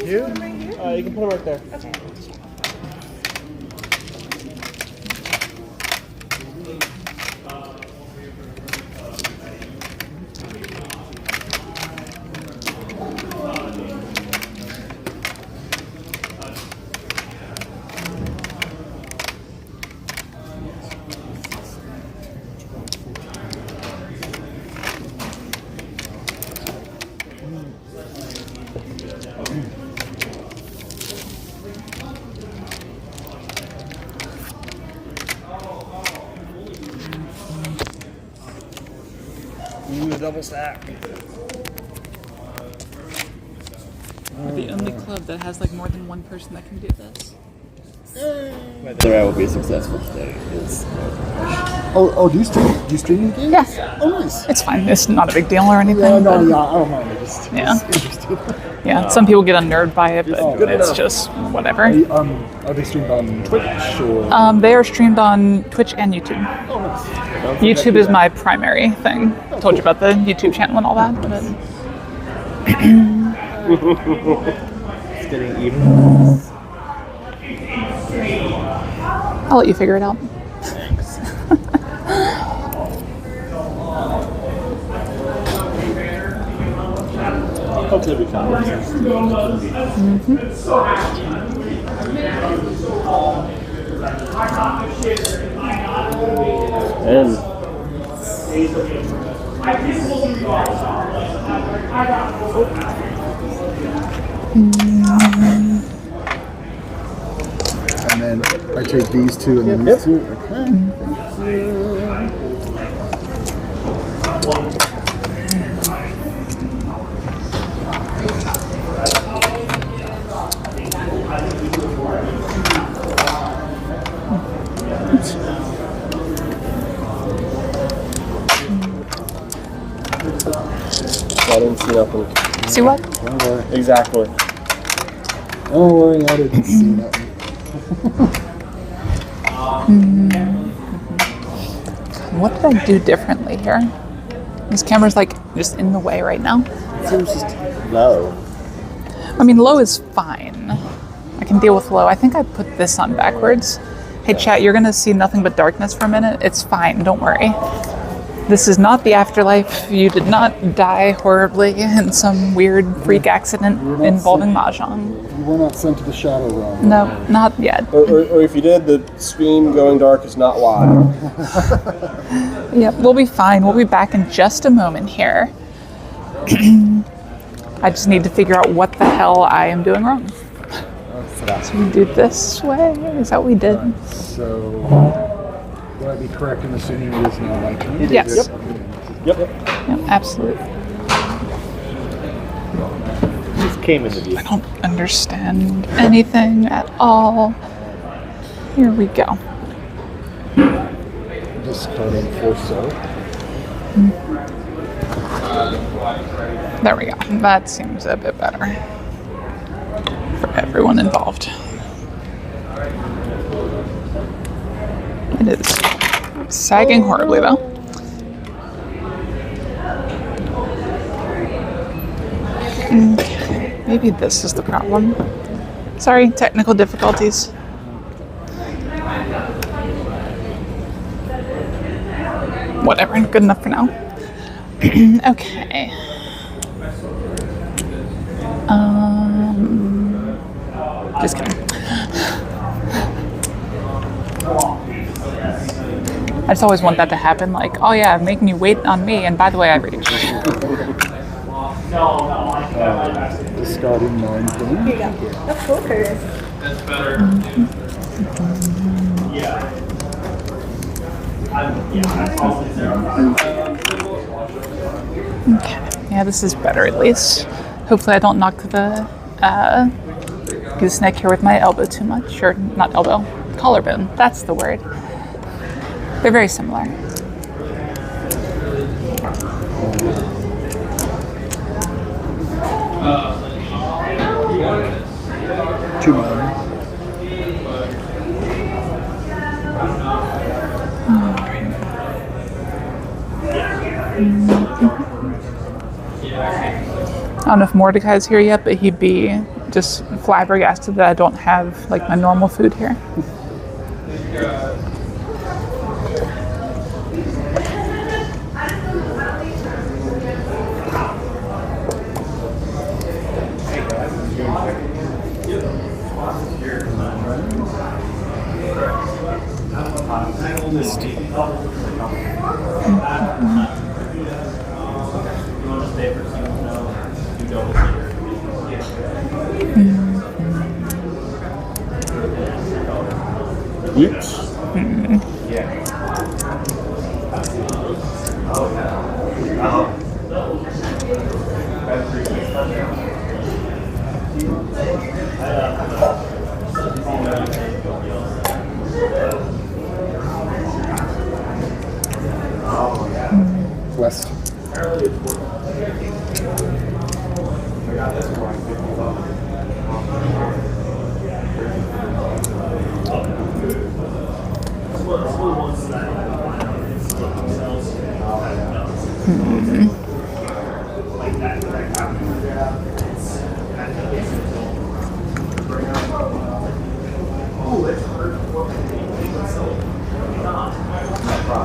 you. Right here? You can put them right there. Okay. Ooh, double stack. We're the only club that has like more than one person that can do this. Whether I will be successful today is Oh, do you stream the game? Yes. Oh, nice. It's fine. It's not a big deal or anything. Yeah, but- I don't mind. I just Yeah. was interested. Yeah, some people get unnerved by it, but good it's enough. just whatever. Are they streamed on Twitch or? They are streamed on Twitch and YouTube. Oh, nice. YouTube is my primary thing. I told you about the YouTube channel and all that. But it's getting even. I'll let you figure it out. Hopefully we can. And And then I take these two and then these two. Okay. I didn't see nothing. See what? Don't worry. Exactly. Don't worry, I didn't see nothing. What did I do differently here? This camera's like just in the way right now. It seems just low. I mean, low is fine. I can deal with low. I think I put this on backwards. Hey chat, you're gonna see nothing but darkness for a minute. It's fine, don't worry. This is not the afterlife. You did not die horribly in some weird freak accident involving Mahjong. You were not sent to the shadow realm. No, not yet. Or if you did, the screen going dark is not why. Yep, we'll be fine. We'll be back in just a moment here. I just need to figure out what the hell I am doing wrong. So we do this way? Is that what we did? So, would I be correct in assuming it is now like me? Yes. Yep. Yep, absolutely. Just came into view. I don't understand anything at all. Here we go. Discarding for so. There we go. That seems a bit better for everyone involved. It is sagging horribly though. Okay, maybe this is the problem. Sorry, technical difficulties. Whatever, good enough for now. Okay. Just kidding. I just always want that to happen, like, oh yeah, making you wait on me, and by the way, I reached. Discarding 9 things. Here you go. That's cool, Curtis. Okay, yeah, this is better at least. Hopefully I don't knock the gooseneck here with my elbow too much, or not elbow, collarbone, that's the word. They're very similar. Too many. I don't know if Mordecai's here yet, but he'd be just flabbergasted that I don't have like my normal food here. Oops. West.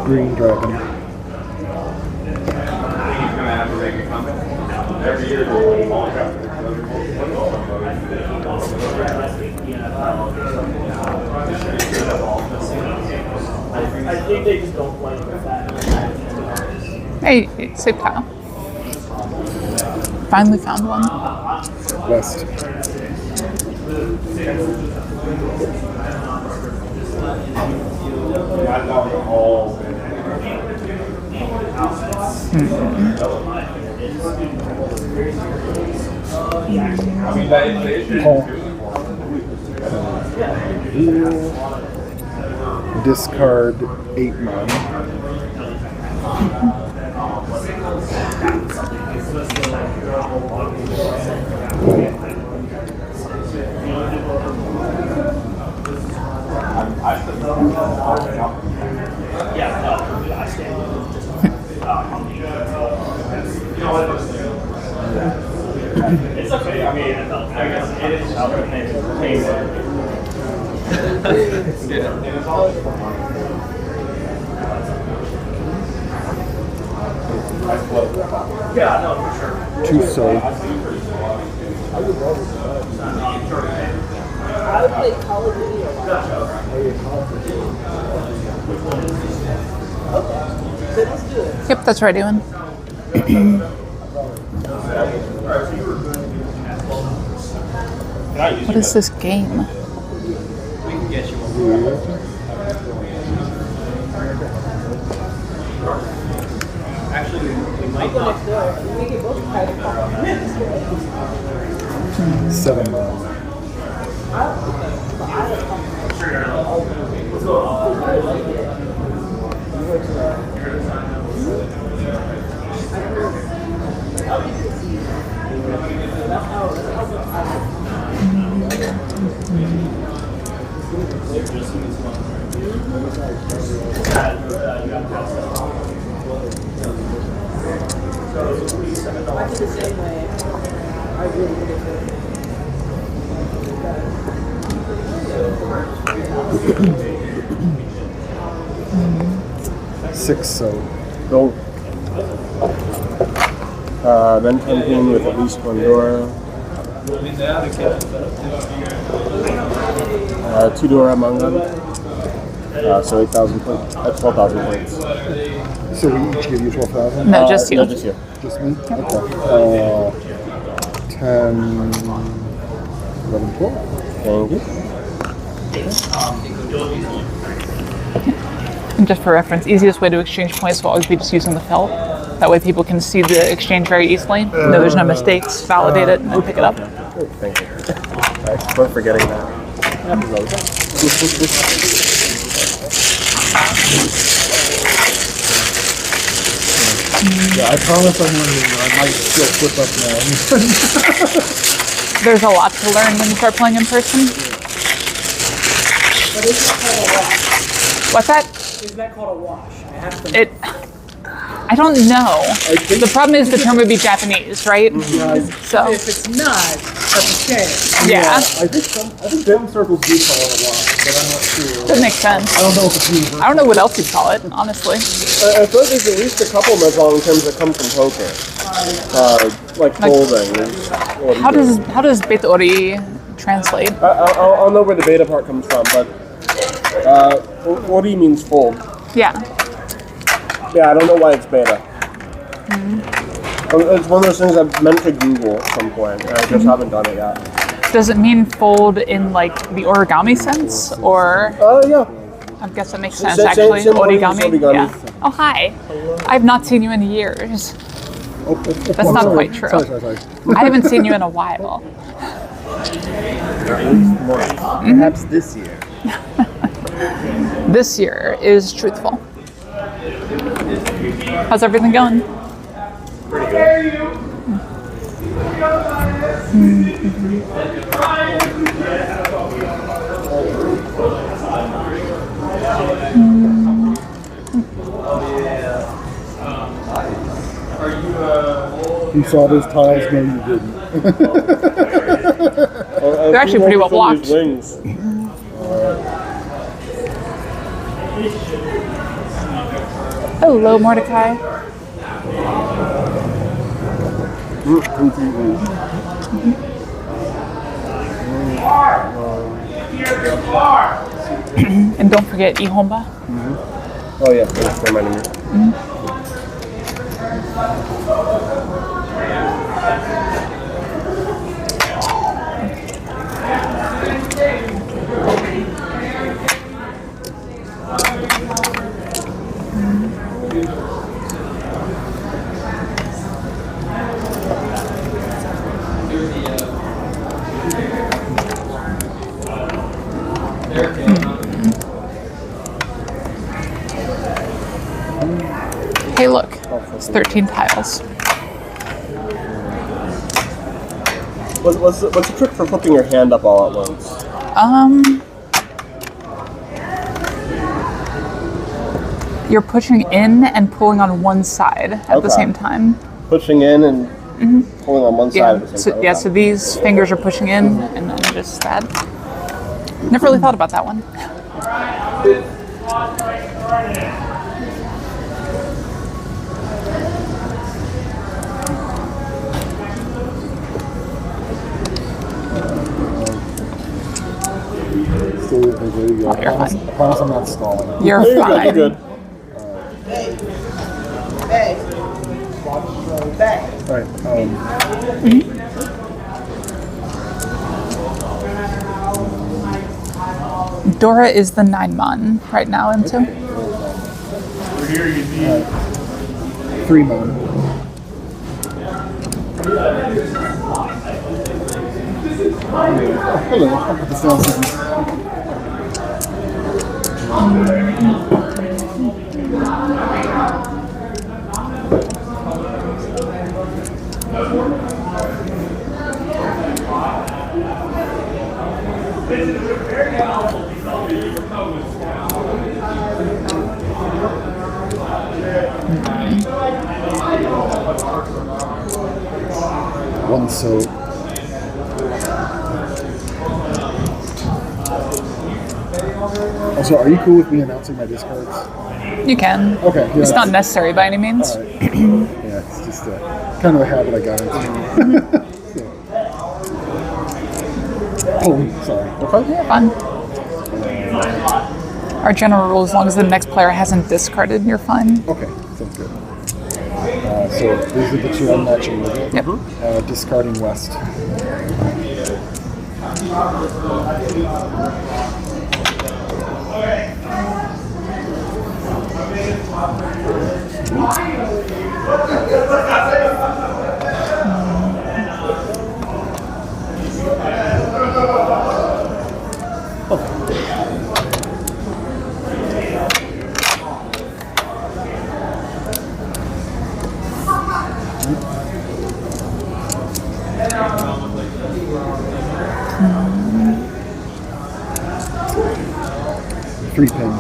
Green dragon. I think they just don't play with that. Hey, safe tile. Finally found one. West. Paul. Discard 8 mana. It's okay. I mean, I guess it is yeah, no, for sure. 2 soul. I would play Call of Duty a lot. Okay, then let's do it. Yep, that's ready one. What is this game? We can get you one. Actually, we might Go not. next door. We can both try to call. 7 mana. I feel the same way. I really think it's 6 soul. Go. Then campaign with at least 1 Dora. 2 Dora among them. So 8,000 points. 12,000 points. So we each give you 12,000? No, just you. No, just you. Just me? Okay. 10, 11, 12. Thank you. And just for reference, easiest way to exchange points will always be just using the felt. That way people can see the exchange very easily. No, there's no mistakes, validate it, and then pick it up. Thank you. I keep forgetting that. Yeah, I promise I'm learning. I might still flip up now. There's a lot to learn when you start playing in person. But isn't that called a wash? What's that? Isn't that called a wash? I have to. It. I don't know. think- The problem is the term would be Japanese, right? So, If it's not, that's okay. yeah, I think some circles do call it a lot, but I'm not sure. that makes sense. I don't know if it's universal. I don't know what else you'd call it, honestly. I feel like there's at least a couple Mahjong terms that come from poker. Like folding. How does betori translate? I'll know where the beta part comes from, but ori means fold. Yeah. Yeah, I don't know why it's beta. It's one of those things I've meant to Google at some point, and I just haven't done it yet. Does it mean fold in like the origami sense, or Yeah. I guess that makes sense Same- actually. same word as Origami. origami. Yeah. Oh hi. I've not seen you in years. That's not quite true. Sorry. I haven't seen you in a while. Perhaps this year. This year is truthful. How's everything going? You saw those tiles? No, you didn't. They're actually pretty well blocked. Wings. Hello, Mordecai. And don't forget Ihomba. Oh yeah, that's reminding me. Hey, look, it's 13 tiles. What's the trick for flipping your hand up all at once? You're pushing in and pulling on one side at the Okay. same time. Pushing in and pulling on one side Yeah. at the same So, time. yeah. So these fingers are pushing in, and then just that. Never really thought about that one. So, there you go. You're I promise I'm not stalling. You're There you go, fine. you're good. All right. Dora is the 9-mon right now into. Three mon. Hello. The sound system. One soap. Also, are you cool with me announcing my discards? You can. Okay. Yeah, It's not that's- necessary by any means. All right. Yeah, it's just kind of a habit I got into. Oh, sorry. Okay. Fun. Our general rule, as long as the next player hasn't discarded, you're fine. Okay, sounds good. So these are the two I'm matching with it. Yep. Discarding west. Three pin.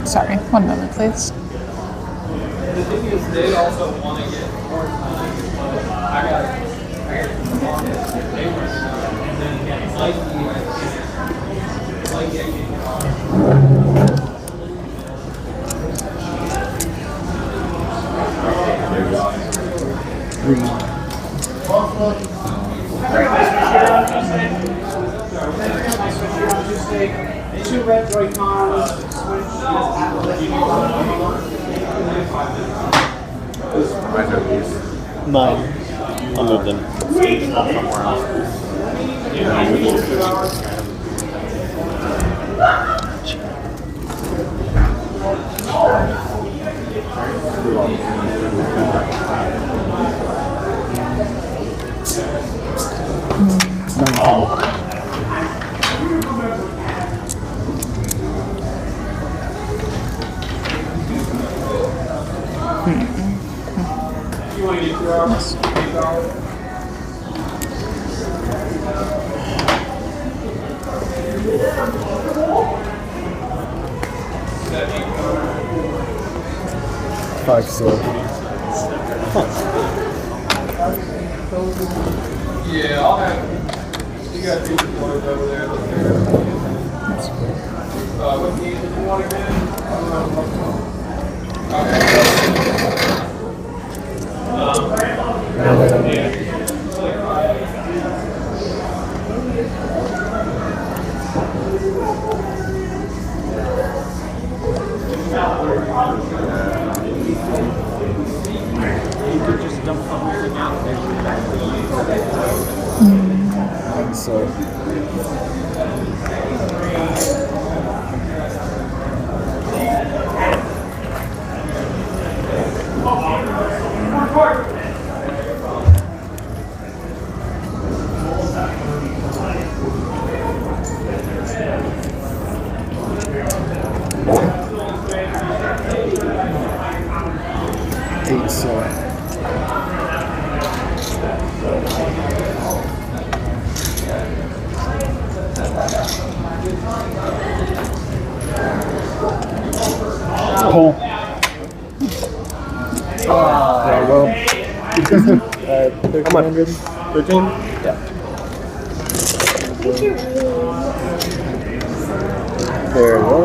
Sorry, one moment, please. The thing is, they also want to get more time. I got and then it's like Two red Joy-Cons, switch, Mine. I'll move them. you want to get 2 hours? Five still. Yeah, I'll have. You got 2 boys over there. What game did you want again? So. Eight, so. Pull. Yeah, well. 1300. 13? Yeah. There you go.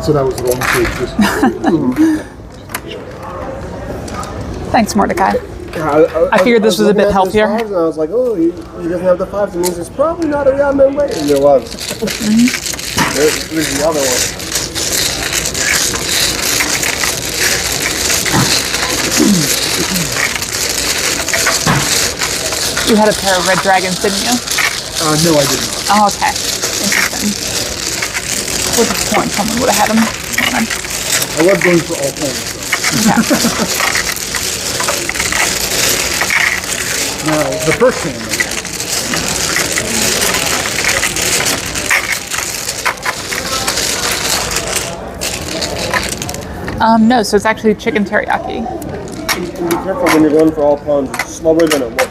So that was the wrong page. Thanks, Mordecai. Yeah, I figured this was a bit looking at this healthier. fives, and I was like, oh, he doesn't have the 5s. It means it's probably not a Ramen way. And there was. There's the other one. You had a pair of red dragons, didn't you? No, I did not. Oh, okay. Interesting. With a point, someone would have had them. I love going for all points, Yeah. though. Now, the first hand, No, so it's actually chicken teriyaki. Be careful when you're going for all pawns. It's slower than it looks.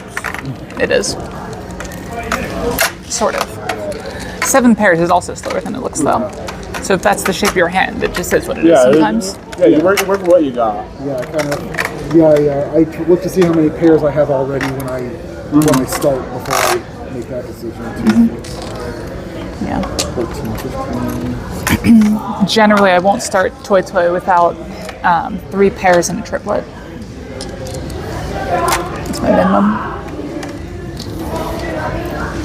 It is. Sort of. 7 pairs is also slower than it looks, though. So if that's the shape of your hand, it just is what it is sometimes. Yeah, you work with what you got. yeah, I look to see how many pairs I have already when I start before I make that decision. Yeah. 14, 15. Generally, I won't start Toy Toy without 3 pairs and a triplet. That's my minimum.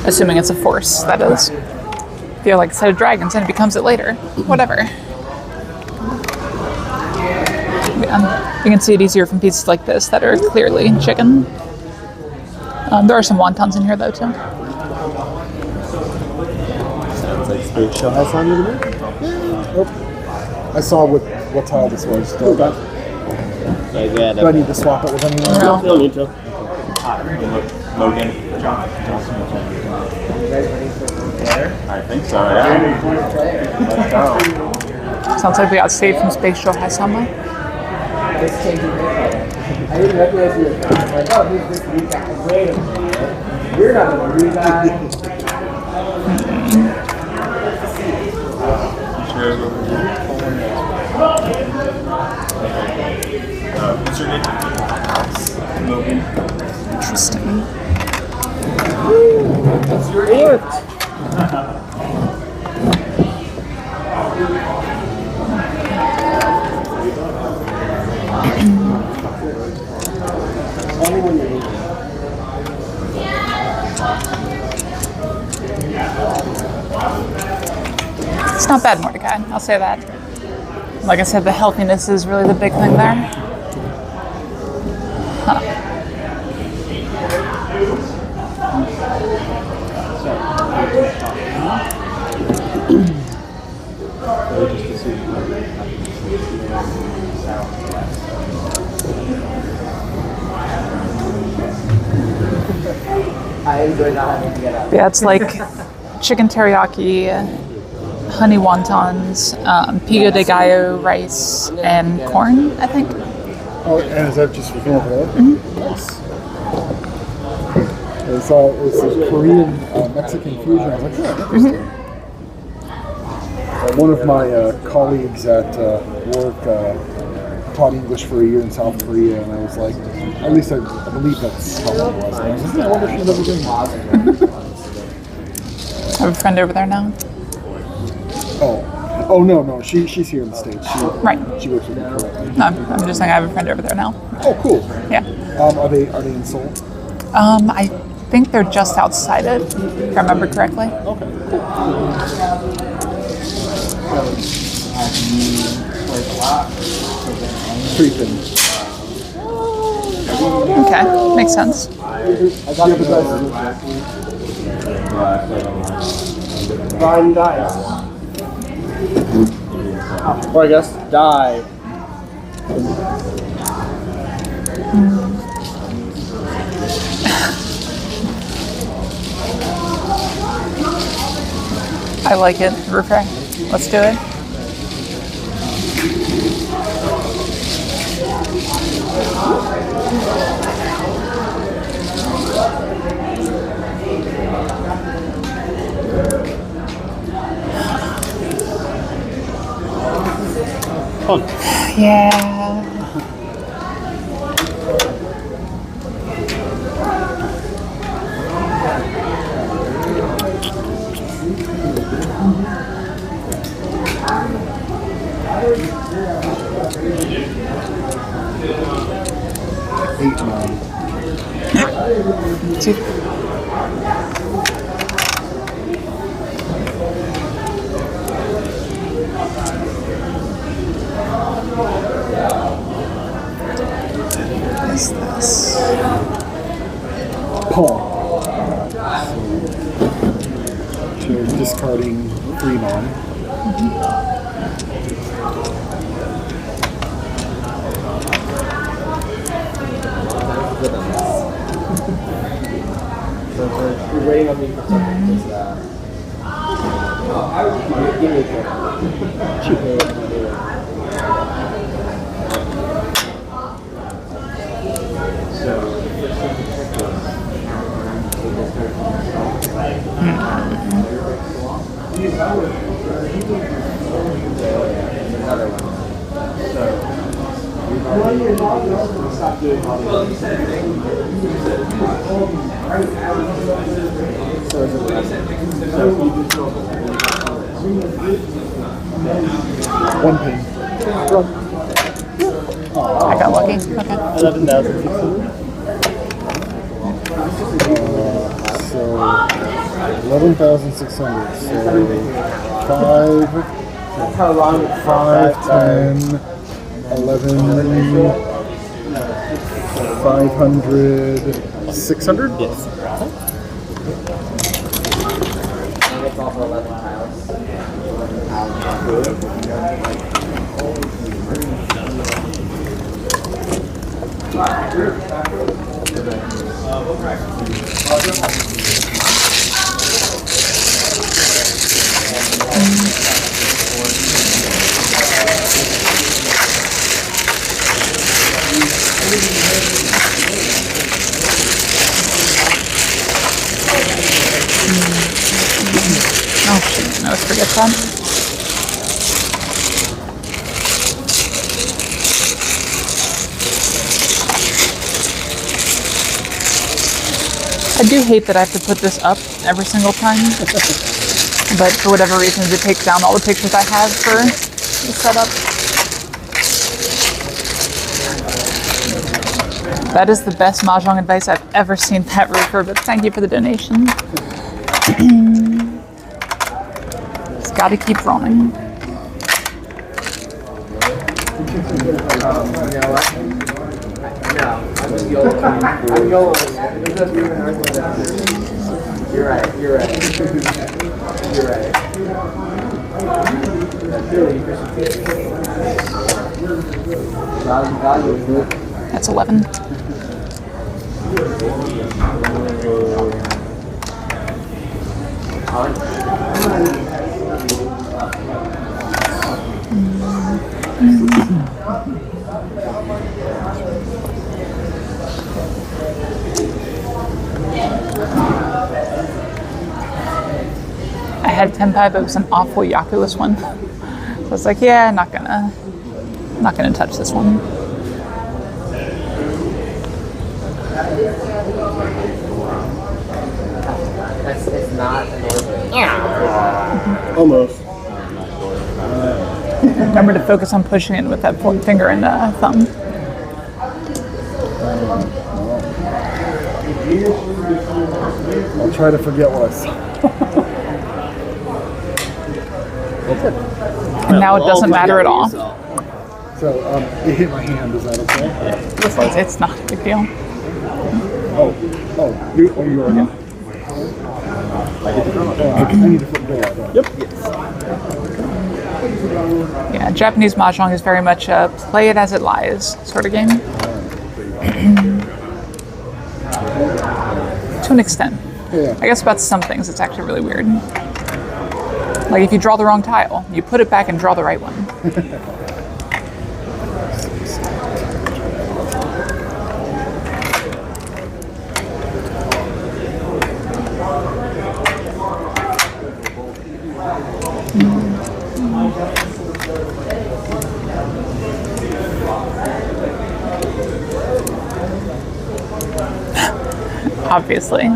Assuming it's a force, that is. If you're like a set of dragons and it becomes it later, whatever. You can see it easier from pieces like this that are clearly chicken. There are some wontons in here though too. Sounds like Spirit Show has something to do. I saw what tile this was. Okay. Do I need to swap it with anyone? No. You don't need to. Logan. I think so, yeah. Let's go. Sounds like we got saved from Space Show High somewhere. I didn't recognize you. I'm like, oh, here's this recap. Wait a minute. You're not going to read that. What's your name? Logan. Interesting. That's your aunt. Only when you're eating. It's not bad, Mordecai. I'll say that. Like I said, the healthiness is really the big thing there. Huh. I enjoy not having to get up. Yeah, it's like chicken teriyaki, honey wontons, pico de gallo rice, and corn, I think. Oh, and is that just for over there? Nice. It's a Korean Mexican fusion. I was like, yeah, interesting. One of my colleagues at work taught English for a year in South Korea, and I was like, at least I believe that's how it was. And I was like, I wonder if she's ever doing that. I have a friend over there now. Oh no, she's here in the States. Right. She works with me currently. No, I'm just saying I have a friend over there now. Oh, cool. Yeah. Are they in Seoul? I think they're just outside it, if I remember correctly. Okay, cool. Creeping. Okay, makes sense. Vine dice. Or I guess die. I like it. Roofer. Let's do it. Yeah. Two. What is this? Pawn. So you're discarding 3 non. So you're waiting on me for something. Give me a One pin. I got lucky. Okay. 11,600. So 11,600. So 5, 10, 11, 500, 600? Yes. It's also 11 tiles. 11 tiles. Oh shoot, I always forget that. I do hate that I have to put this up every single time, but for whatever reason it takes down all the pictures I have for the setup. That is the best Mahjong advice I've ever seen, Pat Roofer, but thank you for the donation. Just gotta keep rolling. I'm YOLO. You're right. You're right. That's 11. I had Tenpai, but it was an awful Yaku's one. So I was like, yeah, not gonna touch this one. It's not an Almost. Remember to focus on pushing it with that finger and thumb. I'll try to forget what I saw. And now it doesn't matter at all. So it hit my hand. Is that okay? It's not a big deal. You are again. I need to flip door. Yep. Yeah, Japanese Mahjong is very much a play it as it lies sort of game. To an extent. Yeah. I guess about some things it's actually really weird. Like if you draw the wrong tile, you put it back and draw the right one. Obviously.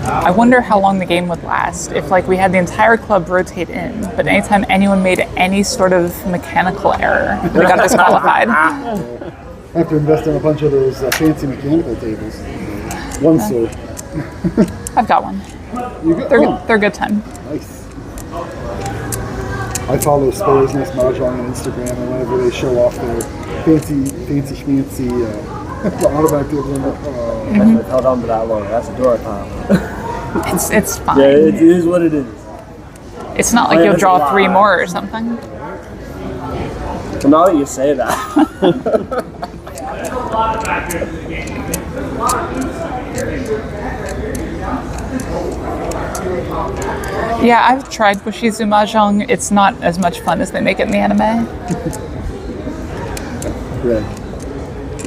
I wonder how long the game would last if like we had the entire club rotate in, but anytime anyone made any sort of mechanical error, we got disqualified. I have to invest in a bunch of those fancy mechanical tables. One sword. I've got one. You get, They're good time. Nice. I follow Spurs Nest Mahjong on Instagram, and whenever they show off their fancy schmancy automatic tables, I'm like, Held on to that long. That's a door tile. It's fine. Yeah, it is what it is. It's not like you'll draw 3 more or something. Well, now that you say that. Yeah, I've tried Bushizu Mahjong. It's not as much fun as they make it in the anime.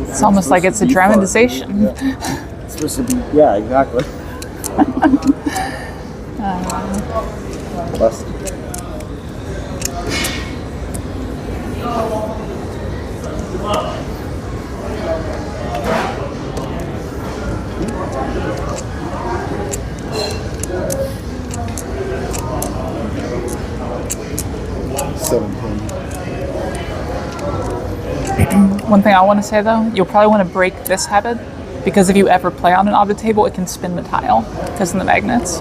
It's almost like it's a dramatization. It's supposed to be, yeah, exactly. Bless. One thing I want to say though, you'll probably want to break this habit because if you ever play on an object table, it can spin the tile because of the magnets.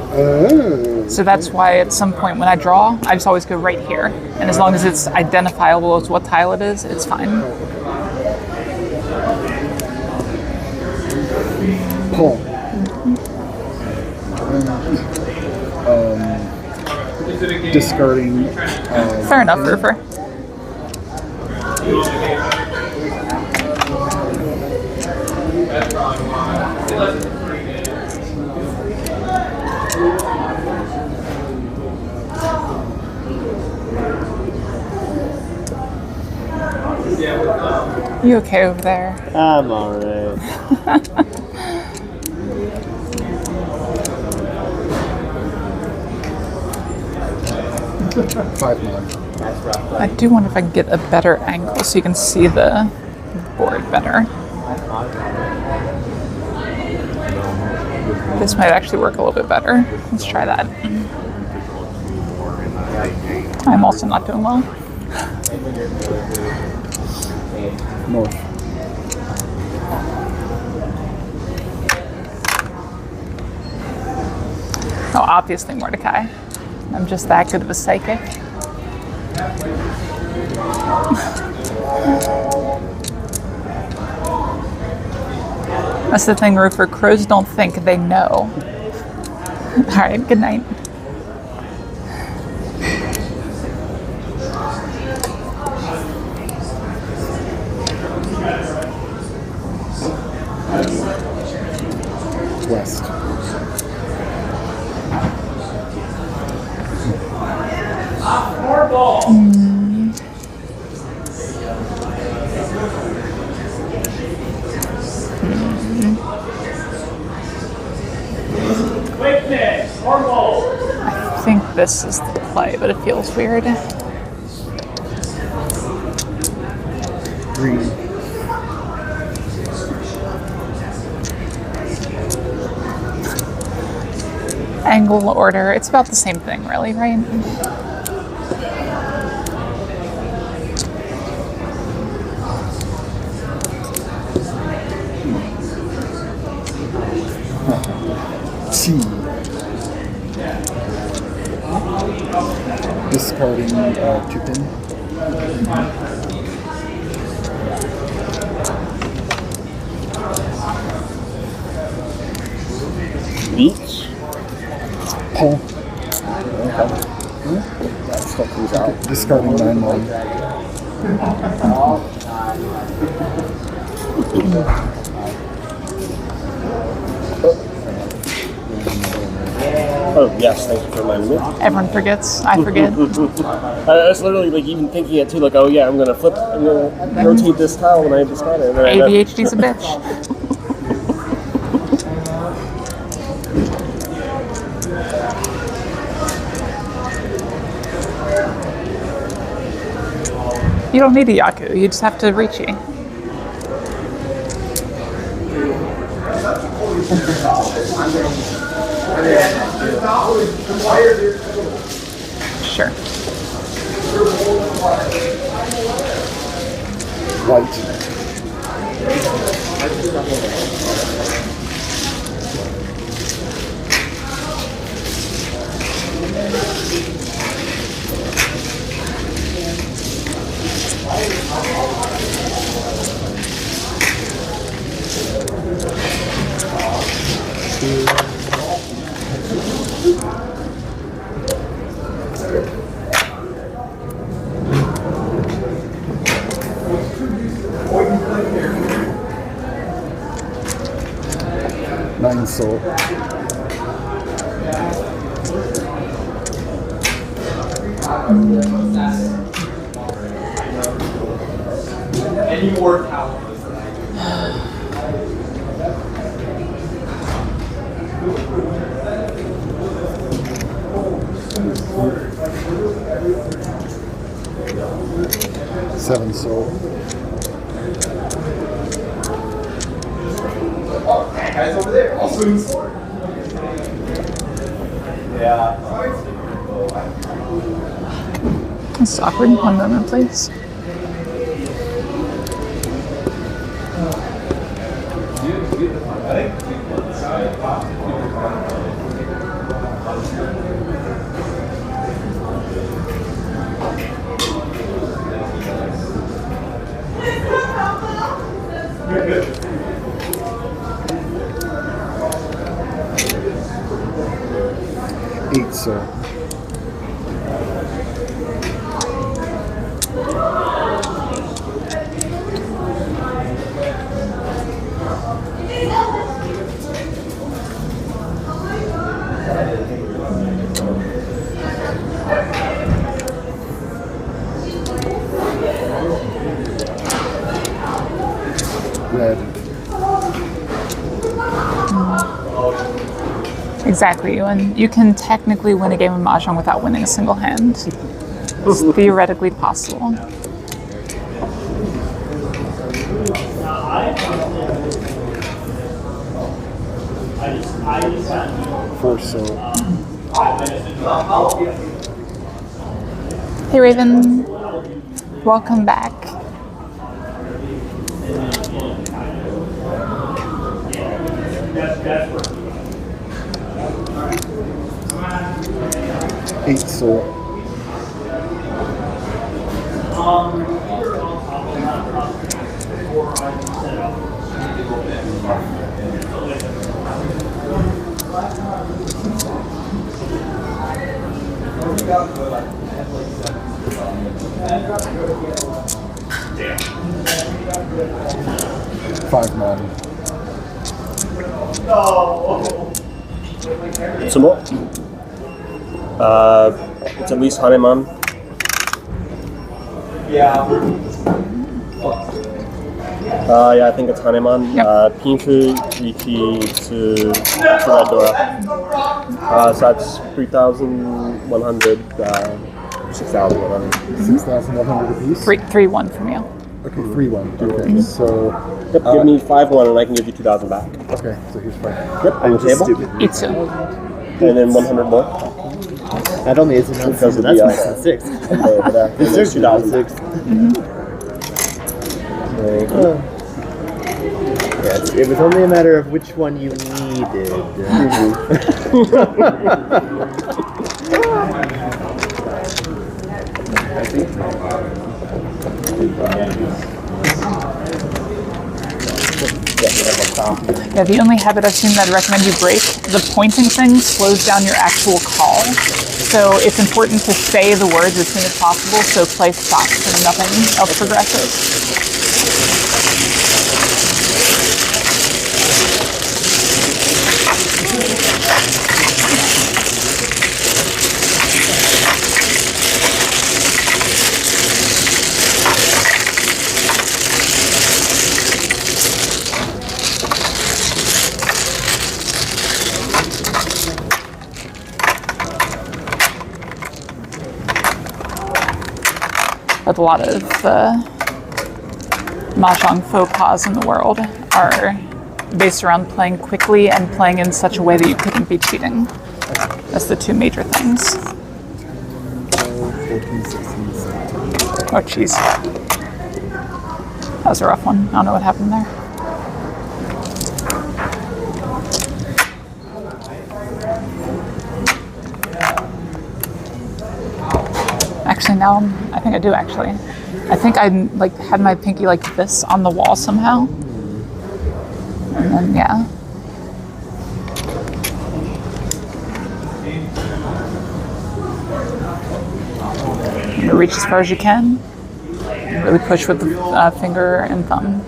So that's why at some point when I draw, I just always go right here. And as long as it's identifiable as what tile it is, it's fine. Paul. Discarding. Fair enough, Roofer. That's probably why. They left it for 3 days. Yeah, we're You okay over there? I'm alright. 5-9. I do wonder if I can get a better angle so you can see the board better. This might actually work a little bit better. Let's try that. I'm also not doing well. North. Oh, obviously Mordecai. I'm just that good of a psychic. That's the thing, Roofer. Crows don't think, they know. Alright, good night. West. I think this is the play, but it feels weird. Green. Angle, order, it's about the same thing, really, right? T. Discarding 2-pin. Beach? Pull. That stuff comes out. Discarding 9-1. Oh, yes, thank you for reminding me. Everyone forgets. I forget. I was literally like even thinking it too, like, oh yeah, I'm gonna rotate this tile when I discard it. And then ADHD's a bitch. You don't need a Yaku, you just have to reach it. Sure. White. Nine soul. Any more towels? 7 soul. Oh, that guy's over there. Also in sword. Yeah. This is awkward. One moment, please. Eight soul. red. Exactly, and you can technically win a game of Mahjong without winning a single hand. It's theoretically possible. Force so. Hey Raven, welcome back. Eight so. Five money. Some more. It's at least Haneman. Yeah. Yeah, I think it's Haneman. Yep. Pinfu, Riki to Red Dora. So that's 3,100, 6,100. 6,100 apiece. 3-1 from you. Okay, 3-1. Okay, so. Yep, give me 5-1 and I can give you 2,000 back. Okay, so here's 5. Yep, on the table. Itsu. And then 100 more. Not only is it not Because of that's the, less than 6. Over there. And there's 2,000. 6. Yes, it was only a matter of which one you needed. Yeah, the only habit I've seen that I'd recommend you break, the pointing thing slows down your actual call. So it's important to say the words as soon as possible so play stops and nothing else progresses. But a lot of Mahjong faux pas in the world are based around playing quickly and playing in such a way that you couldn't be cheating. That's the two major things. 14, 16, 17. Oh, jeez. That was a rough one. I don't know what happened there. Actually, now I think I do. Actually, I think I like had my pinky like this on the wall somehow, and then yeah. You reach as far as you can. Really push with the finger and thumb.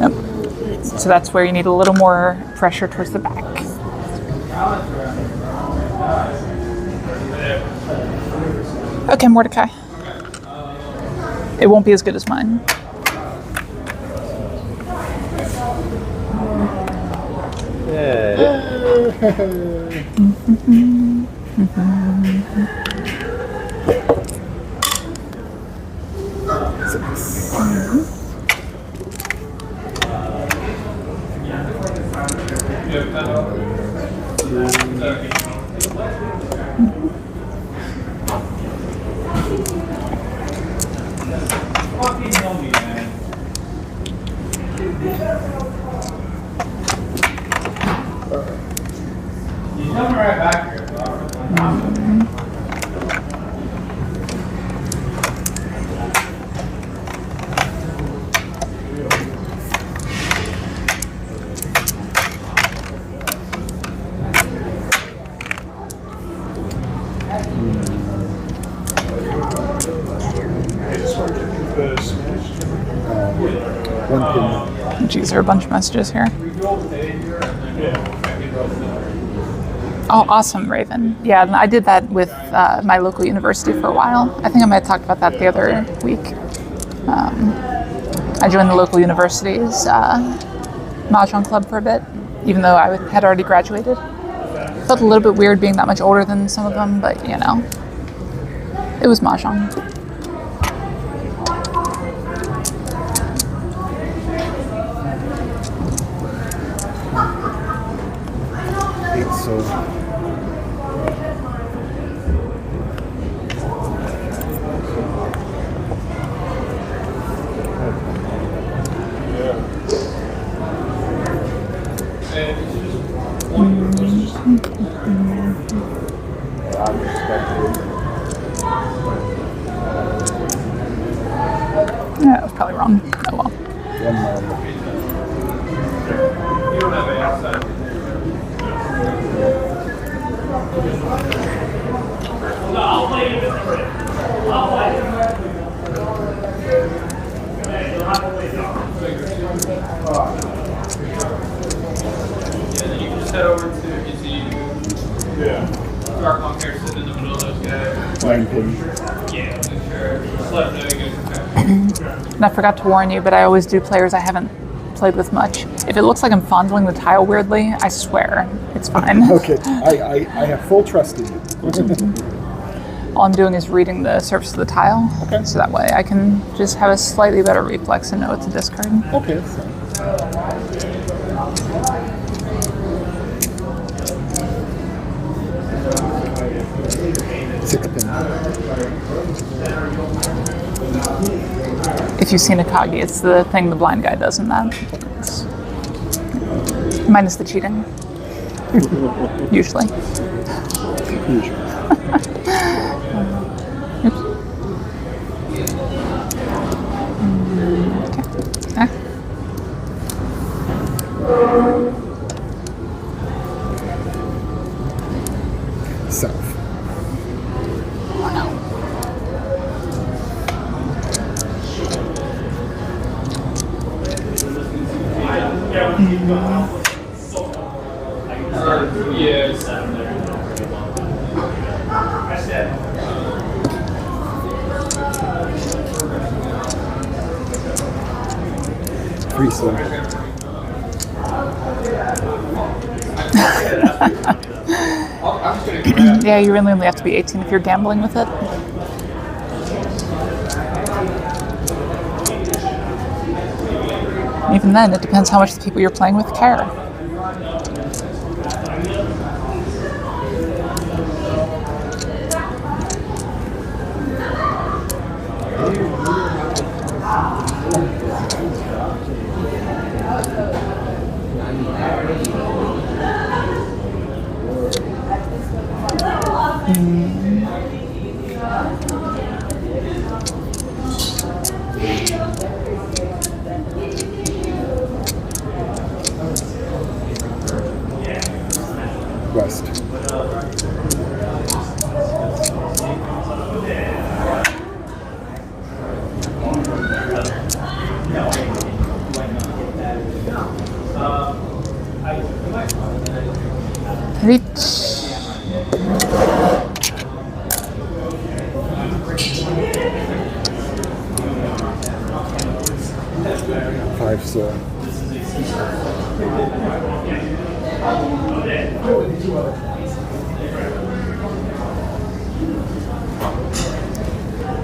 Yep. So that's where you need a little more pressure towards the back. Okay, Mordecai. It won't be as good as mine. You come right back here. One pin. Geez, there are a bunch of messages here. Oh, awesome, Raven. Yeah, I did that with my local university for a while. I think I might have talked about that the other week. I joined the local university's Mahjong club for a bit, even though I had already graduated. Felt a little bit weird being that much older than some of them, but you know, it was Mahjong. So Yeah, that was probably wrong. Oh well. You don't have any outside. No, I'll play you with the red. I'll play you. You'll have to play down. Yeah, then you can just head over to, you see, dark long hair sitting in the middle of those guys. line pin. Yeah, sure. Just let them know you guys are And I forgot to warn you, but I always do players I haven't played with much. If it looks like I'm fondling the tile weirdly, I swear, it's fine. Okay, I have full trust in you. All I'm doing is reading the surface of the tile, so that way I can just have a slightly better reflex and know what to discard. Okay, that's fine. Six pin. If you've seen Akagi, it's the thing the blind guy does in that. It's, minus the cheating. Usually. Oops. Okay. South. Free side. Yeah, you really only have to be 18 if you're gambling with it. Even then, it depends how much the people you're playing with care. West. Reach. Five, so.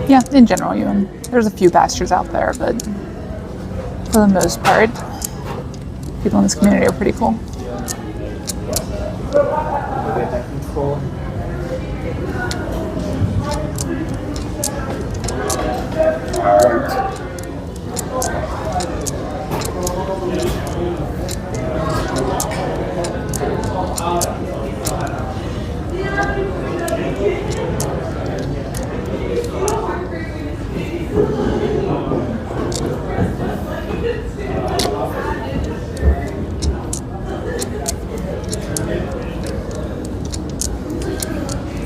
Yeah, in general, there's a few bastards out there, but for the most part, people in this community are pretty cool.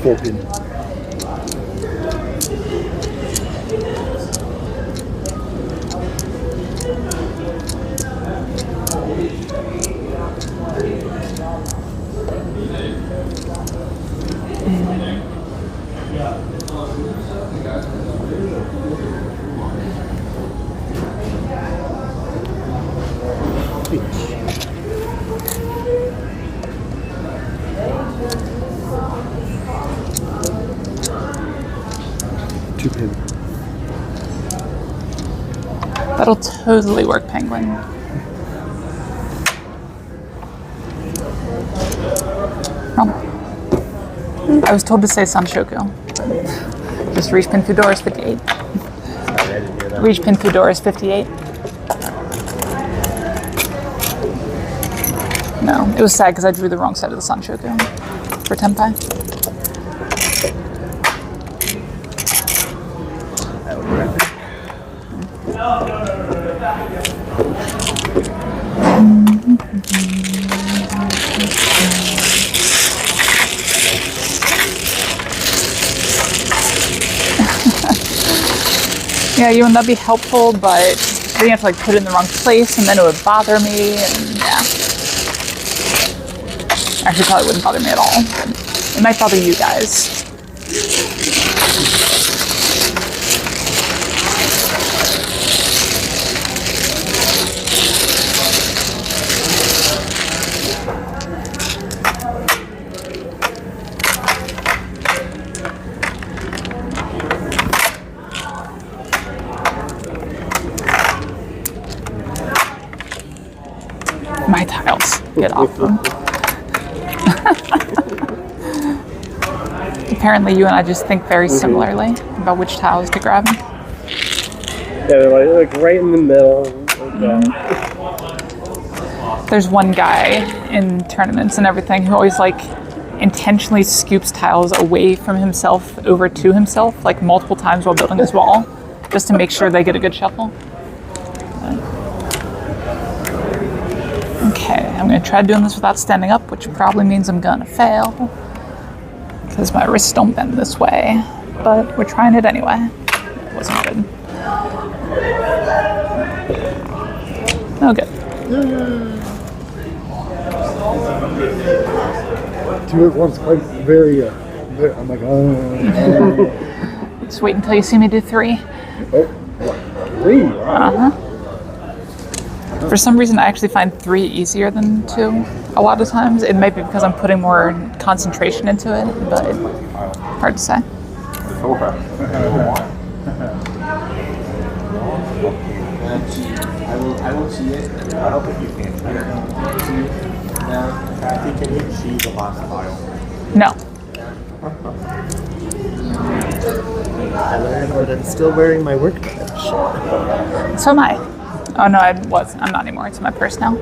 Four pin. That'll totally work, Penguin. Oh. I was told to say Sanshoku. Just reach pin Fudora is 58. Reach pin Fudora is 58. No, it was sad because I drew the wrong side of the Sanshoku for Tenpai. Yeah, you and that'd be helpful, but then you have to like put it in the wrong place, and then it would bother me, and yeah. Actually, probably wouldn't bother me at all. It might bother you guys. My tiles. Get off them. Apparently you and I just think very similarly about which tiles to grab. Yeah, they're like right in the middle. There's one guy in tournaments and everything who always like intentionally scoops tiles away from himself over to himself like multiple times while building his wall just to make sure they get a good shuffle. Okay, I'm going to try doing this without standing up, which probably means I'm going to fail because my wrists don't bend this way, but we're trying it anyway. It wasn't good. Oh, good. Two at once, quite very, I'm like, Just wait until you see me do 3. oh, three. Uh-huh. For some reason, I actually find 3 easier than 2 a lot of times. It might be because I'm putting more concentration into it, but hard to say. I will see it. I hope if you can. Now, Kathy, can you see the last file? No. I learned that I'm still wearing my work badge. So am I. Oh no, I'm not anymore. It's in my purse now.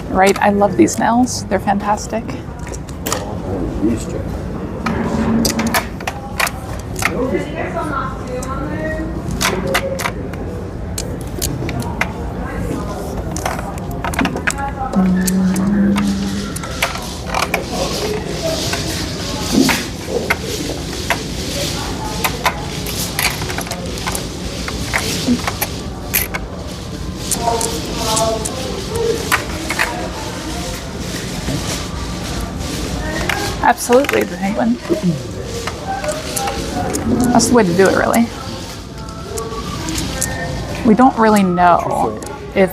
Right, I love these nails. They're fantastic. Absolutely, the penguin. That's the way to do it, really. We don't really know if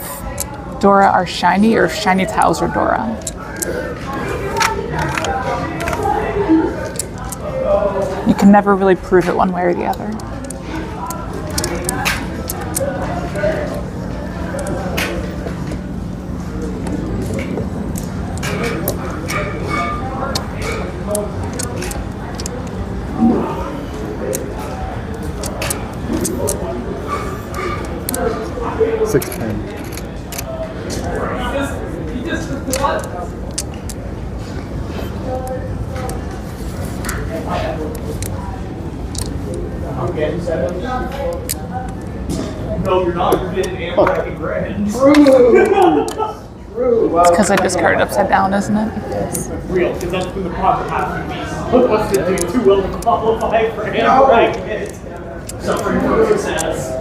Dora are shiny or if shiny tiles are Dora. You can never really prove it one way or the other. No, you're not. You're getting ammo grand. It's because I discarded upside down, isn't it? Real, because that's when the proper half of me supposed to do too well to qualify for hammer bracket. Suffering for success.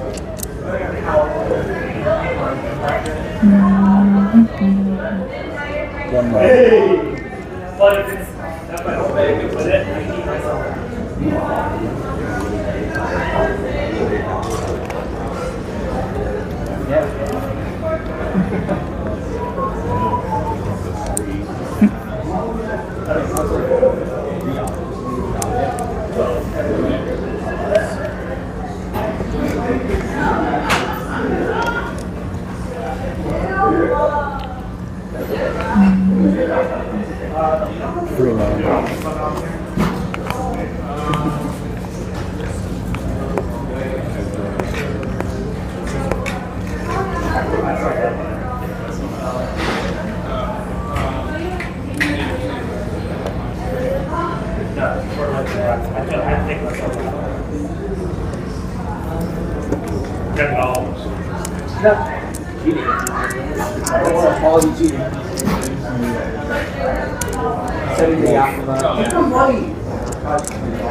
One more. Hey! But if it's, if I don't make it with it, I keep myself. Get it all. Cheating. That's quality cheating. Setting the money.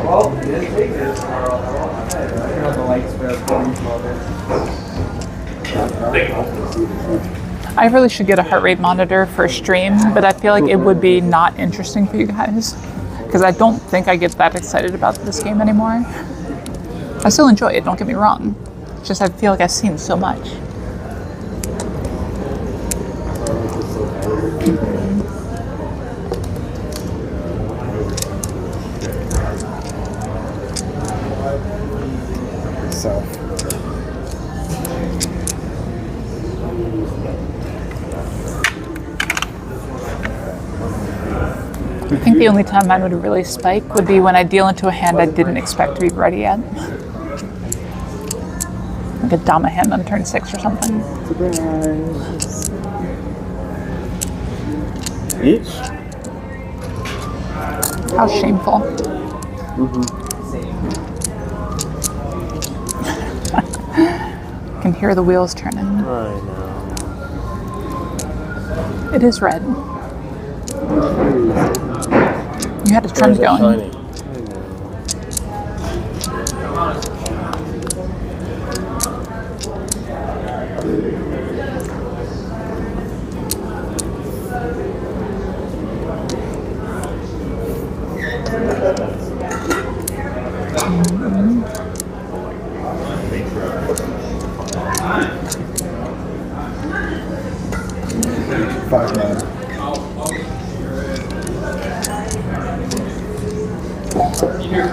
Well, this take this. Turn on the lights for a I really should get a heart rate monitor for a stream, but I feel like it would be not interesting for you guys because I don't think I get that excited about this game anymore. I still enjoy it, don't get me wrong. It's just I feel like I've seen so much. I think the only time mine would really spike would be when I deal into a hand I didn't expect to be ready yet. Like a Dama hand on turn 6 or something. Each? How shameful. Can hear the wheels turning. I know. It is red. You had a trend going. Shiny.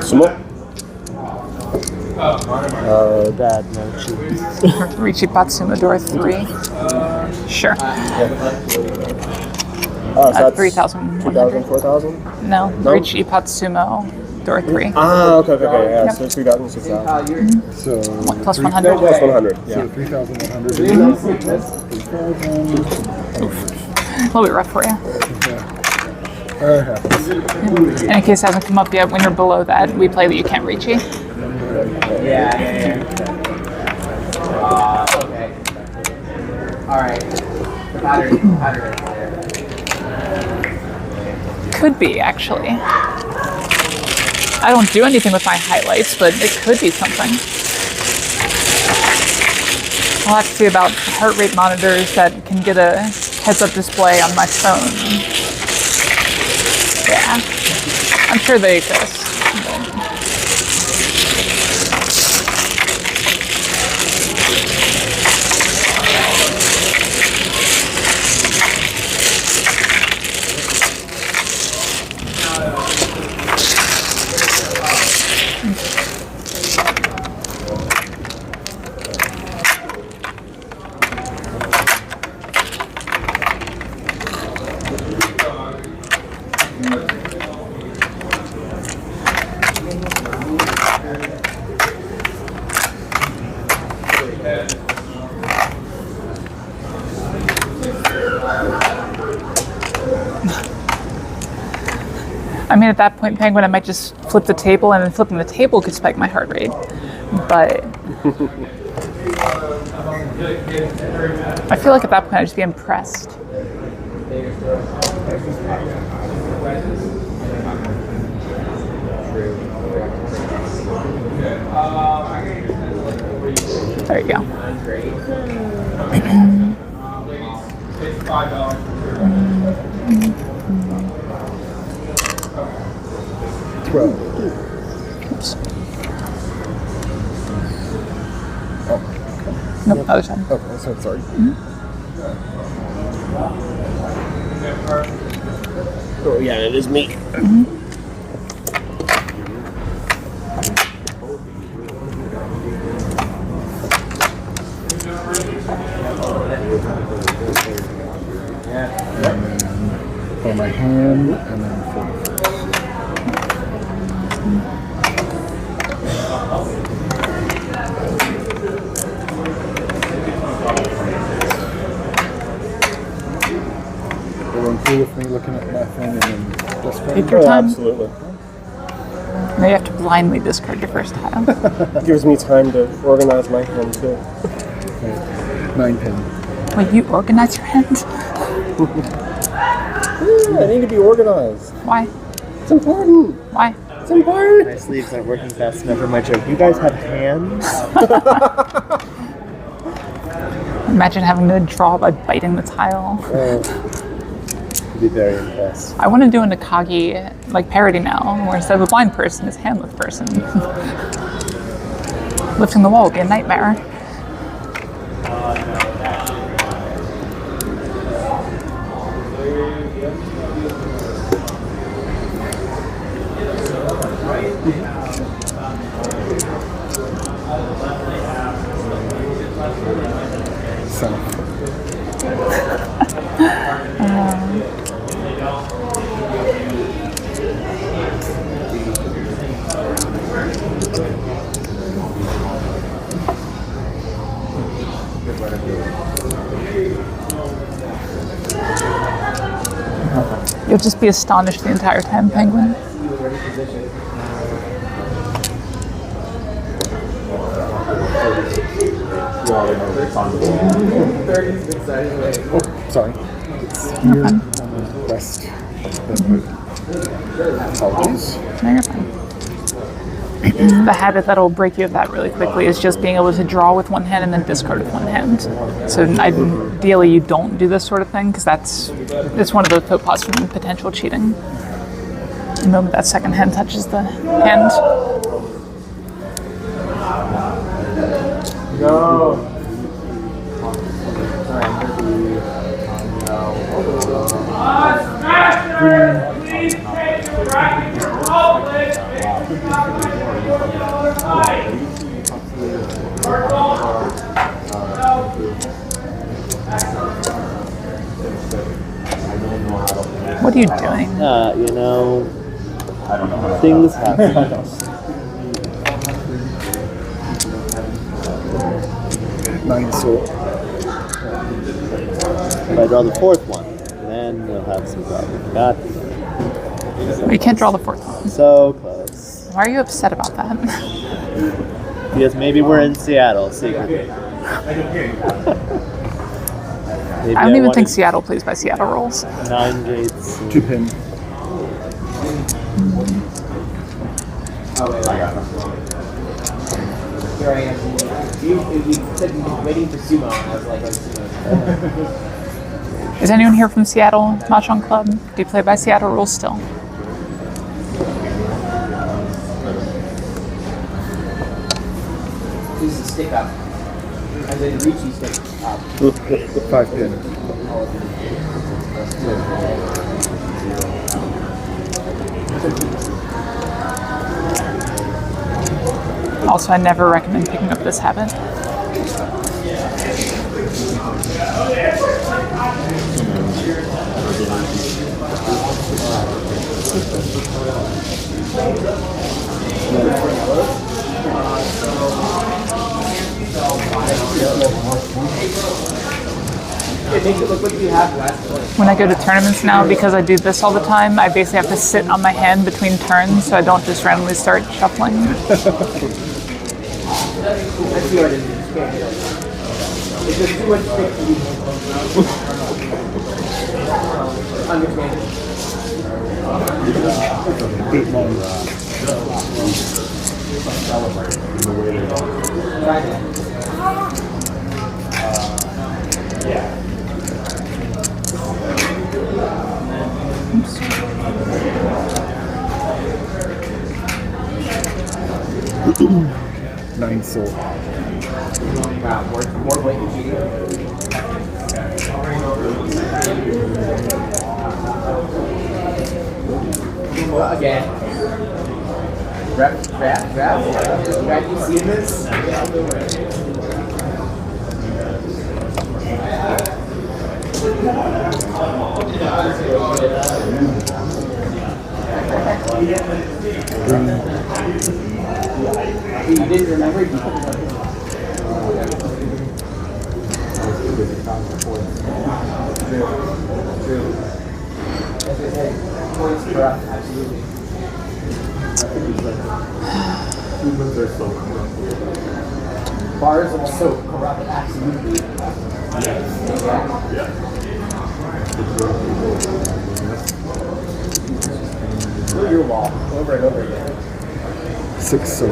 Some more? Bad, no cheese. Richie Patsumo door 3. Sure. Oh, so that's 3,000. 2,000, 4,000? No, Richie Patsumo door 3. Ah, okay, yeah, Yep. so 3,000, 6,000. So Plus 100. Plus 100, yeah. So 3,100. A little bit rough for you. It happens. And in case it hasn't come up yet, when you're below that, we play that you can't reach you. Yeah. Okay. Alright. Pattern right there. Could be, actually. I don't do anything with my highlights, but it could be something. I'll have to see about heart rate monitors that can get a heads-up display on my phone. Yeah, I'm sure they exist. I mean, at that point, Penguin, I might just flip the table, and then flipping the table could spike my heart rate. But I feel like at that point, I'd just be impressed. There you go. Oops. Nope, other side. Oh, so sorry. Oh, yeah, it is me. For my hand, and then for the first. Everyone cool with me looking at my thing and then just Take your time. Absolutely. Now you have to blindly discard your first tile. It gives me time to organize my hand too. 9 pin. Wait, you organize your hand? I need to be organized. Why? It's important. Why? It's important. My sleeves aren't working fast enough for my joke. You guys have hands? Imagine having to draw by biting the tile. I'd be very impressed. I want to do an Akagi like parody now, where instead of a blind person, it's a handless person. Lifting the wall would be a nightmare. You'll just be astonished the entire time, Penguin. Sorry. It's here on the west. Apologies. No, you're fine. The habit that'll break you of that really quickly is just being able to draw with one hand and then discard with one hand. So ideally you don't do this sort of thing because it's one of those faux pas from potential cheating. The moment that second hand touches the hand. No. What are you doing? You know, things happen. 9 sword. If I draw the fourth one, then we'll have some problems. Not You can't draw the fourth one. so close. Why are you upset about that? Because maybe we're in Seattle secretly. Maybe I don't even think wanted Seattle plays by Seattle rules. 9 gates. 2 pin. Here I am. You said you were waiting for sumo, and I was like, sumo. Is anyone here from Seattle Mahjong Club? Do you play by Seattle rules still? This is a stick up. As in reach, you stick up. 5 pin. Also, I never recommend picking up this habit. It makes it look like you have less points. When I go to tournaments now, because I do this all the time, I basically have to sit on my hand between turns so I don't just randomly start shuffling. That's the art of it. It's just too much stick to understand. 8 long. Oops. Nine soul. Wow, more blatant cheating. Well, again. Grab. Grab, you see this? You didn't remember? True. Points for us, absolutely. Humans are so corrupt. Bars are so corrupt, absolutely. Through your wall, over and over again. 6 so.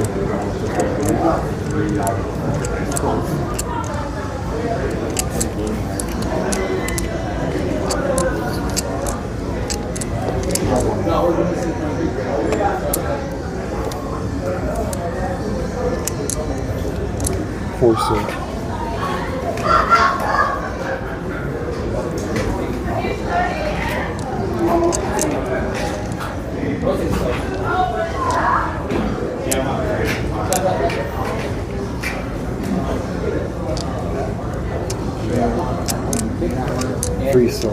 Four so. Three so.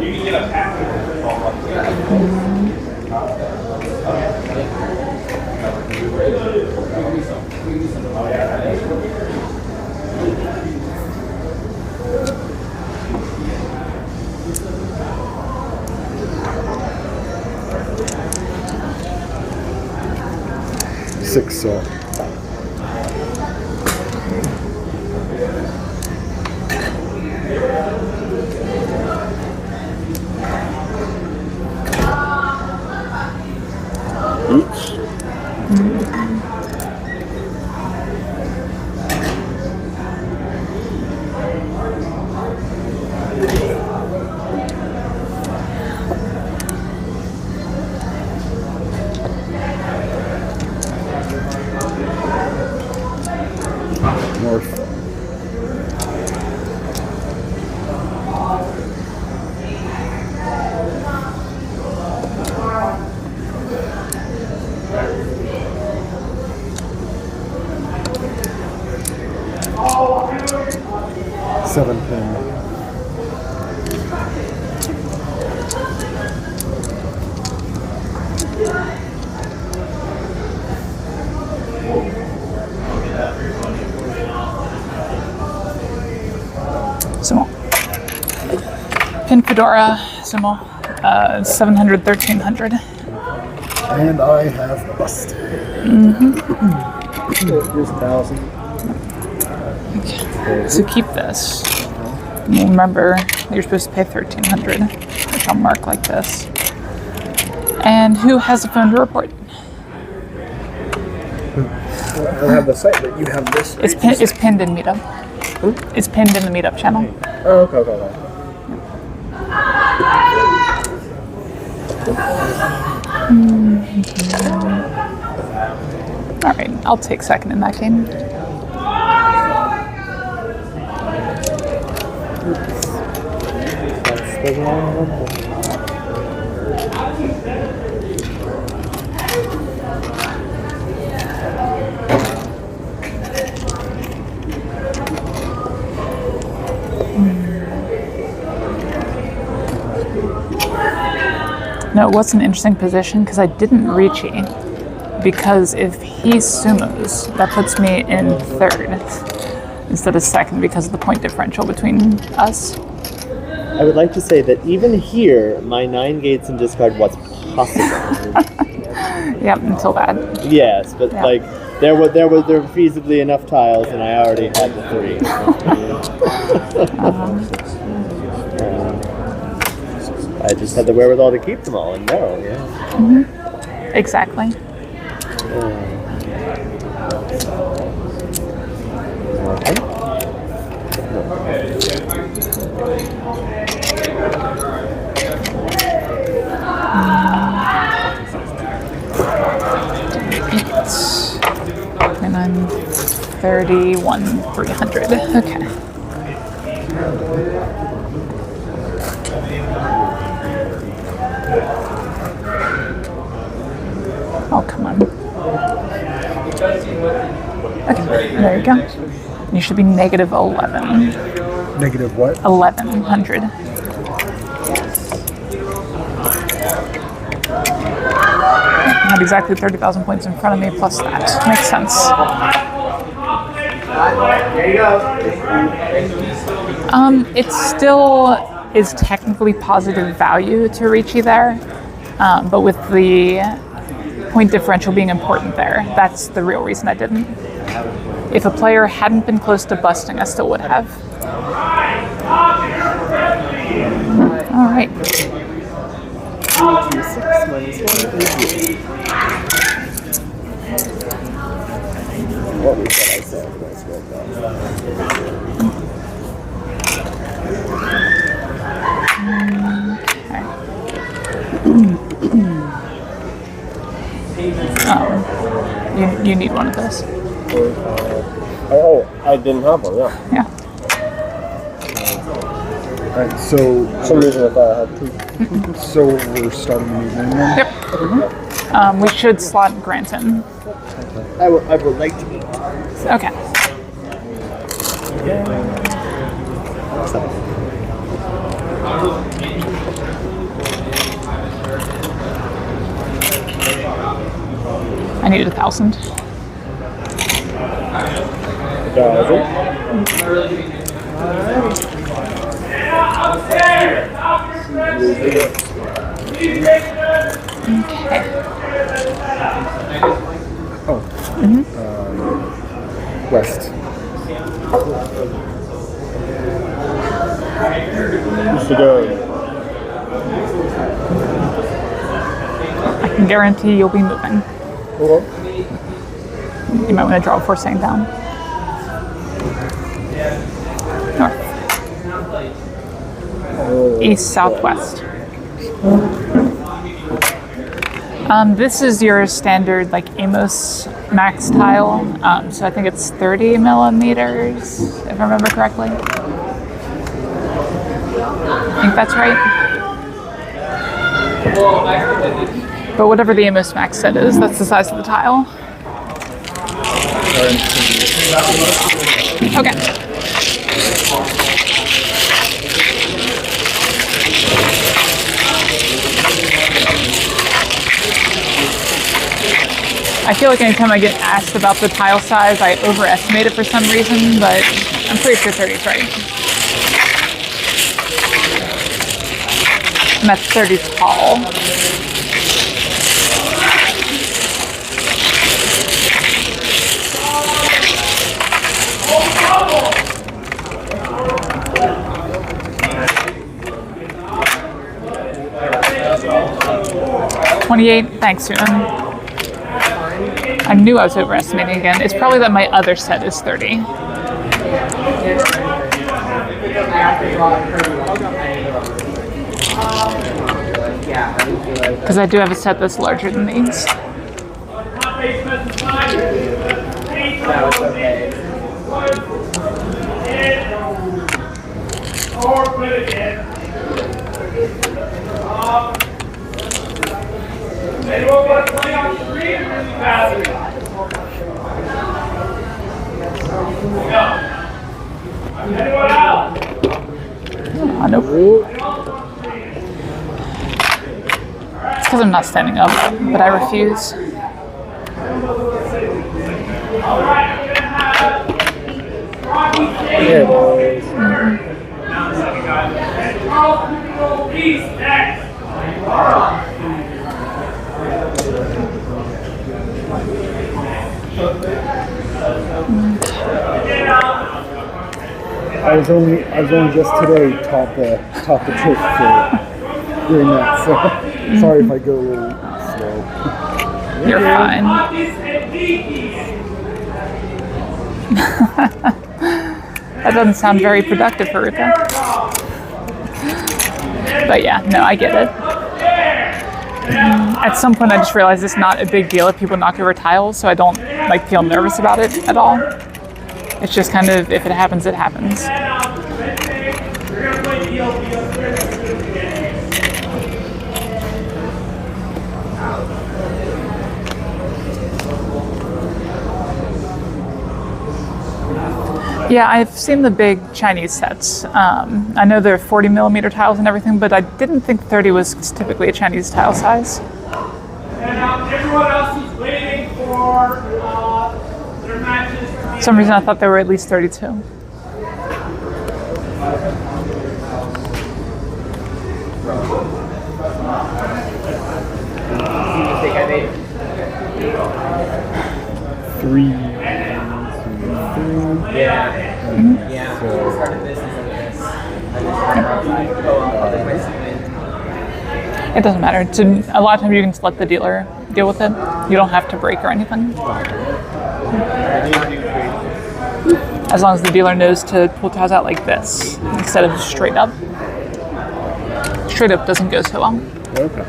You can get a package. 6 so. Oops. North. Seven pin. Sumo. Pin Fedora, Sumo. 700, 1300. And I have busted. Here's 1,000. So keep this. And remember, you're supposed to pay 1300, which I'll mark like this. And who has a phone to report? I don't have the site, but you have this. It's pinned in Meetup. It's pinned in the Meetup channel. Oh, okay. Alright, I'll take second in that game. That's the wrong one. No, it was an interesting position because I didn't reach E. Because if he sumos, that puts me in third instead of second because of the point differential between us. I would like to say that even here, my 9 gates and discard what's possible. Yep, until that. Yes, but Yeah. like there were feasibly enough tiles, and I already had the 3. I just had the wherewithal to keep them all, and no, yeah. Exactly. And I'm 31, 300. Okay. Oh, come on. Okay, there you go. You should be negative 11. Negative what? 1100. I have exactly 30,000 points in front of me plus that. Makes sense. There you go. It still is technically positive value to Ricci there, but with the point differential being important there, that's the real reason I didn't. If a player hadn't been close to busting, I still would have. All right. What was that I said? That's what You need one of those. Oh, I didn't have one, yeah. Yeah. Alright, so For some reason I thought I had two. so we're starting the new game then? Yep. We should slot Granton. I would like to eat. Okay. I needed 1,000. Okay. Oh. West. Used to go. I can guarantee you'll be moving. You might want to draw before saying down. North. East, southwest. This is your standard like Amos max tile. So I think it's 30 millimeters, if I remember correctly. I think that's right. But whatever the Amos max set is, that's the size of the tile. Okay. I feel like anytime I get asked about the tile size, I overestimate it for some reason, but I'm pretty sure 30 is right. And that's 30 tall. $28. Thanks, Susan. I knew I was overestimating again. It's probably that my other set is 30. Because I do have a set that's larger than these. Anyone want to play on the street or really fast? Anyone out? Nope. It's because I'm not standing up, but I refuse. All right, I'm going to have Rocky and Charles Peace next. I was only just today taught the trick for doing that, so sorry if I go a little slow. You're fine. That doesn't sound very productive, Haruka. But yeah, no, I get it. At some point I just realized it's not a big deal if people knock over tiles, so I don't like feel nervous about it at all. It's just kind of, if it happens, it happens. Yeah, I've seen the big Chinese sets. I know they're 40 millimeter tiles and everything, but I didn't think 30 was typically a Chinese tile size. And everyone else is waiting for their matches to be some reason I thought there were at least 32. Mistake I made. 3. Yeah. Yeah. So- I started this instead of this. I was like, oh, there's my semen. It doesn't matter. A lot of times you can just let the dealer deal with it. You don't have to break or anything. As long as the dealer knows to pull tiles out like this instead of straight up. Straight up doesn't go so well. Okay.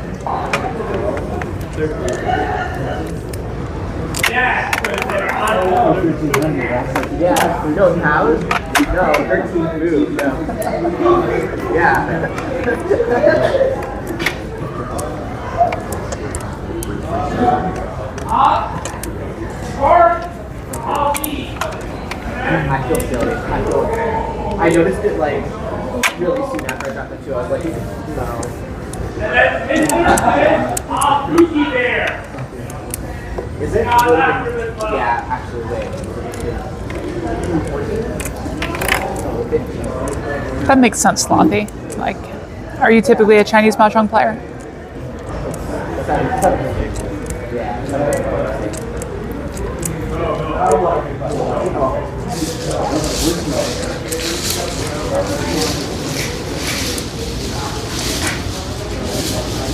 Yeah, no cows? No, 13 food. No. Yeah. I feel silly. I noticed it like really soon after I got the 2. I was like, no. Is it? Yeah, actually, wait. 14? That makes sense, Slothy. Like, are you typically a Chinese Mahjong player?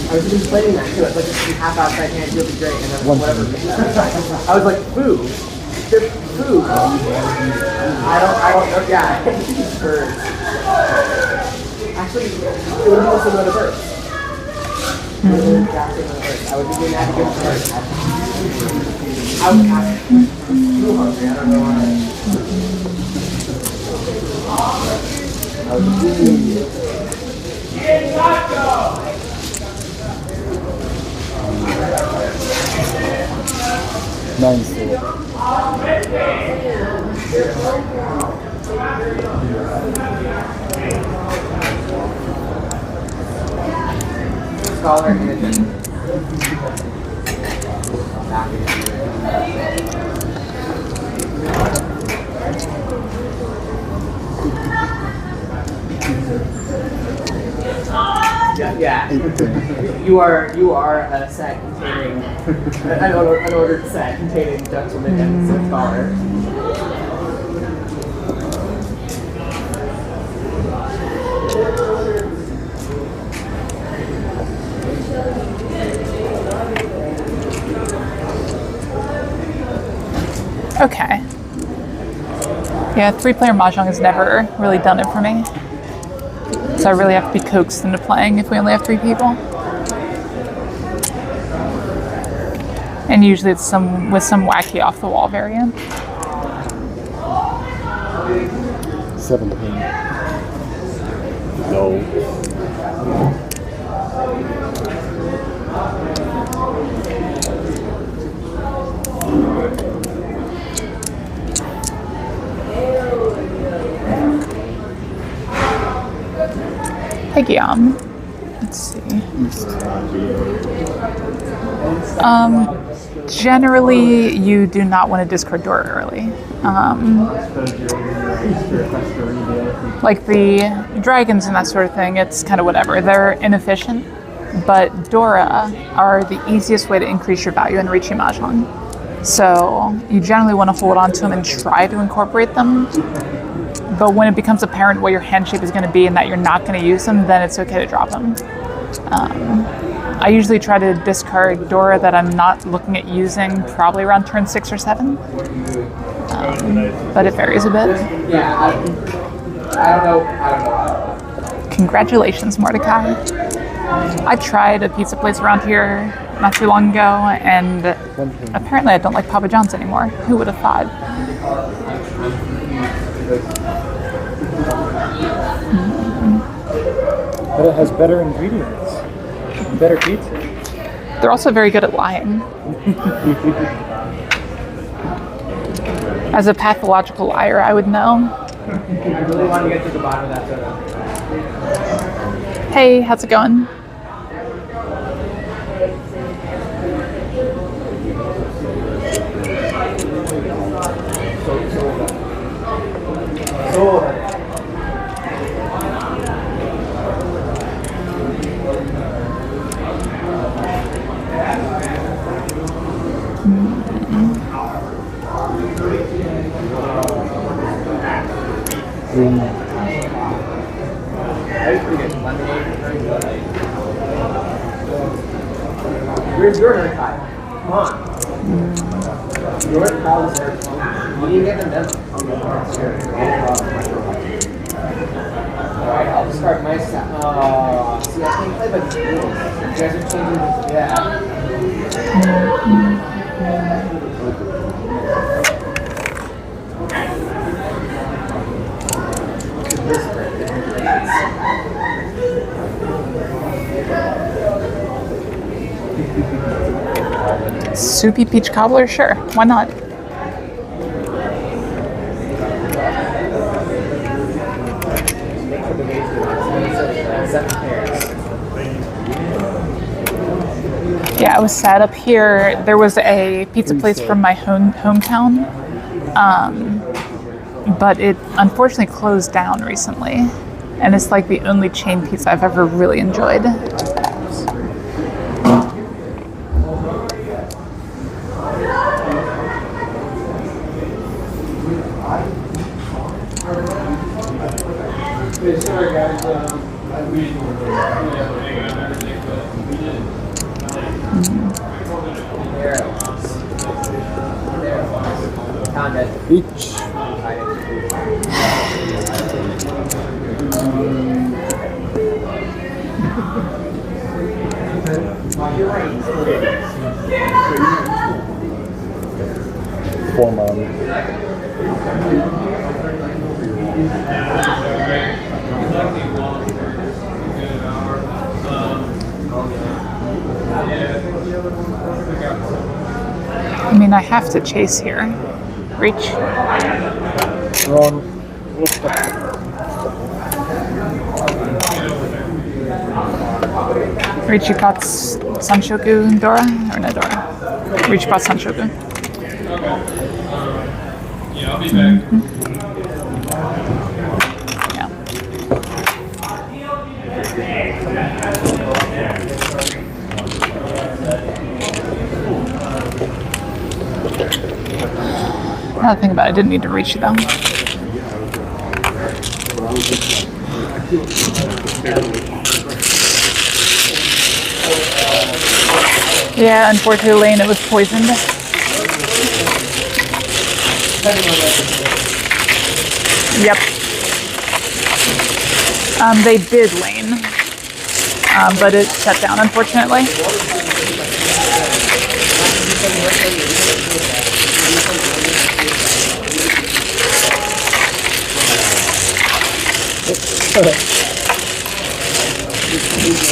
I was just explaining that too. It's like if you half outside hand, you'll be great, and then whatever. I was like, food. Just food. I don't know. Yeah, birds. Actually, it would also know the birds. I would be doing that to give birds. I was actually too hungry. I don't know why. I was really. Nine's still. Scholar in addition. Yeah. You are a set containing an ordered set containing gentleman and a scholar. Okay. Yeah, 3-player Mahjong has never really done it for me. So I really have to be coaxed into playing if we only have 3 people. And usually it's with some wacky off the wall variant. 17. No. Hey, Guillaume. Let's see. Generally, you do not want to discard Dora early. Like the dragons and that sort of thing, it's kind of whatever. They're inefficient, but Dora are the easiest way to increase your value in Riichi Mahjong. So you generally want to hold on to them and try to incorporate them. But when it becomes apparent what your hand shape is going to be and that you're not going to use them, then it's okay to drop them. I usually try to discard Dora that I'm not looking at using probably around turn 6 or 7. But it varies a bit. Yeah, I don't know. Congratulations, Mordecai. I tried a pizza place around here not too long ago, and apparently I don't like Papa John's anymore. Who would have thought? But it has better ingredients. Better pizza. They're also very good at lying. As a pathological liar, I would know. I really want to get to the bottom of that soda. Hey, how's it going? So Green. That was pretty good. Lemonade. Where's your haircut? Come on. Your calls are. You didn't get them done. Alright, I'll just start my set. See, I can't play by these rules. You guys are changing. Yeah. Soupy peach cobbler? Sure. Why not? Yeah, I was sad up here. There was a pizza place from my hometown, but it unfortunately closed down recently. And it's like the only chain pizza I've ever really enjoyed. Beach. Form on. I mean, I have to chase here. Reach. Wrong. Reach, you caught Sanshoku Dora? Or no Dora? Reach, you caught Sanshoku. Yeah, I'll be back. Yeah. Now that I think about it, I didn't need to reach you though. Yeah, unfortunately, Lane, it was poisoned. Yep. They did Lane, but it shut down, unfortunately.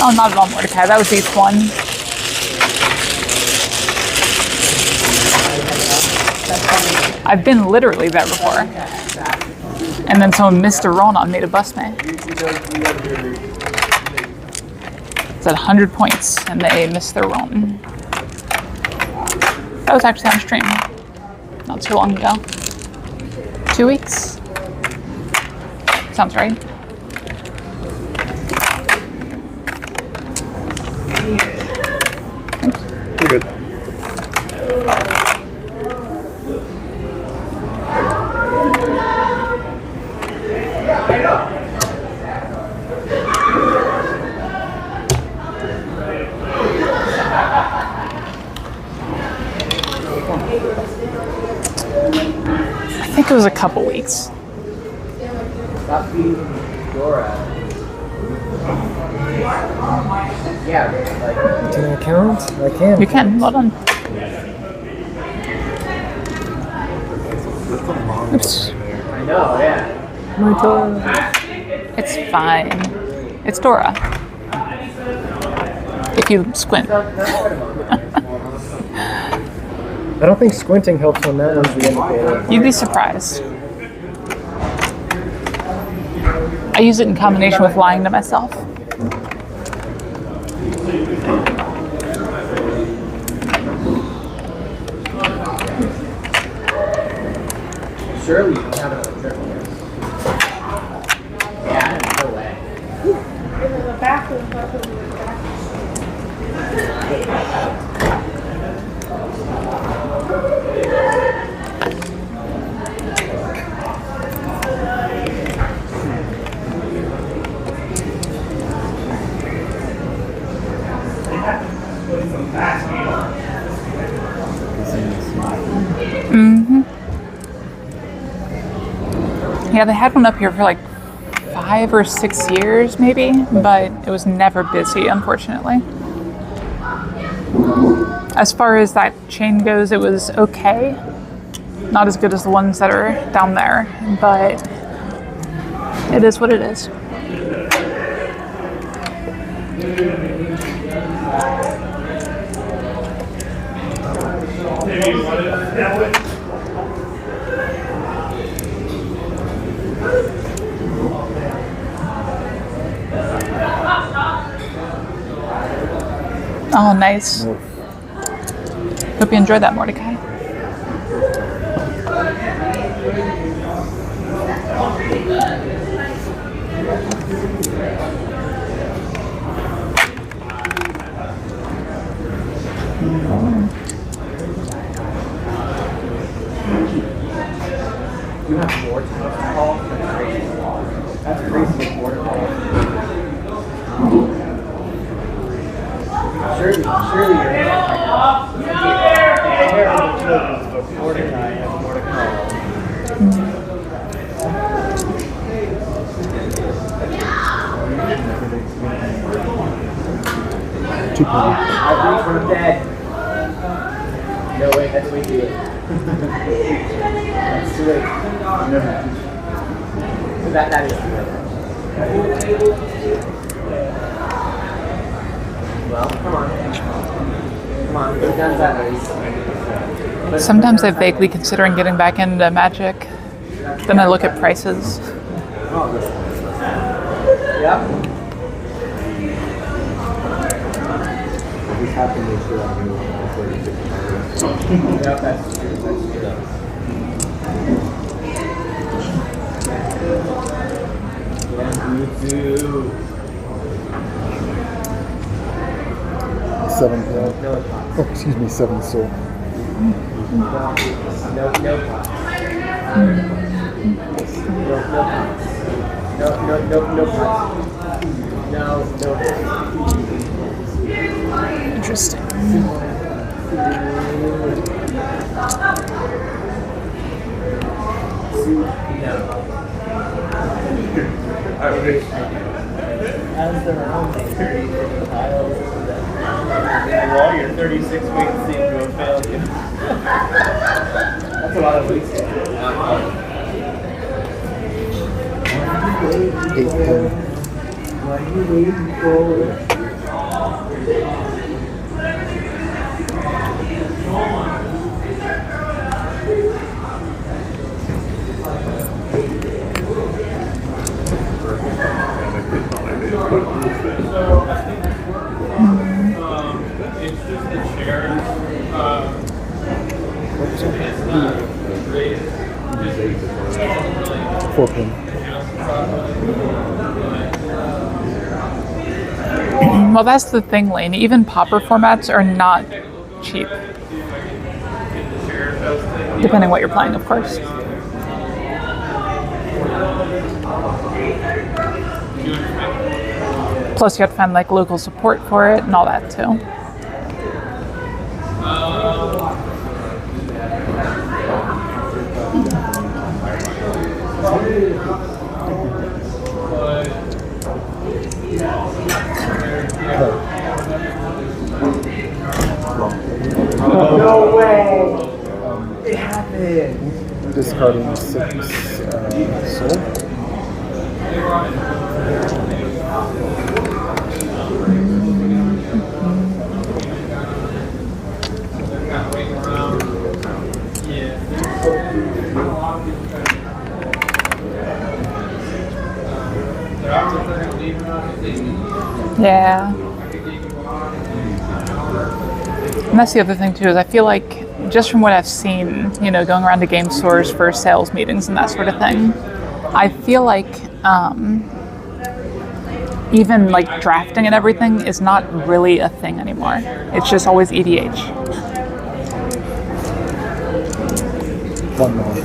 Oh, not at all, Mordecai. That was each one. I've been literally there before. And then someone missed a roll on me to bust me. It's at 100 points, and they missed their roll. That was actually on stream. Not too long ago. 2 weeks? Sounds right. You're good. I think it was a couple weeks. Stop feeding Dora. Yeah, like. Can I count? I can. You can. Well done. Oops. I know, yeah. My turn. It's fine. It's Dora. If you squint. I don't think squinting helps when that one's the indicator. You'd be surprised. I use it in combination with lying to myself. Surely you don't have another triple here. Yeah, no way. The bathroom. Yeah, they had one up here for like 5 or 6 years, maybe, but it was never busy, unfortunately. As far as that chain goes, it was okay. Not as good as the ones that are down there, but it is what it is. Oh, nice. Hope you enjoyed that, Mordecai. You have more to call? That's crazy. More to call. Surely you're not. Mordecai has more to call. I reach from bed. No, wait, that's way too late. That's too late. So that is too late. Well, come on. Come on, we've done that. Sometimes I'm vaguely considering getting back into Magic. Then I look at prices. Yeah. We just have to make sure I knew before you get the Yeah, that's true. Yes, you do. 7 oh, excuse me, 7 soul. No pots. No pots. Interesting. As their own 36 tiles, well, your 36 weeks seem to have failed you. That's a lot of weeks. 8, 10. What are you waiting for? It's just the chairs. 4-pin. Well, that's the thing, Lane. Even popper formats are not cheap. Depending what you're playing, of course. Plus, you have to find like local support for it and all that too. No way! It happened! Discarding 6 soul. Yeah. And that's the other thing too, is I feel like just from what I've seen, you know, going around to game stores for sales meetings and that sort of thing, I feel like even like drafting and everything is not really a thing anymore. It's just always EDH. 1 more.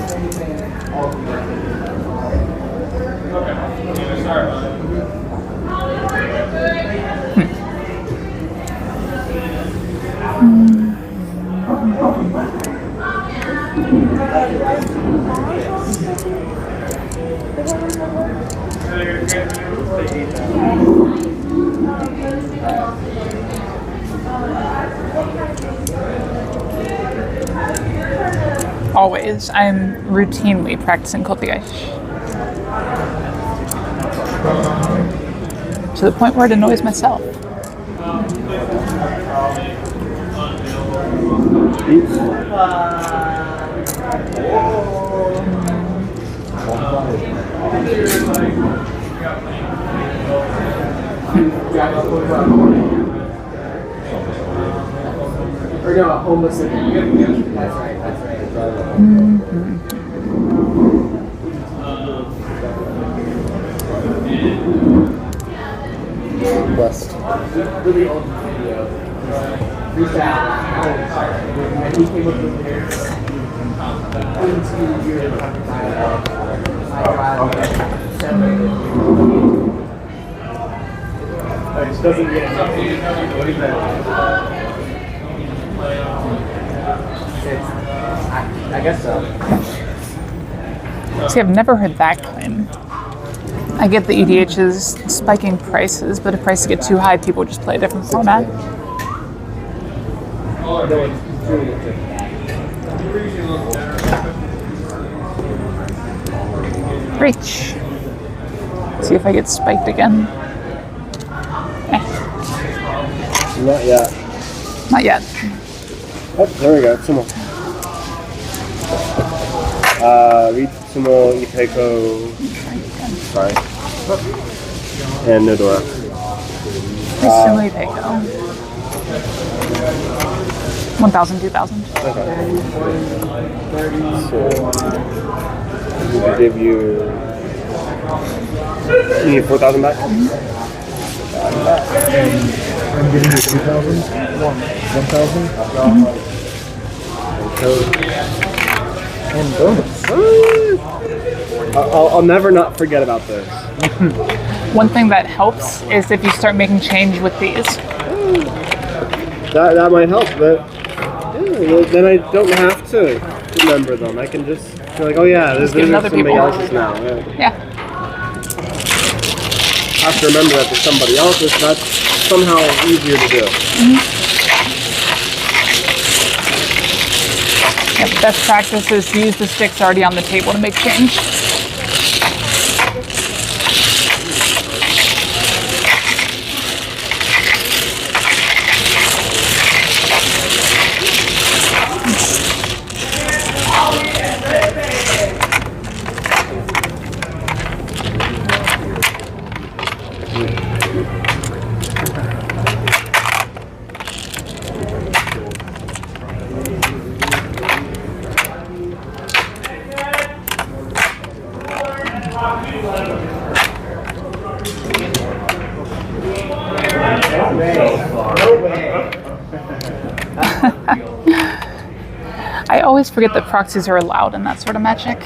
always. I'm routinely practicing cultivation. To the point where it annoys myself. Or no, a homeless living. That's right. West. Really old video. Reached out. And he came up with this. It just doesn't get enough. I guess so. See, I've never heard that claim. I get the EDH is spiking prices, but if prices get too high, people just play a different format. Reach. See if I get spiked again. Not yet. Not yet. Oh, there we go. Sumo. Reach Sumo Iteiko. Sorry. And Nodora. Sumo Iteiko. 1,000, 2,000. Okay. So, we'll give you. You need 4,000 back? I'm giving you 2,000. 1,000. And bonus. I'll never not forget about this. One thing that helps is if you start making change with these. That might help, but then I don't have to remember them. I can just feel like, oh yeah, this is somebody else's now. Yeah. I have to remember that there's somebody else's. That's somehow easier to do. Yep, best practice is to use the sticks already on the table to make change. I always forget that proxies are allowed in that sort of magic.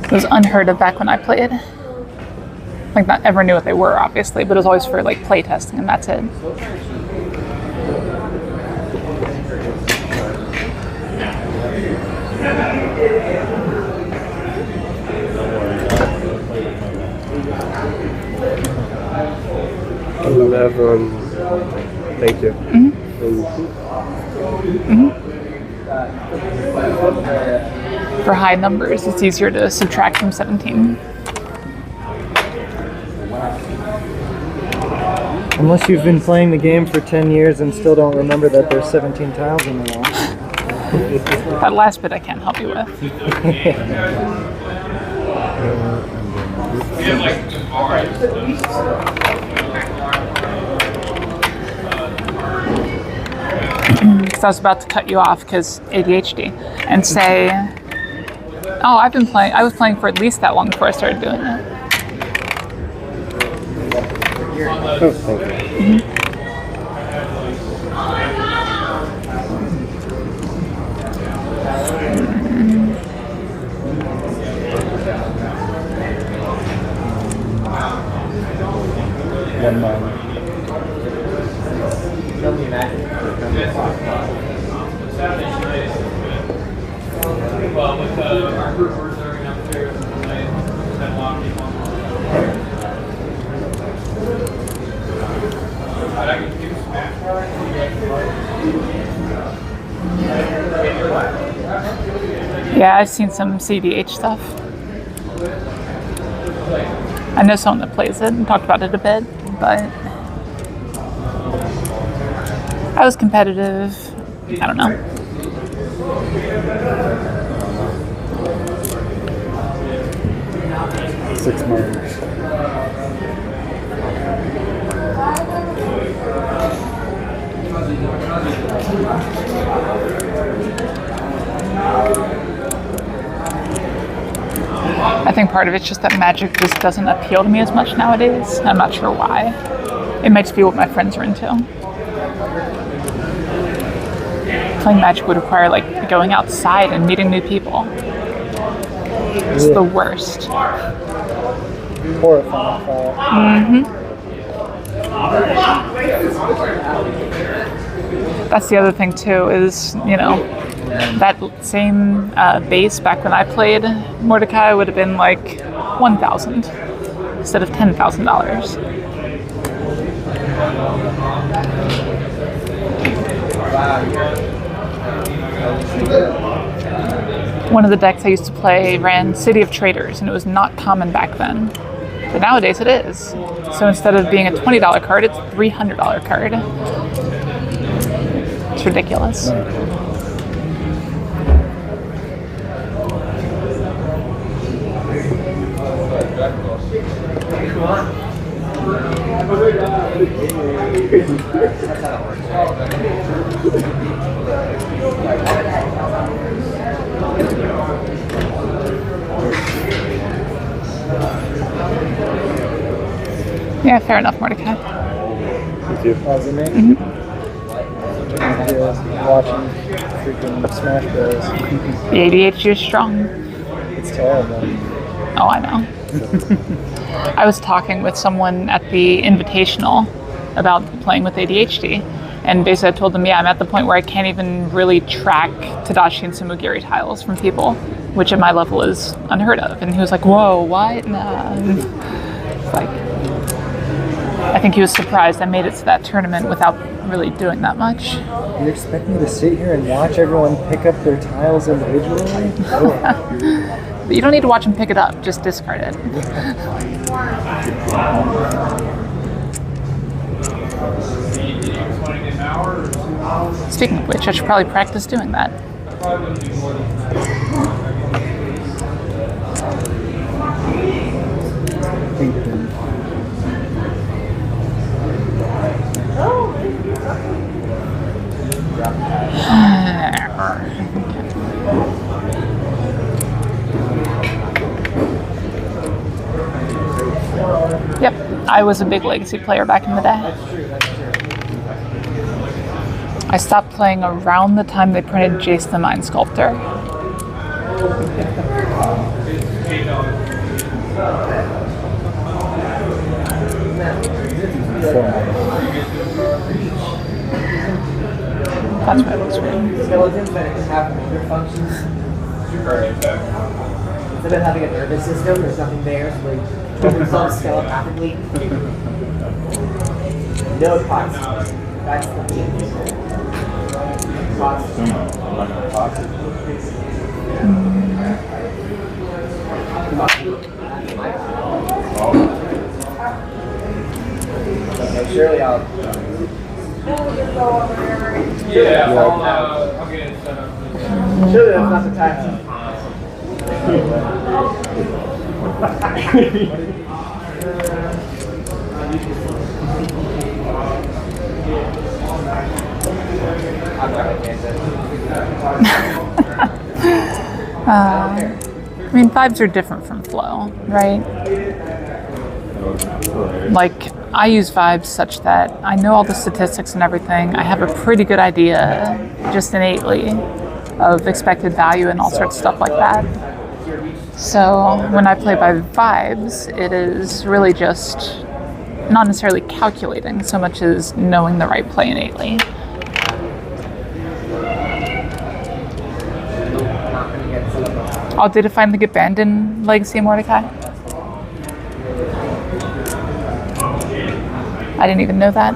It was unheard of back when I played. Like, not ever knew what they were, obviously, but it was always for like play testing, and that's it. Thank you. For high numbers, it's easier to subtract from 17. Unless you've been playing the game for 10 years and still don't remember that there's 17 tiles in the wall. That last bit I can't help you with. Because I was about to cut you off because ADHD and say, oh, I was playing for at least that long before I started doing it. Oh, thank you. Yeah, I've seen some CDH stuff. I know someone that plays it and talked about it a bit, but I was competitive. I don't know. 6 murders. I think part of it's just that Magic just doesn't appeal to me as much nowadays. I'm not sure why. It might just be what my friends are into. Playing Magic would require like going outside and meeting new people. It's the worst. Horrifying thought. That's the other thing too, is, you know, that same base back when I played Mordecai would have been like 1,000 instead of $10,000. One of the decks I used to play ran City of Traders, and it was not common back then. But nowadays it is. So instead of being a $20 card, it's a $300 card. It's ridiculous. Yeah, fair enough, Mordecai. Oh, is it me? Watching freaking Smash Bros. The ADHD is strong. It's terrible. Oh, I know. I was talking with someone at the Invitational about playing with ADHD, and basically I told them, yeah, I'm at the point where I can't even really track Tadashi and Samugiri tiles from people, which at my level is unheard of. And he was like, whoa, what? Nah. It's like, I think he was surprised I made it to that tournament without really doing that much. You expect me to sit here and watch everyone pick up their tiles individually? But you don't need to watch them pick it up, just discard it. Speaking of which, I should probably practice doing that. Yep, I was a big Legacy player back in the day. I stopped playing around the time they printed Jace the Mind Sculptor. That's what it looks weird. Skeletons that can have motor functions. Instead of having a nervous system, there's nothing there, so they control themselves telepathically. No pots. That's the thing. Pots. Okay, surely I'll surely that's not the time. I mean, vibes are different from flow, right? Like, I use vibes such that I know all the statistics and everything. I have a pretty good idea, just innately, of expected value and all sorts of stuff like that. So when I play by vibes, it is really just not necessarily calculating so much as knowing the right play innately. Oh, did it finally get banned in Legacy of Mordecai? I didn't even know that.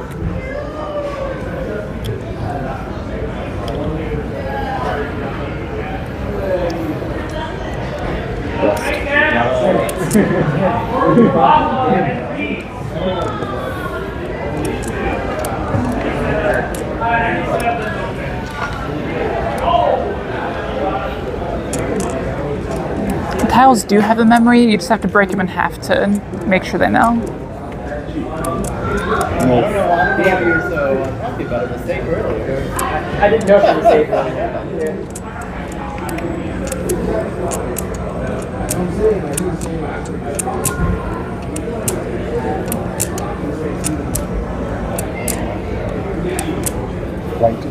The tiles do have a memory, you just have to break them in half to make sure they know. Yeah, we were so happy about a mistake earlier. I didn't know if it was safe earlier. White.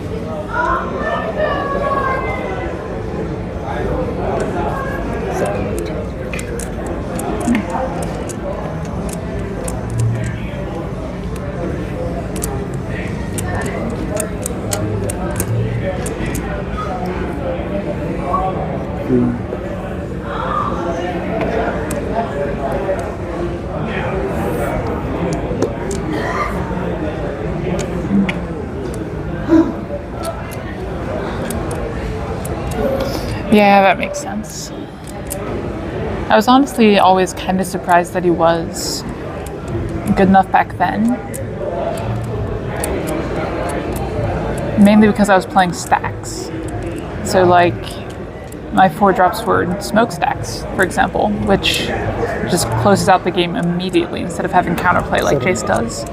Yeah, that makes sense. I was honestly always kind of surprised that he was good enough back then. Mainly because I was playing stacks. So like, my 4-drops were smokestacks, for example, which just closes out the game immediately instead of having counterplay like Jace does.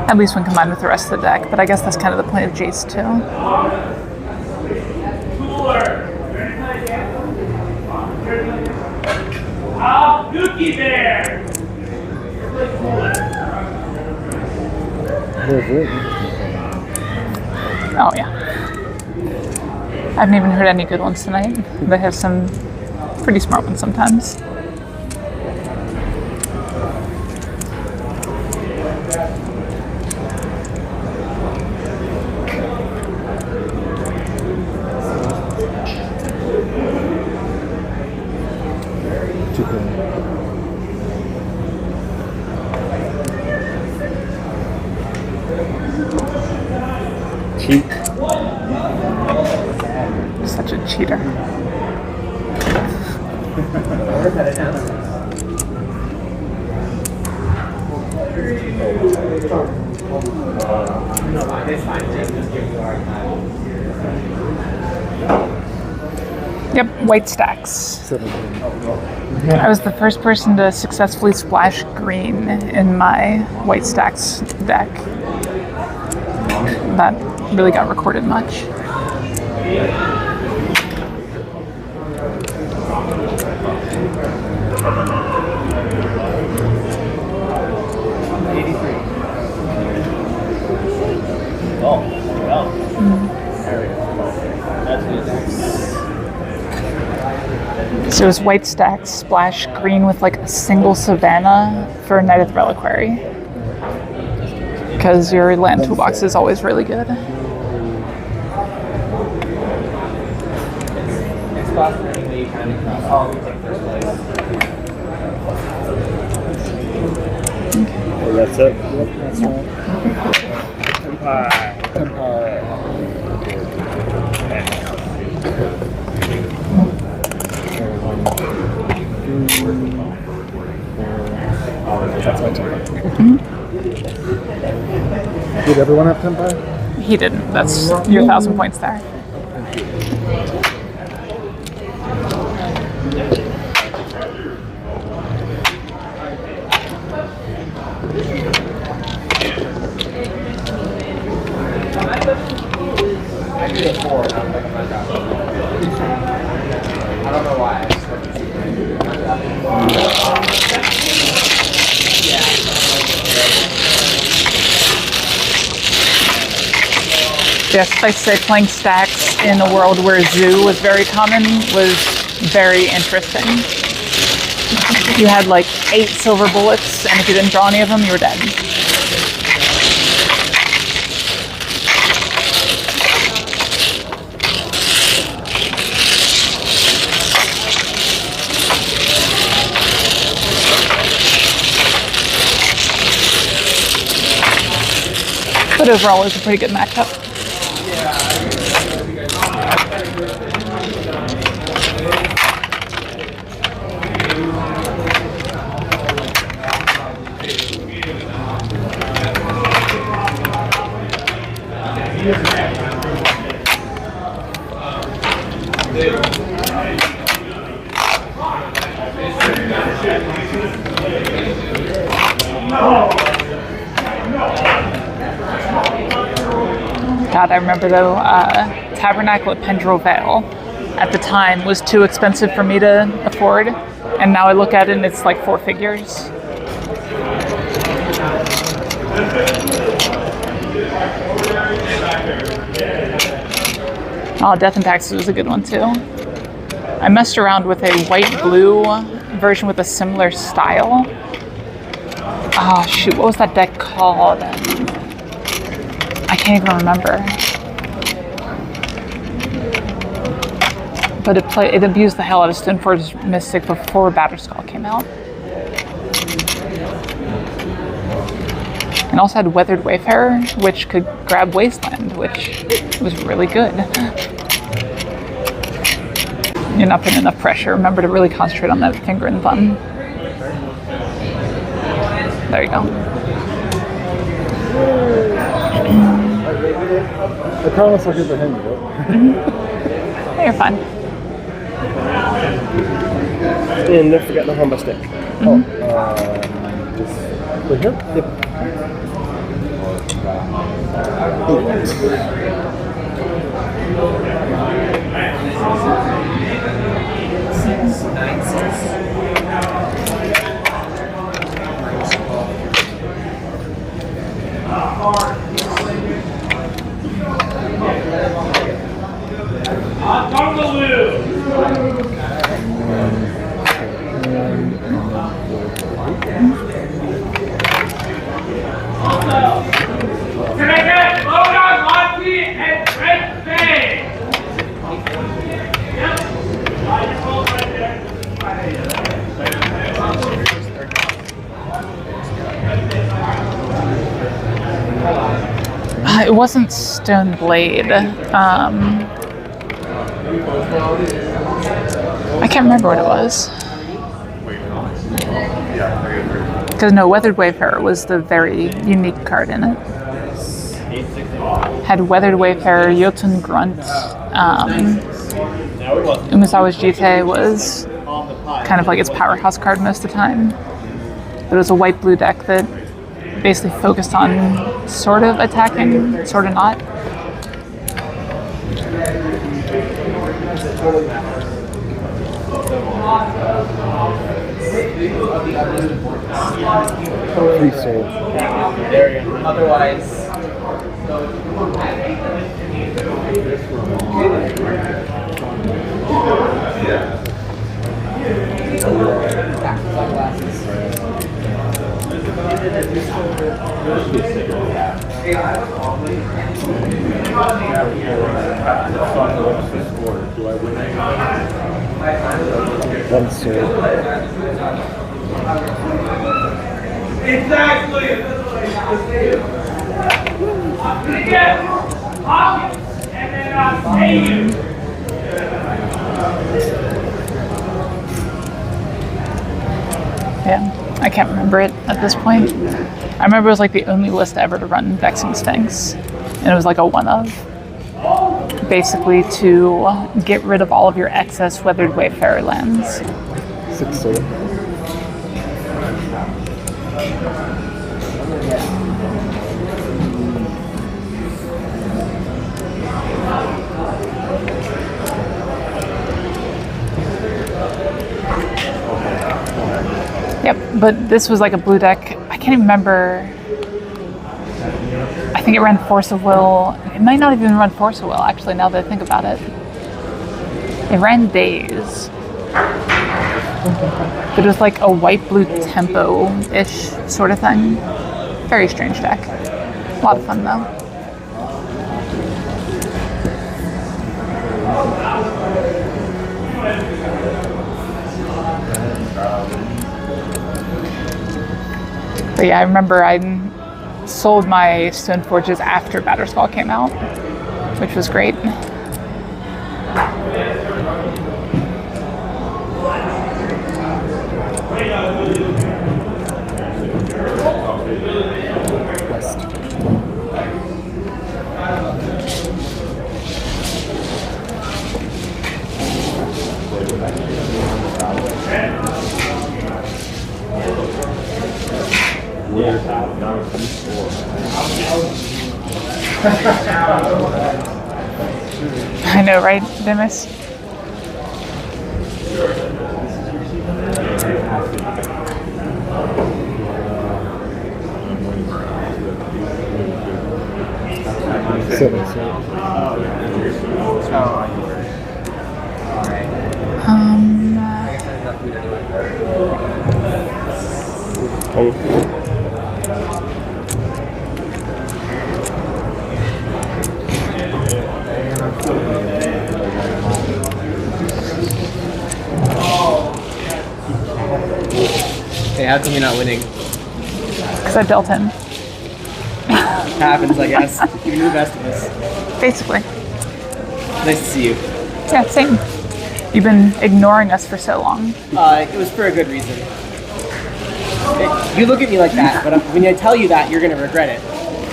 At least when combined with the rest of the deck, but I guess that's kind of the point of Jace too. Dookie there! Oh yeah. I haven't even heard any good ones tonight. They have some pretty smart ones sometimes. Cheat. Such a cheater. Yep, white stacks. I was the first person to successfully splash green in my white stacks deck. That really got recorded much. So it was white stacks, splash green with like a single Savannah for Knight of the Reliquary. Because your land toolbox is always really good. Oh, that's it? Yep, that's right. Empire. That's my turn. Did everyone have Empire? He didn't. That's your 1,000 points there. I did a 4. I don't know why. Yes, I say playing stacks in a world where zoo was very common was very interesting. You had like 8 silver bullets, and if you didn't draw any of them, you were dead. But overall, it was a pretty good matchup. God, I remember though, Tabernacle at Pendrell Vale at the time was too expensive for me to afford, and now I look at it and it's like 4 figures. Oh, Death and Taxes was a good one too. I messed around with a white-blue version with a similar style. Oh shoot, what was that deck called? I can't even remember. But it abused the hell out of Stoneforge Mystic before Batterskull came out. And also had Weathered Wayfarer, which could grab Wasteland, which was really good. You're not putting enough pressure. Remember to really concentrate on that finger and thumb. There you go. I promise I'll give it a hand, though. Yeah, you're fine. And don't forget the Humba stick. Just right here? Yep. Can I get Logan, Monty, and Red Bay? Yep. I just hold right there. It wasn't Stone Blade. I can't remember what it was. Because no, Weathered Wayfarer was the very unique card in it. Had Weathered Wayfarer, Jotun Grunt, Umezawa's Jite was kind of like its powerhouse card most of the time. But it was a white-blue deck that basically focused on sort of attacking, sort of not. Otherwise. One sword. Exactly. Yes. And then I'll pay you. Yeah, I can't remember it at this point. I remember it was like the only list ever to run Vexing Sphinx, and it was like a one-of. Basically to get rid of all of your excess Weathered Wayfarer lands. 6 sword. Yep, but this was like a blue deck. I can't even remember. I think it ran Force of Will. It might not even run Force of Will, actually, now that I think about it. It ran Days. But it was like a white-blue tempo-ish sort of thing. Very strange deck. A lot of fun, though. But yeah, I remember I sold my Stoneforges after Batterskull came out, which was great. I know, right, Demis? Hey, how come you're not winning? Because I dealt him. Happens, I guess. You're the best of us. Basically. Nice to see you. Yeah, same. You've been ignoring us for so long. It was for a good reason. You look at me like that, but when I tell you that, you're gonna regret it.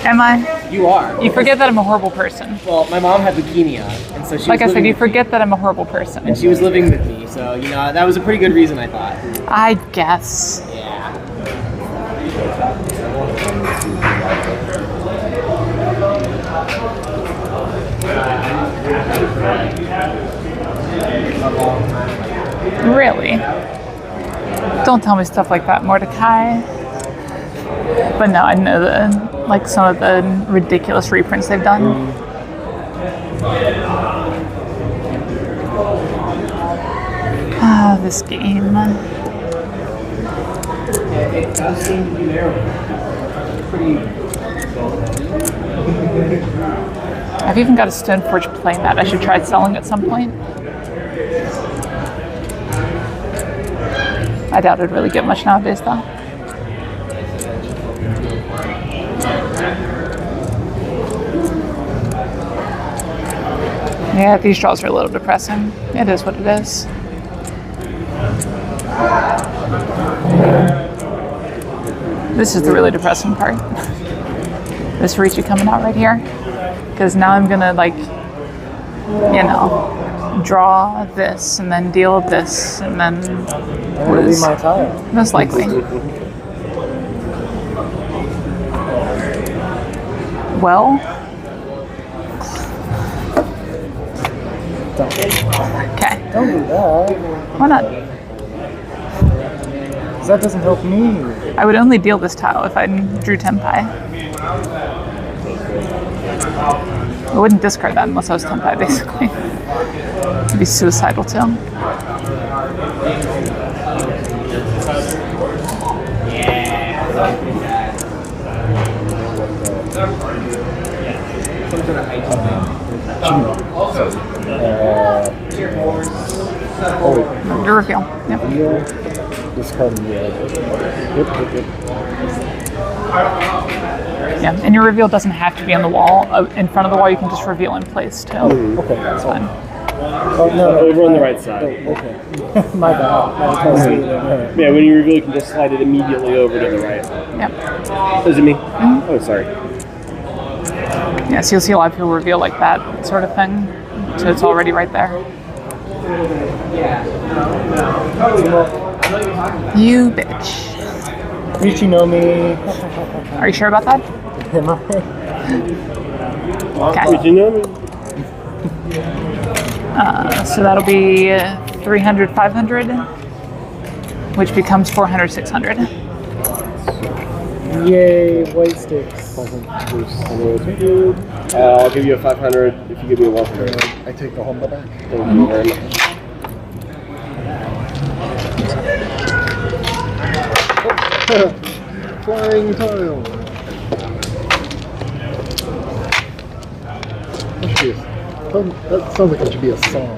Am I? You are. You forget that I'm a horrible person. Well, my mom had leukemia, and so she Like was I said, you forget that I'm a horrible person. and she was living with me, so you know that was a pretty good reason, I thought. I guess. Yeah. Really? Don't tell me stuff like that, Mordecai. But no, I know like some of the ridiculous reprints they've done. Ah, this game. It does seem to be there. Pretty. I've even got a Stoneforge playmat I should try selling at some point. I doubt it'd really get much nowadays, though. Yeah, these draws are a little depressing. It is what it is. This is the really depressing part. This Ricci coming out right here. Because now I'm gonna, like, you know, draw this and then deal with this and then lose. My tile. Most likely. Well. Okay. Don't do that. Why not? Because that doesn't help me. I would only deal this tile if I drew Tenpai. I wouldn't discard that unless I was Tenpai, basically. It'd be suicidal too. Your reveal. Yep. Discarding the Yep. Yeah, and your reveal doesn't have to be on the wall. In front of the wall, you can just reveal in place too. Okay, that's fine. Oh, no, over on the right side. Okay. My bad. Yeah, when you reveal, you can just slide it immediately over to the right. Yep. Is it me? Oh, sorry. Yeah, so you'll see a lot of people reveal like that sort of thing. So it's already right there. You bitch. Ricci know me. Are you sure about that? Am I? Okay. Did you know me? So that'll be 300, 500, which becomes 400, 600. Yay, white sticks. I'll give you a 500 if you give me a 100. I take the Honda back. Thank you very much. Flying tile. That sounds like it should be a song.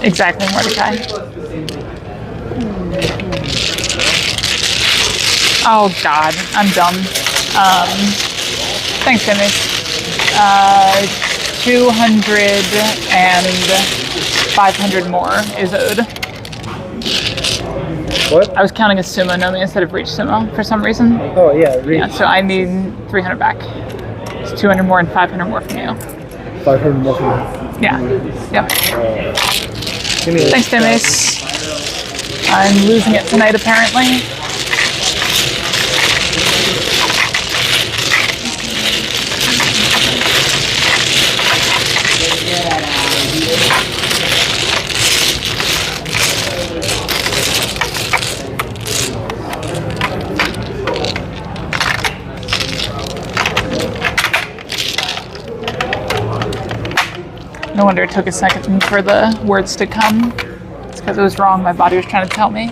Exactly, Mordecai. Oh God, I'm dumb. Thanks, Jimmy. 200 and 500 more is owed. What? I was counting as sumo nomi instead of reach sumo for some reason. Oh yeah, reach. Yeah, so I need 300 back. It's 200 more and 500 more from you. 500 more from you. Yeah. Yep. Thanks, Demis. I'm losing it tonight, apparently. No wonder it took a second for the words to come. It's because it was wrong. My body was trying to tell me.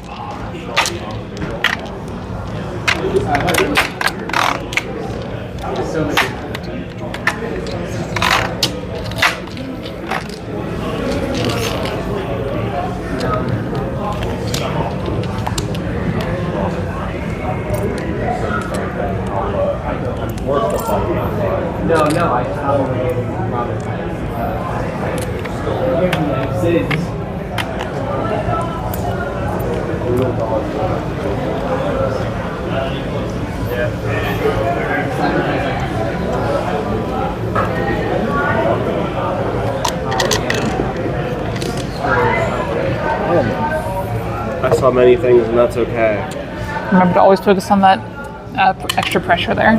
No, I I saw many things, and that's okay. Remember to always focus on that extra pressure there.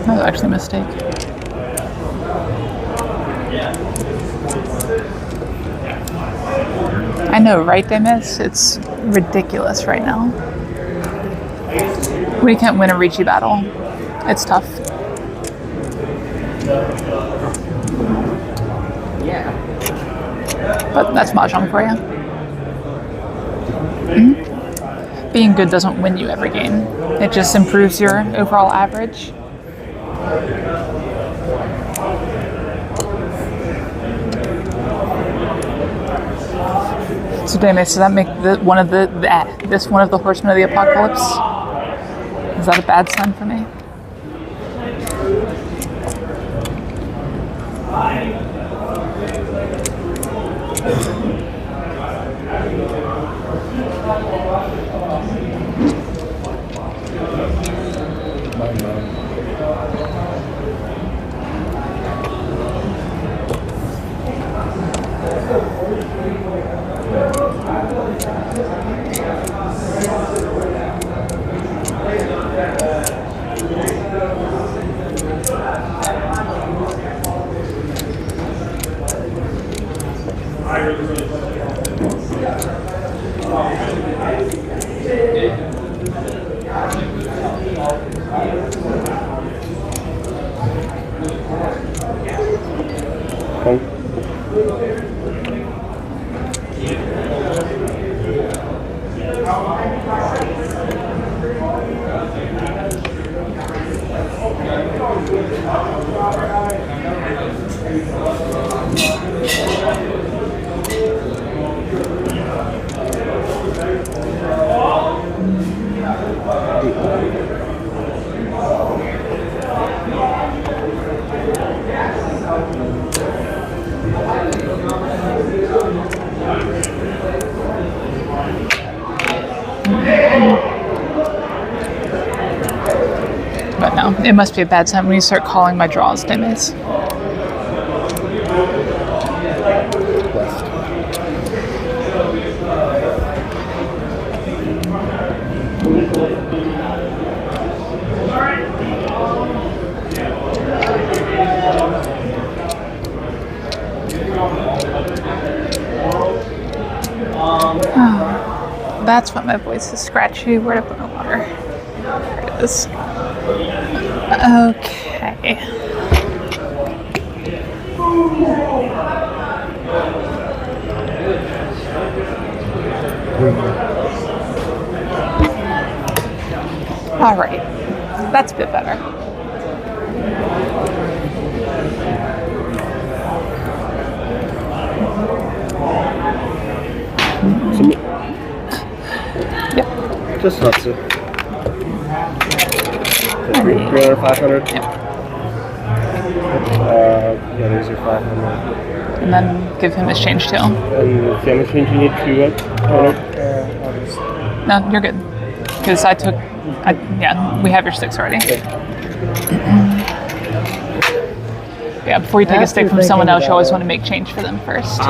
That was actually a mistake. I know, right, they miss? It's ridiculous right now. We can't win a Ricci battle. It's tough. But that's Mahjong for you. Mm-hmm. Being good doesn't win you every game. It just improves your overall average. So Dame, does that make this one of the horsemen of the apocalypse? Is that a bad sign for me? But no, it must be a bad time when you start calling my draws Demes. Oh, that's why my voice is scratchy. Where to put my water? There it was. Okay. All right. That's a bit better. Yep. Just nuts it. 300, 500? Yep. Yeah, there's your 500. And then give him his change too. And how much change you need to No, you're good. Because I took, yeah, we have your sticks already. Yeah, before you take a stick from someone else, you always want to make change for them first. Okay.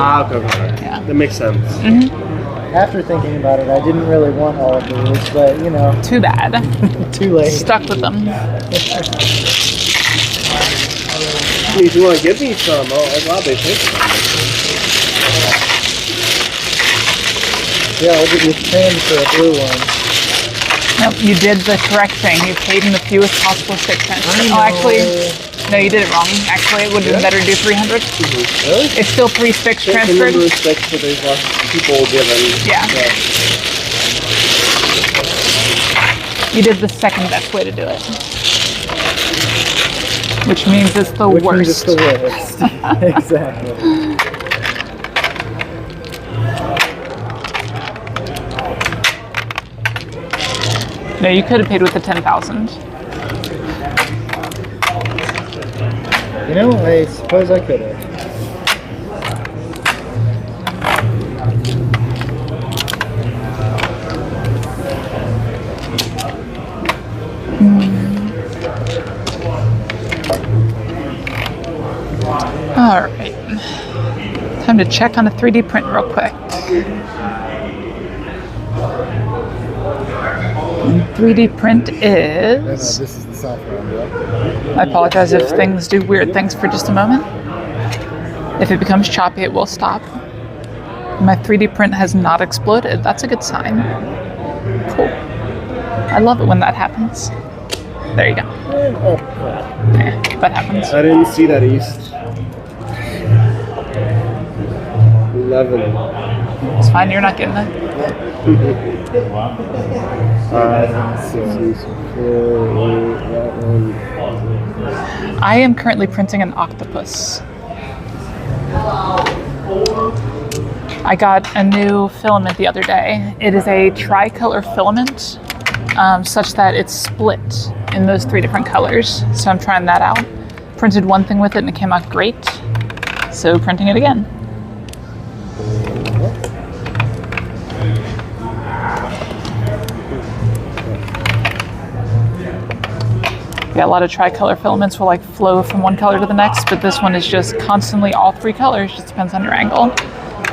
Yeah. That makes sense. After thinking about it, I didn't really want all of these, but you know. Too bad. Too late. Stuck with them. If you want to give me some, I'm glad they take some. Yeah, I'll give you 10 for a blue one. Nope, you did the correct thing. You paid him the fewest possible stick transfers. Oh, actually, no, you did it wrong. Actually, it would have been better to do 300. Really? It's still 3 sticks Take transferred. the number of sticks, but there's less people given. Yeah. You did the second best way to do it. Which means it's the worst. Which means it's the worst. Exactly. No, you could have paid with the 10,000. You know, I suppose I could have. All right. Time to check on a 3D print real quick. 3D print is... This is the soft round, yeah? I apologize if things do weird things for just a moment. If it becomes choppy, it will stop. My 3D print has not exploded. That's a good sign. Cool. I love it when that happens. There you go. Yeah, that happens. I didn't see that east. 11. It's fine, you're not getting it. I am currently printing an octopus. I got a new filament the other day. It is a tricolor filament, such that it's split in those 3 different colors. So I'm trying that out. Printed one thing with it and it came out great. So printing it again. Yeah, a lot of tricolor filaments will like flow from one color to the next, but this one is just constantly all 3 colors, just depends on your angle.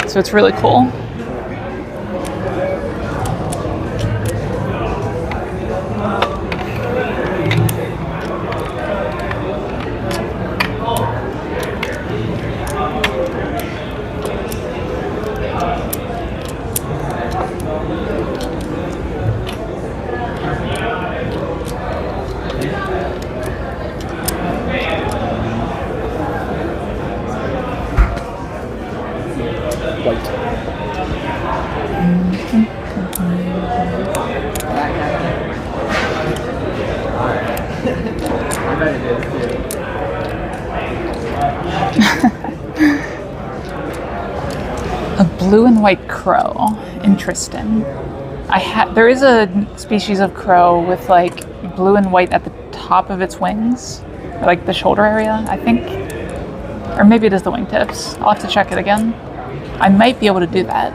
So it's really cool. A blue and white crow. Interesting. There is a species of crow with like blue and white at the top of its wings, or like the shoulder area, I think. Or maybe it is the wingtips. I'll have to check it again. I might be able to do that.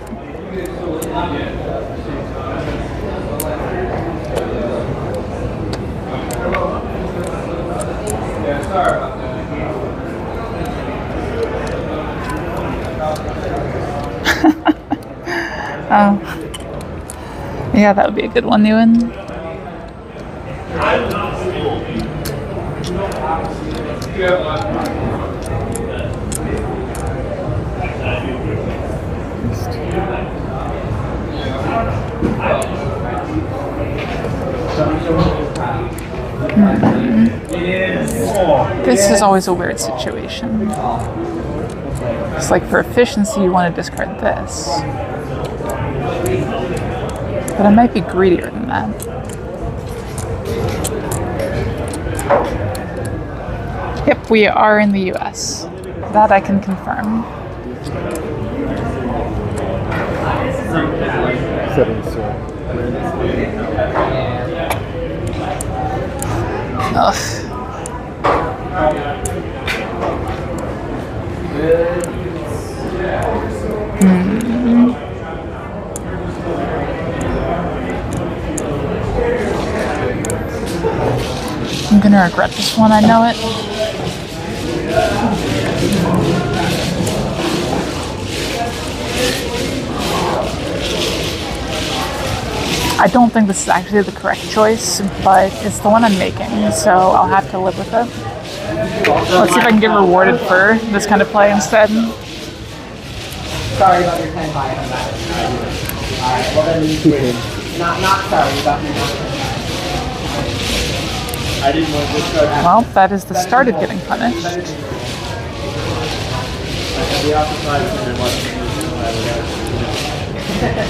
Oh. Yeah, that would be a good one, Ewan. This is always a weird situation. It's like for efficiency, you want to discard this. But I might be greedier than that. Yep, we are in the US. That I can confirm. 7, so. Ugh. I'm gonna regret this one, I know it. I don't think this is actually the correct choice, but it's the one I'm making, so I'll have to live with it. Let's see if I can get rewarded for this kind of play instead. Sorry about your 10 buy. Alright, well then not sorry about your 10. I didn't want to discard. Well, that is the start of getting punished.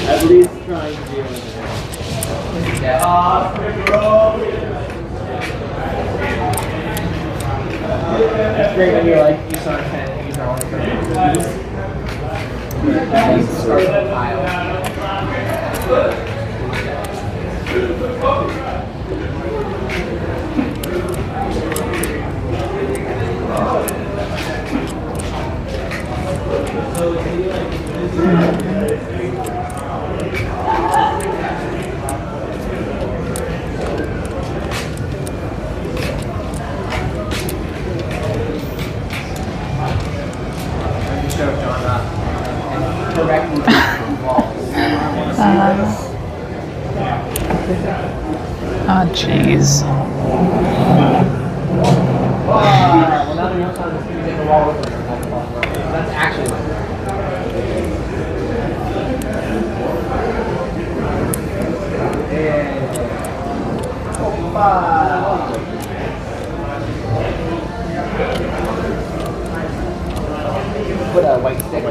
At least trying to do it. That's great when you're like, you saw 10, these are all the start the pile. Oh, jeez. Well, now that you're on this, you get the wall with it. That's actually put a white stick.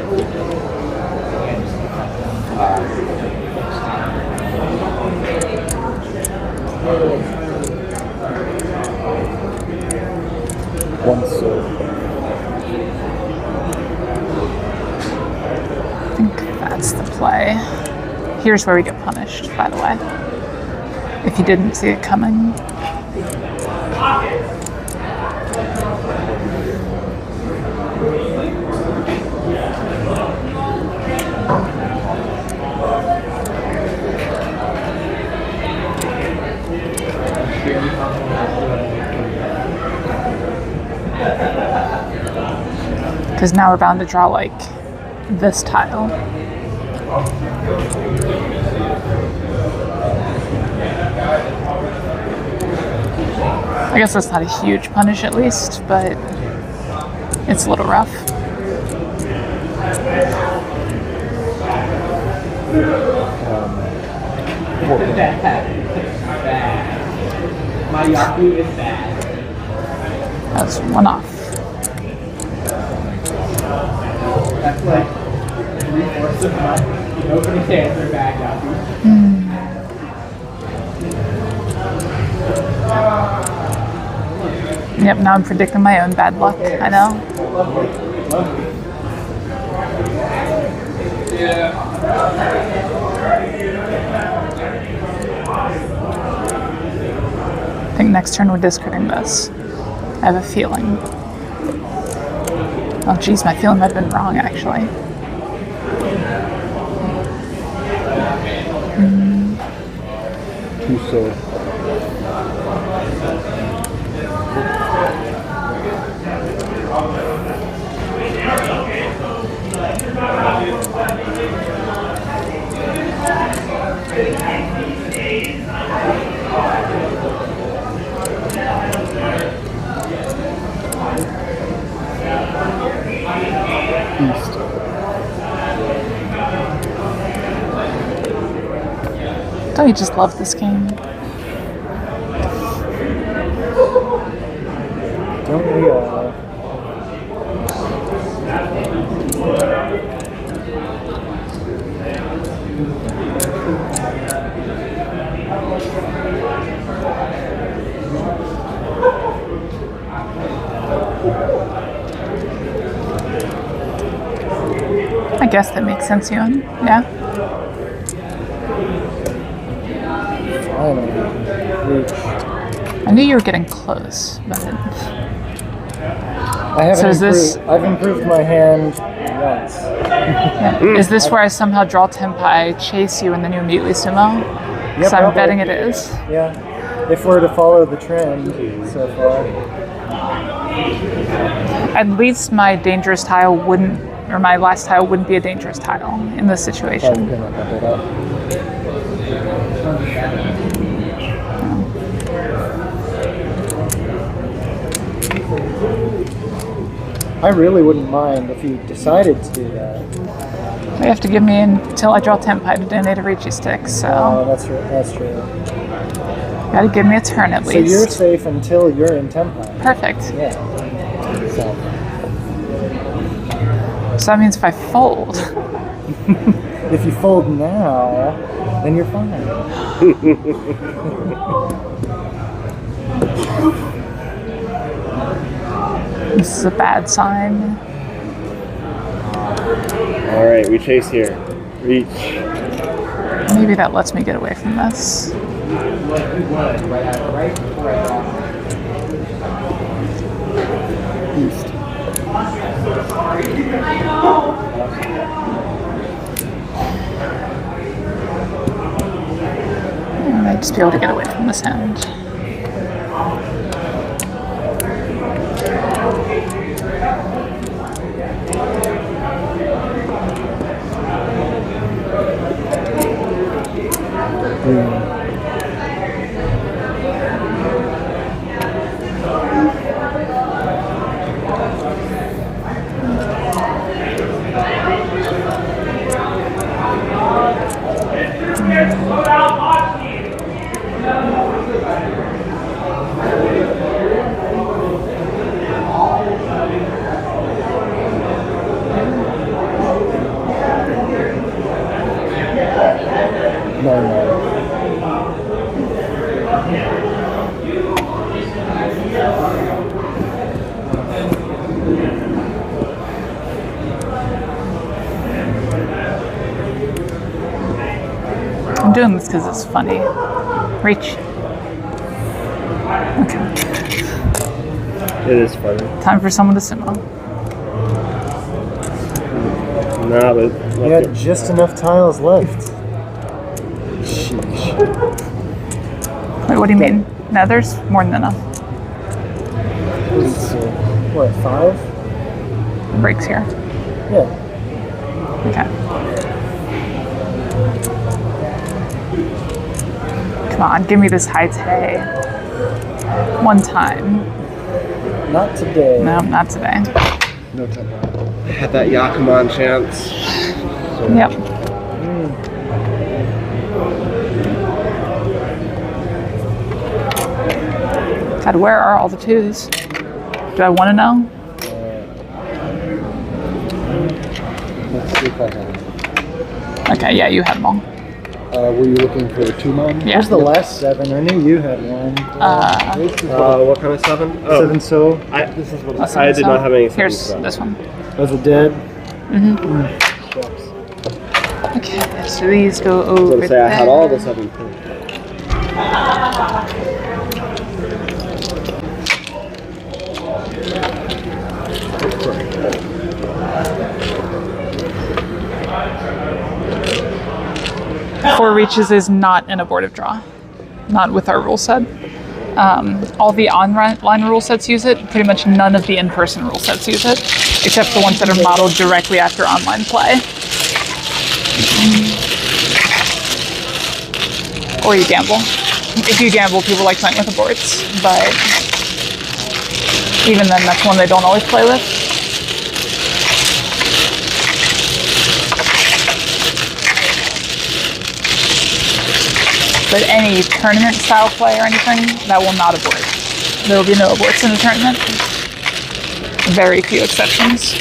One soul. I think that's the play. Here's where we get punished, by the way. If you didn't see it coming. Because now we're bound to draw like this tile. I guess that's not a huge punish at least, but it's a little rough. My Yahoo is bad. That's one off. That's like 3/4 of my opening hands are bad Yahoo. Yep, now I'm predicting my own bad luck. I know. I think next turn we're discarding this. I have a feeling. Oh geez, my feeling might have been wrong actually. Two soul. East. Don't you just love this game? Don't Don't we all? I guess that makes sense, Ewan. Yeah. I knew you were getting close, but I've improved my hand once. Yeah. Is this where I somehow draw Tenpai, chase you, and then you immediately sumo? Yep, So I'm betting it is. Yeah. If we're to follow the trend so far. At least my dangerous tile wouldn't, or my last tile wouldn't be a dangerous tile in this situation. I really wouldn't mind if you decided to do that. You have to give me until I draw Tenpai to donate a Ricci stick, so... Oh, that's true. That's true. Gotta give me a turn at least. So you're safe until you're in Tenpai. Perfect. Yeah. So that means if I fold... If you fold now, then you're fine. This is a bad sign. Alright, we chase here. Reach. Maybe that lets me get away from this. East. I might just be able to get away from this end. I'm doing this because it's funny. Reach. Okay. It is funny. Time for someone to sumo. Nah, but You had just enough tiles left. Wait, what do you mean? No, there's more than enough. What, 5? Breaks here. Yeah. Okay. Come on, give me this high tay. One time. Not today. No, not today. No time. I had that Yakuman chance. Yep. God, where are all the 2s? Do I want to know? Let's see if I have it. Okay, yeah, you have them all. Were you looking for a 2-mon? Yeah. Where's the last 7? I knew you had one. What kind of 7? Oh. 7 so. This is what I did not have any 7. Here's this one. Was it dead? Okay, so these go over I there. had all the 7. Four reaches is not an abortive draw. Not with our rule set. All the online rule sets use it. Pretty much none of the in-person rule sets use it, except the ones that are modeled directly after online play. Or you gamble. If you gamble, people like playing with aborts, but even then, that's one they don't always play with. But any tournament style play or anything, that will not abort. There will be no aborts in the tournament. Very few exceptions.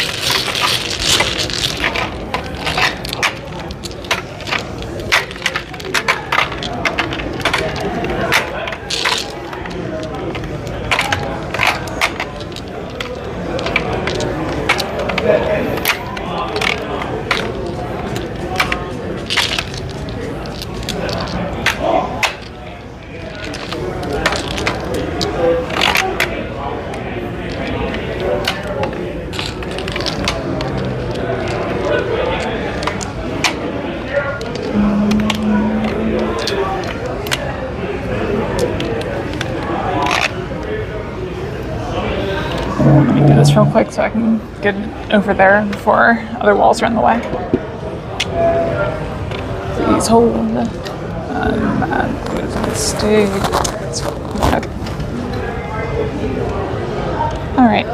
Let me do this real quick so I can get over there before other walls are in the way. Please hold. That was a mistake. Okay. All right.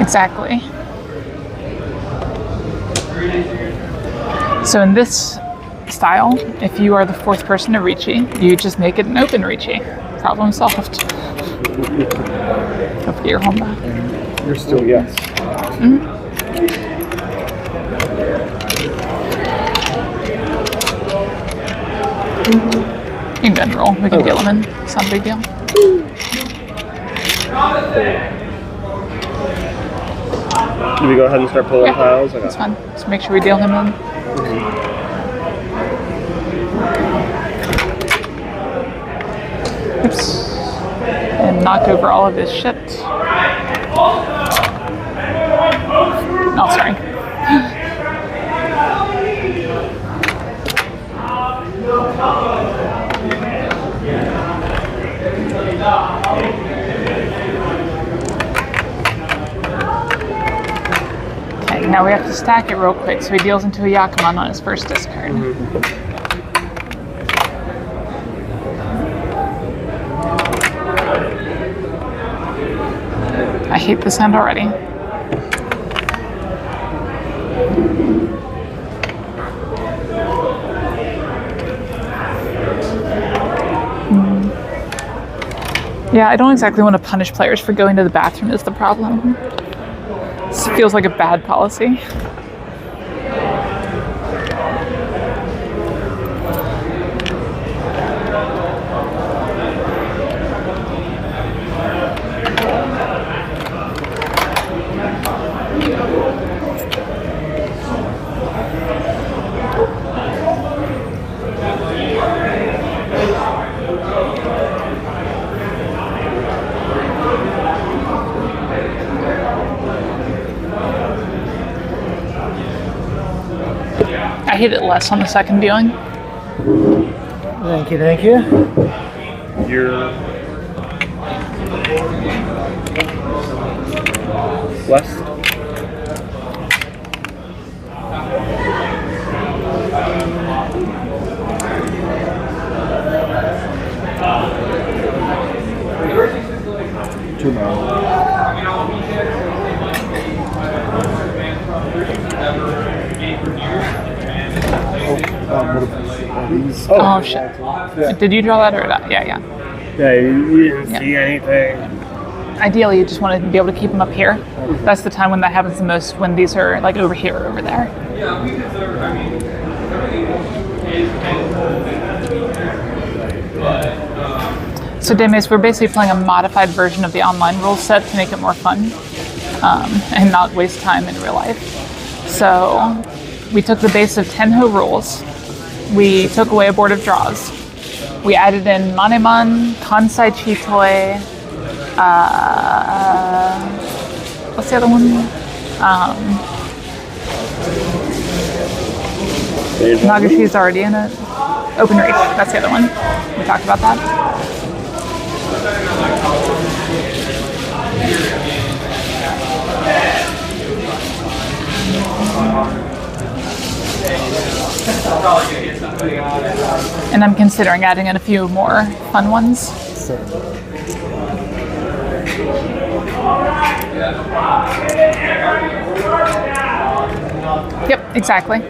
Exactly. So in this style, if you are the fourth person to Ricci, you just make it an open Ricci. Problem solved. Don't forget your home back. You're still yes. Mm-hmm. In general, we can deal them in. It's not a big deal. Do we go ahead and start pulling tiles? Okay. That's fine. Just make sure we deal him in. Oops. And knock over all of his shit. Oh, sorry. Okay, now we have to stack it real quick so he deals into a Yakuman on his first discard. I hate this hand already. Yeah, I don't exactly want to punish players for going to the bathroom is the problem. This feels like a bad policy. I hate it less on the second viewing. Thank you, thank you. You're west. Too many. Oh shit. Yeah. Did you draw that or not? Yeah. Yeah, you didn't see anything. Ideally, you just want to be able to keep them up here. That's the time when that happens the most, when these are like over here or over there. So Demes, we're basically playing a modified version of the online rules set to make it more fun and not waste time in real life. So we took the base of Tenho rules. We took away a board of draws. We added in Maneman, Kansai Chitoi, what's the other one? Nagashi's already in it. Open Reach, that's the other one. We talked about that. And I'm considering adding in a few more fun ones. Yep, exactly.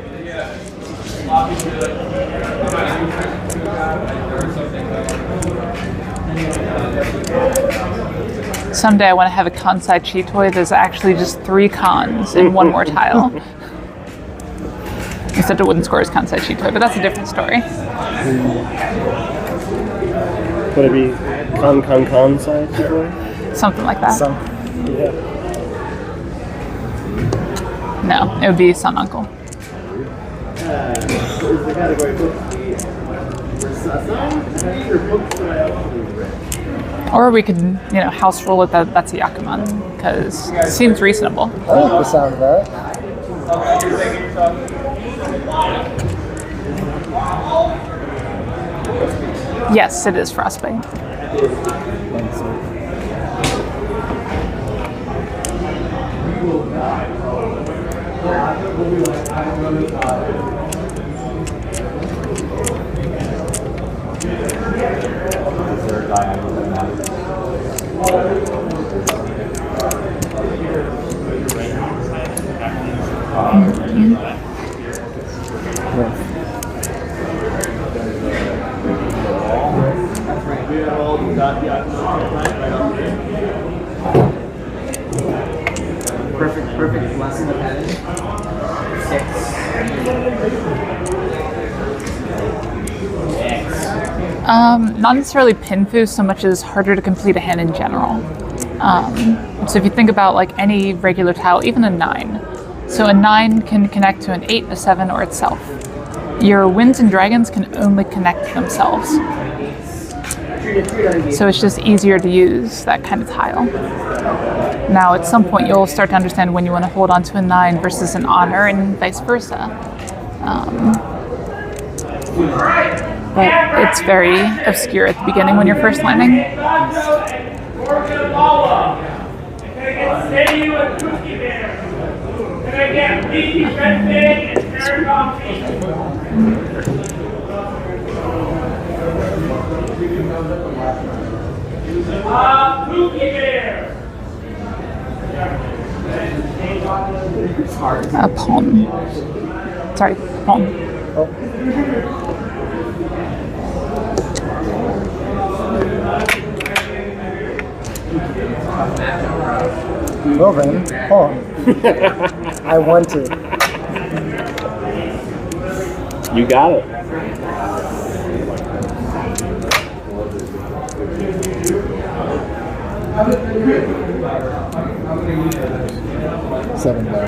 Someday I want to have a con-side cheat toy that's actually just 3 cons and 1 more tile. Except it wouldn't score as con-side cheat toy, but that's a different story. Would it be con side toy? Something like that. Yeah. No, it would be son uncle. Or we could, house rule it that's a Yakuman, because it seems reasonable. I like the sound of that. Yes, it is frostbite. Perfect lesson of heaven. 6. Not necessarily pinfu so much as harder to complete a hand in general. So if you think about like any regular tile, even a 9. So a 9 can connect to an 8, a 7, or itself. Your winds and dragons can only connect to themselves. So it's just easier to use that kind of tile. Now at some point you'll start to understand when you want to hold on to a 9 versus an honor and vice versa. But it's very obscure at the beginning when you're first learning. A pawn. Sorry, pawn. Well then, pawn. I want to. You got it. Seven down.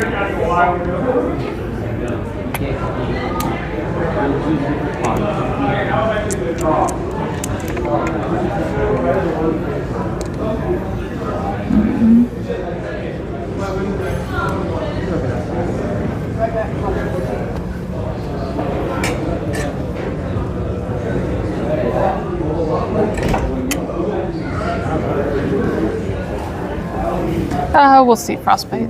We'll see, frostbite.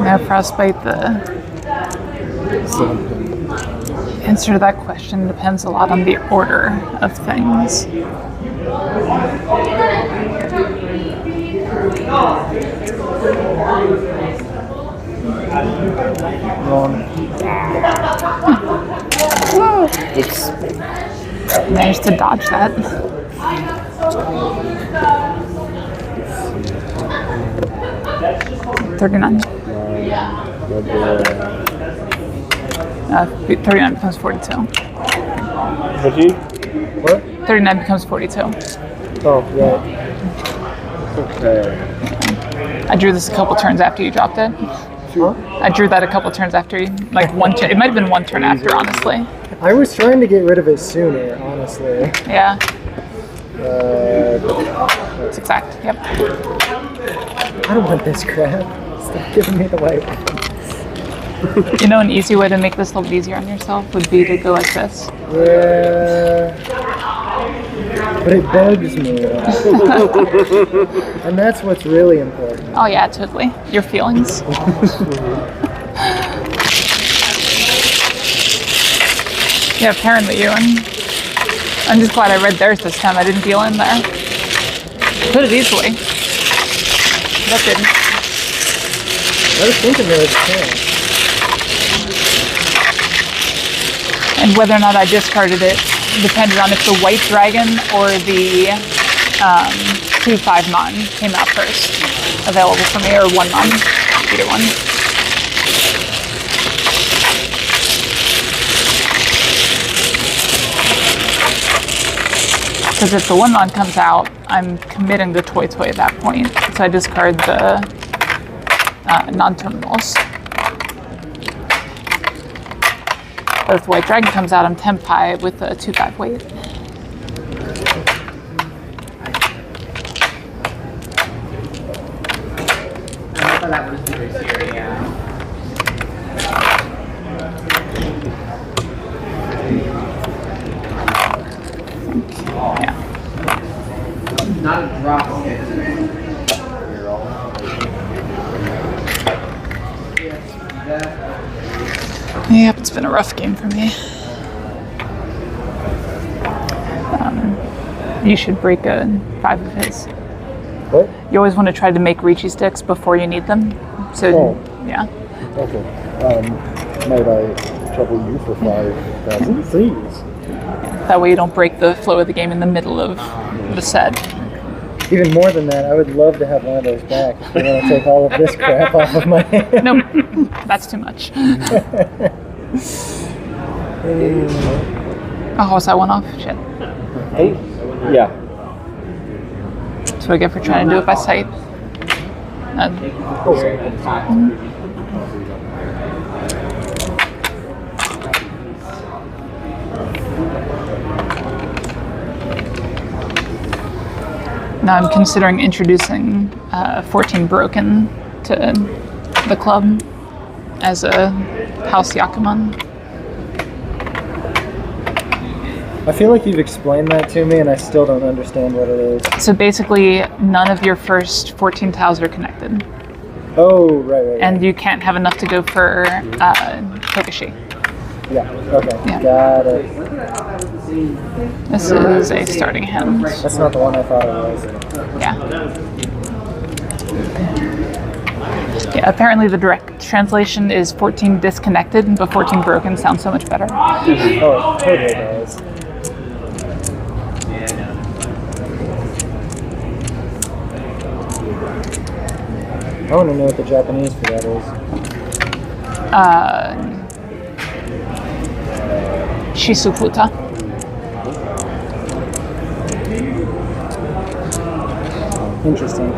Now frostbite, the answer to that question depends a lot on the order of things. Managed to dodge that. $39. 39 becomes 42. What? 39 becomes 42. Oh, right. Okay. I drew this a couple turns after you dropped it. too. I drew that a couple turns after you. Like one turn. It might have been one turn after, honestly. I was trying to get rid of it sooner, honestly. Yeah. It's exact. Yep. I don't want this crap. Stop giving me the white. You know, an easy way to make this a little easier on yourself would be to go like this. Yeah. But it bugs me. And that's what's really important. Oh yeah, totally. Your feelings. Yeah, apparently you. And I'm just glad I read theirs this time. I didn't deal in there. Could have easily. That didn't. I was thinking there was a chance. And whether or not I discarded it depended on if the white dragon or the 2/5 mon came out first. Available for me, or 1 mon. Either one. Because if the 1 mon comes out, I'm committing to Toy Toy at that point. So I discard the non-terminals. But if the white dragon comes out, I'm Tempai with a 2/5 weight. I thought that was this year, yeah. Yeah. Not a drop. Yep, it's been a rough game for me. You should break a 5 of his. What? You always want to try to make Ricci sticks before you need them. So, yeah. Okay. Might I trouble you for 5,000? Please. That way you don't break the flow of the game in the middle of the set. Even more than that, I would love to have one of those back if you want to take all of this crap off of my hand. Nope, that's too much. Oh, was that one off? Shit. Yeah. That's what I get for trying to do it by sight. Now I'm considering introducing 14 Broken to the club as a House Yakuman. I feel like you've explained that to me and I still don't understand what it is. So basically, none of your first 14 tiles are connected. Oh, right. And you can't have enough to go for Tokushi. Yeah, okay. Yeah. Got it. This is a starting hand. That's not the one I thought it was. Yeah. Yeah, apparently the direct translation is 14 disconnected, but 14 broken sounds so much better. Oh, it totally does. I want to know what the Japanese for that is. Shisufuta. Interesting.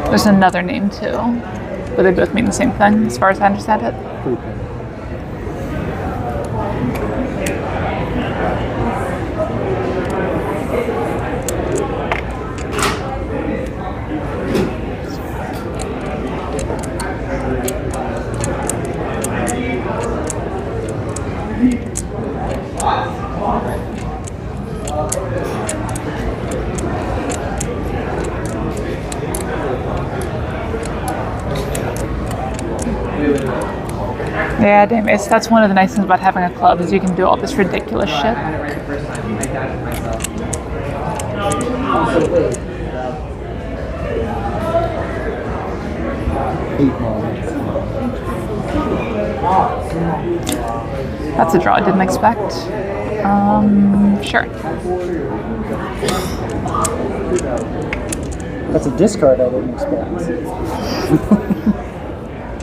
There's another name too, but they both mean the same thing as far as I understand it. Yeah, damn it. That's one of the nice things about having a club is you can do all this ridiculous shit. That's a draw I didn't expect. Sure. That's a discard I didn't expect.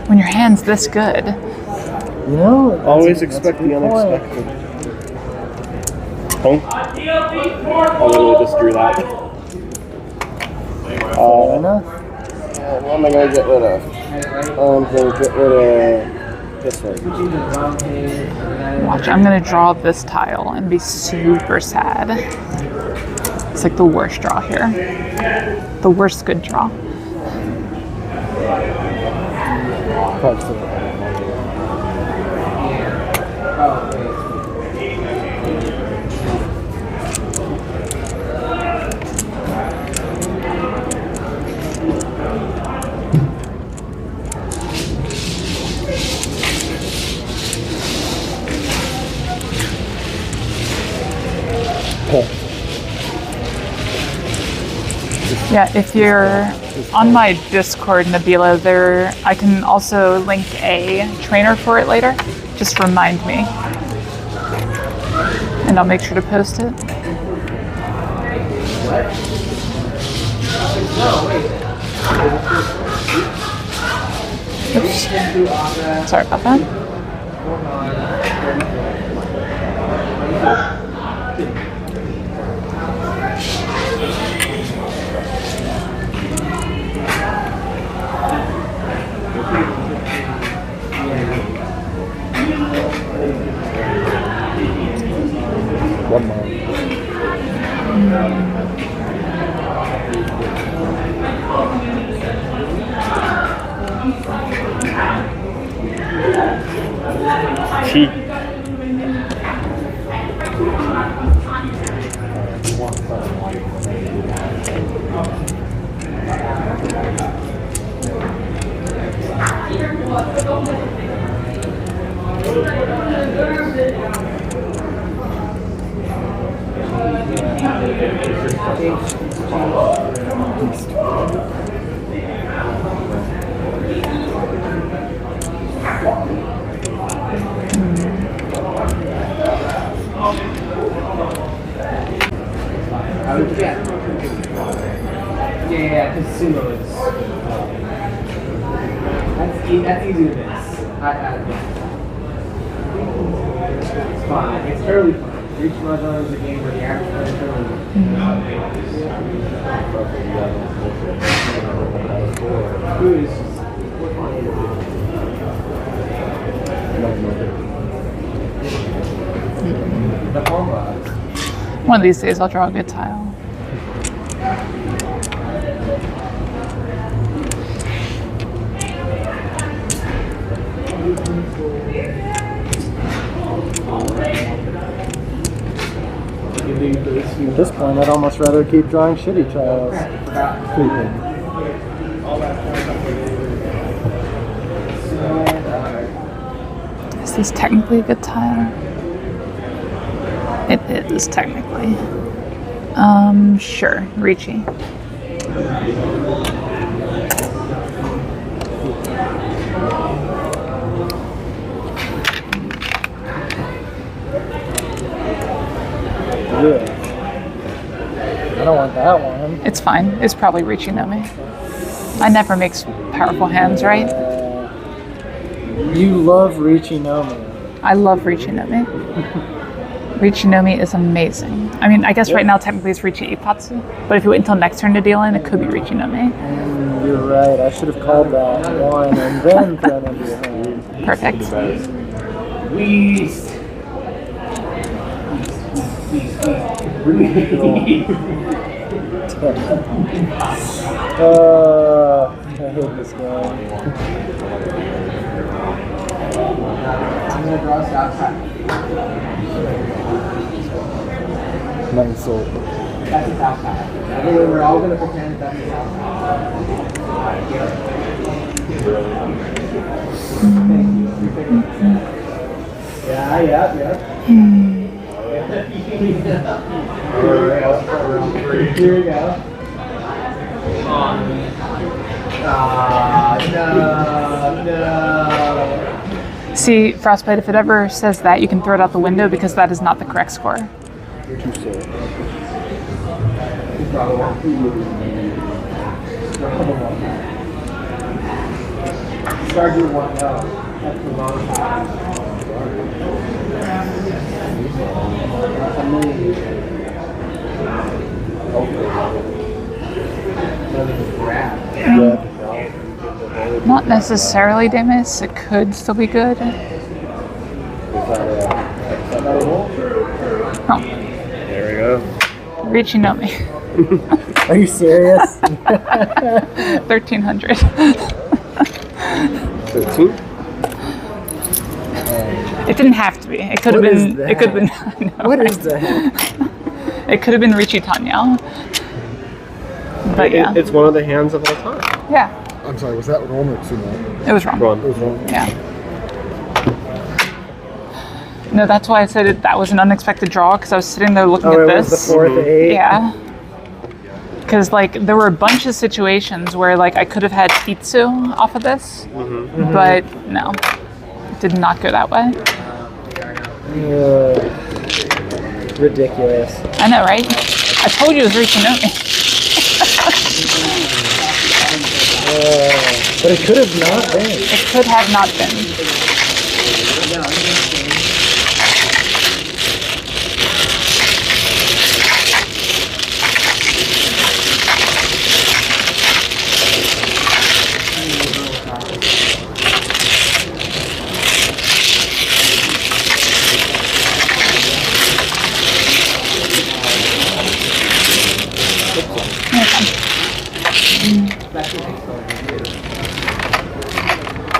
When your hand's this good. You know, always expect the unexpected. Oh, I literally just drew that. What am I going to get rid of? I'm going to get rid of this one. Watch, I'm gonna draw this tile and be super sad. It's like the worst draw here. The worst good draw. Yeah, if you're on my Discord, Nabila, there I can also link a trainer for it later. Just remind me. And I'll make sure to post it. Oops. Sorry about that. One more. Cheat. Yeah, because sumo is. That's easy to miss. It's fine. It's fairly fun. Reach Mahjong is a game where the average player is fairly One of these days I'll draw a good tile. At this point, I'd almost rather keep drawing shitty tiles. Is this technically a good tile? It is technically. Sure, Ricci. Yeah. I don't want that one. It's fine. It's probably Ricci no me. I never make powerful hands, right? You love Ricci no me. I love Ricci no me. Ricci no me is amazing. I mean, I guess right now technically it's Ricci Ipatsu, but if you wait until next turn to deal in, it could be Ricci no me. You're right. I should have called that one and then thrown into your hand. Perfect. I hate this guy. I'm gonna draw us outside. Nice soul. That's a south side. Everyone, we're all gonna pretend that's a south side. Thank you. Yeah. Alright, round 3. Here we go. No. See, Frostbite, if it ever says that, you can throw it out the window because that is not the correct score. Too soul. Start your one now. That's the wrong side. That's a million. Not necessarily Demis. It could still be good. Oh. There we go. Richie know me. Are you serious? 1300. 13? It didn't have to be. It could have What been. is It could have been. No, What right? is that? It could have been Richie Tanya. But yeah. It's one of the hands of all time. Yeah. I'm sorry, was that wrong or too wrong? It was wrong. Wrong. It was wrong. Yeah. No, that's why I said that was an unexpected draw, because I was sitting there looking at It this. was the 4th 8. Yeah. Because like there were a bunch of situations where like I could have had Fitsu off of this, but no, it did not go that way. Ridiculous. I know, right? I told you it was reaching out me. But it could have not been. It could have not been.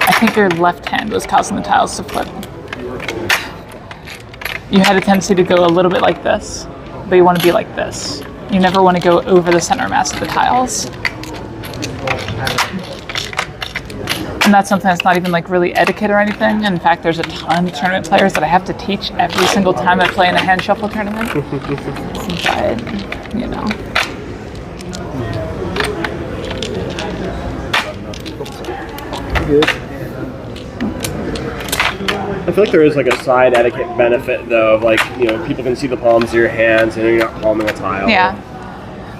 I think your left hand was causing the tiles to flip. You had a tendency to go a little bit like this, but you want to be like this. You never want to go over the center mass of the tiles. And that's something that's not even like really etiquette or anything. In fact, there's a ton of tournament players that I have to teach every single time I play in a hand shuffle tournament. But, you know. Good. I feel like there is like a side etiquette benefit though of like, you know, people can see the palms of your hands and you're not palming a tile. Yeah.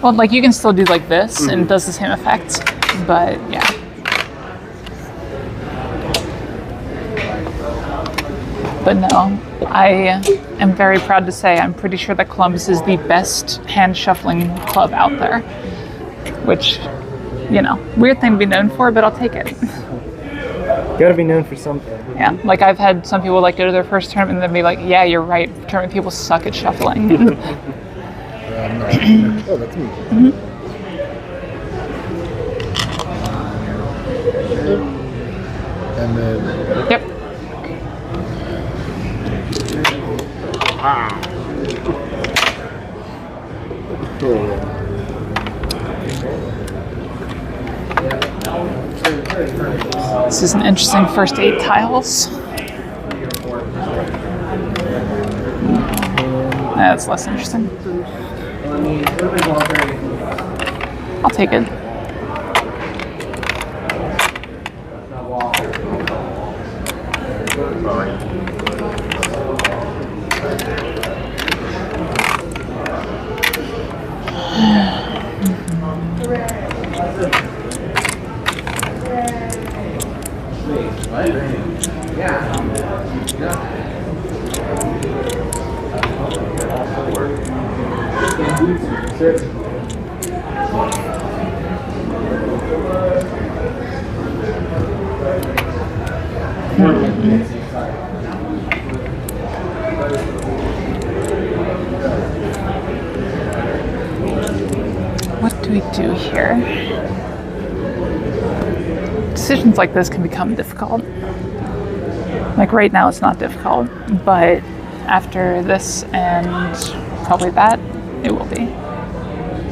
Well, like you can still do like this and it does the same effect, but yeah. But no, I am very proud to say I'm pretty sure that Columbus is the best hand shuffling club out there. Which, you know, weird thing to be known for, but I'll take it. You gotta be known for something. Yeah, like I've had some people like go to their first tournament and then be like, yeah, you're right, tournament people suck at shuffling. Oh, that's me. And then. Yep. This is an interesting first 8 tiles. That's less interesting. I'll take it. What do we do here? Decisions like this can become difficult. Like right now it's not difficult, but after this and probably that, it will be.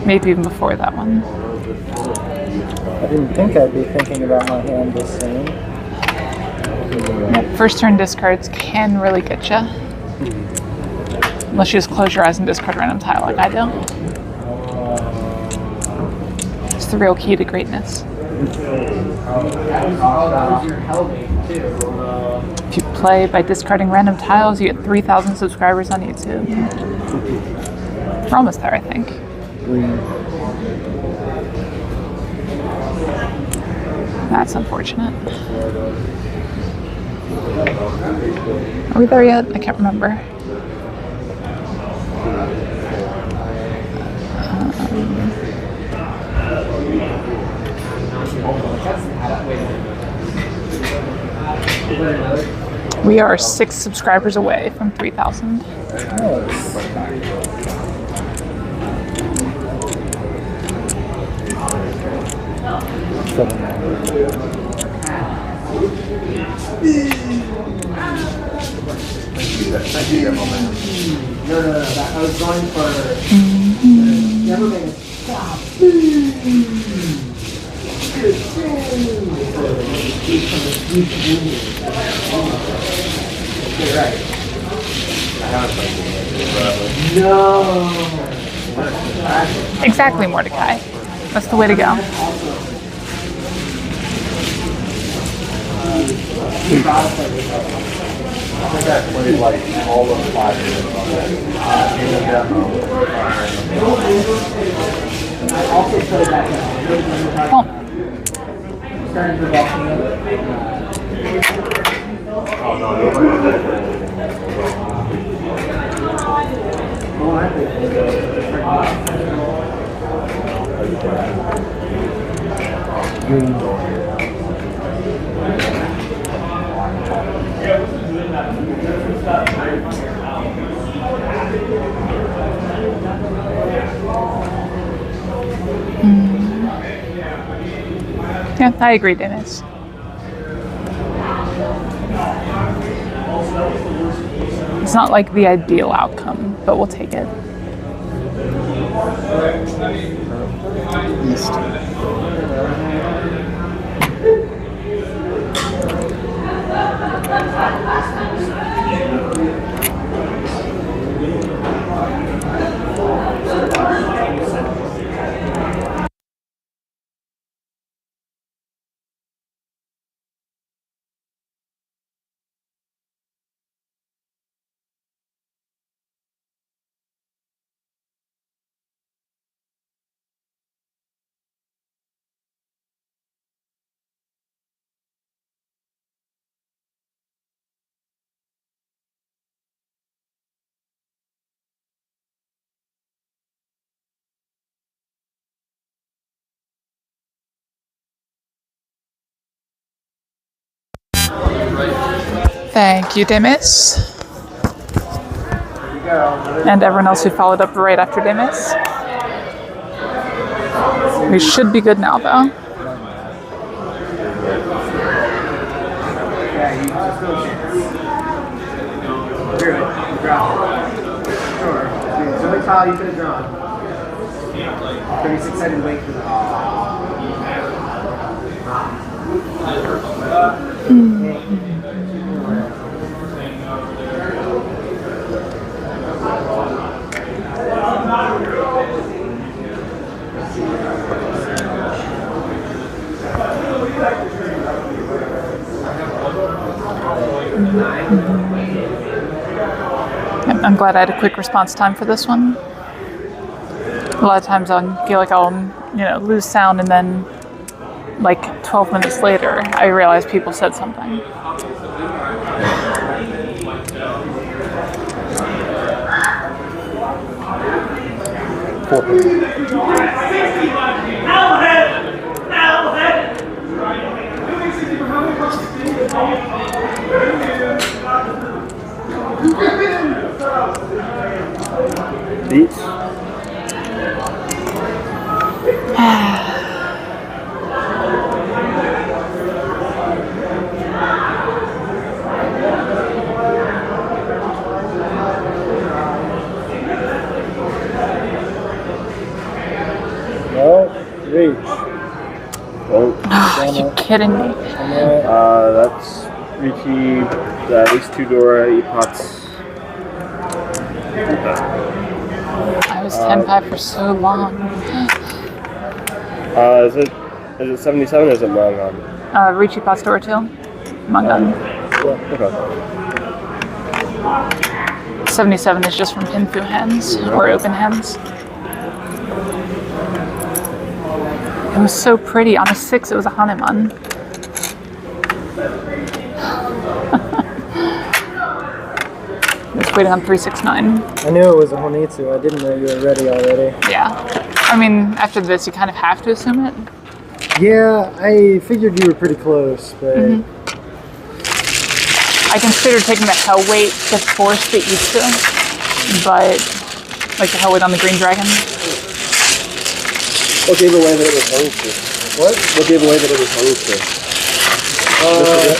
Maybe even before that one. I didn't think I'd be thinking about my hand this soon. Yeah, first turn discards can really get you. Unless you just close your eyes and discard a random tile like I do. It's the real key to greatness. If you play by discarding random tiles, you get 3,000 subscribers on YouTube. We're almost there, I think. That's unfortunate. Are we there yet? I can't remember. We are 6 subscribers away from 3,000. No, I was going for. Never made a stop. You're right. No. Exactly, Mordecai. That's the way to go. I think I played like all of 5 minutes on that. In the demo. I also put it back in. Starting to Oh no, nobody. Yeah, I agree, Dennis. It's not like the ideal outcome, but we'll take it. East. Thank you, Demis. And everyone else who followed up right after Demis. We should be good now, though. Yeah, you just still chance. Screw it. You draw. Sure. It's the only tile you could have drawn. 36-sided wait for the I'm glad I had a quick response time for this one. A lot of times I feel like I'll, lose sound and then like 12 minutes later, I realize people said something. Beats. No, reach. Oh, Are you kidding me? that's Ricci, Ace 2 Dora, Epots. I was 10-5 for so long. Is it 77 or is it Mangan? Ricci Pastor too. Mangan. Okay. 77 is just from pin through hands or open hands. It was so pretty. On a 6, it was a Hanuman. Just waiting on 369. I knew it was a Honitsu. I didn't know you were ready already. Yeah. I mean, after this, you kind of have to assume it. Yeah, I figured you were pretty close, but... I considered taking the hell weight to force the Itsu, but like the hell weight on the green dragon. What gave away that it was hung to? What gave away that it was hung to?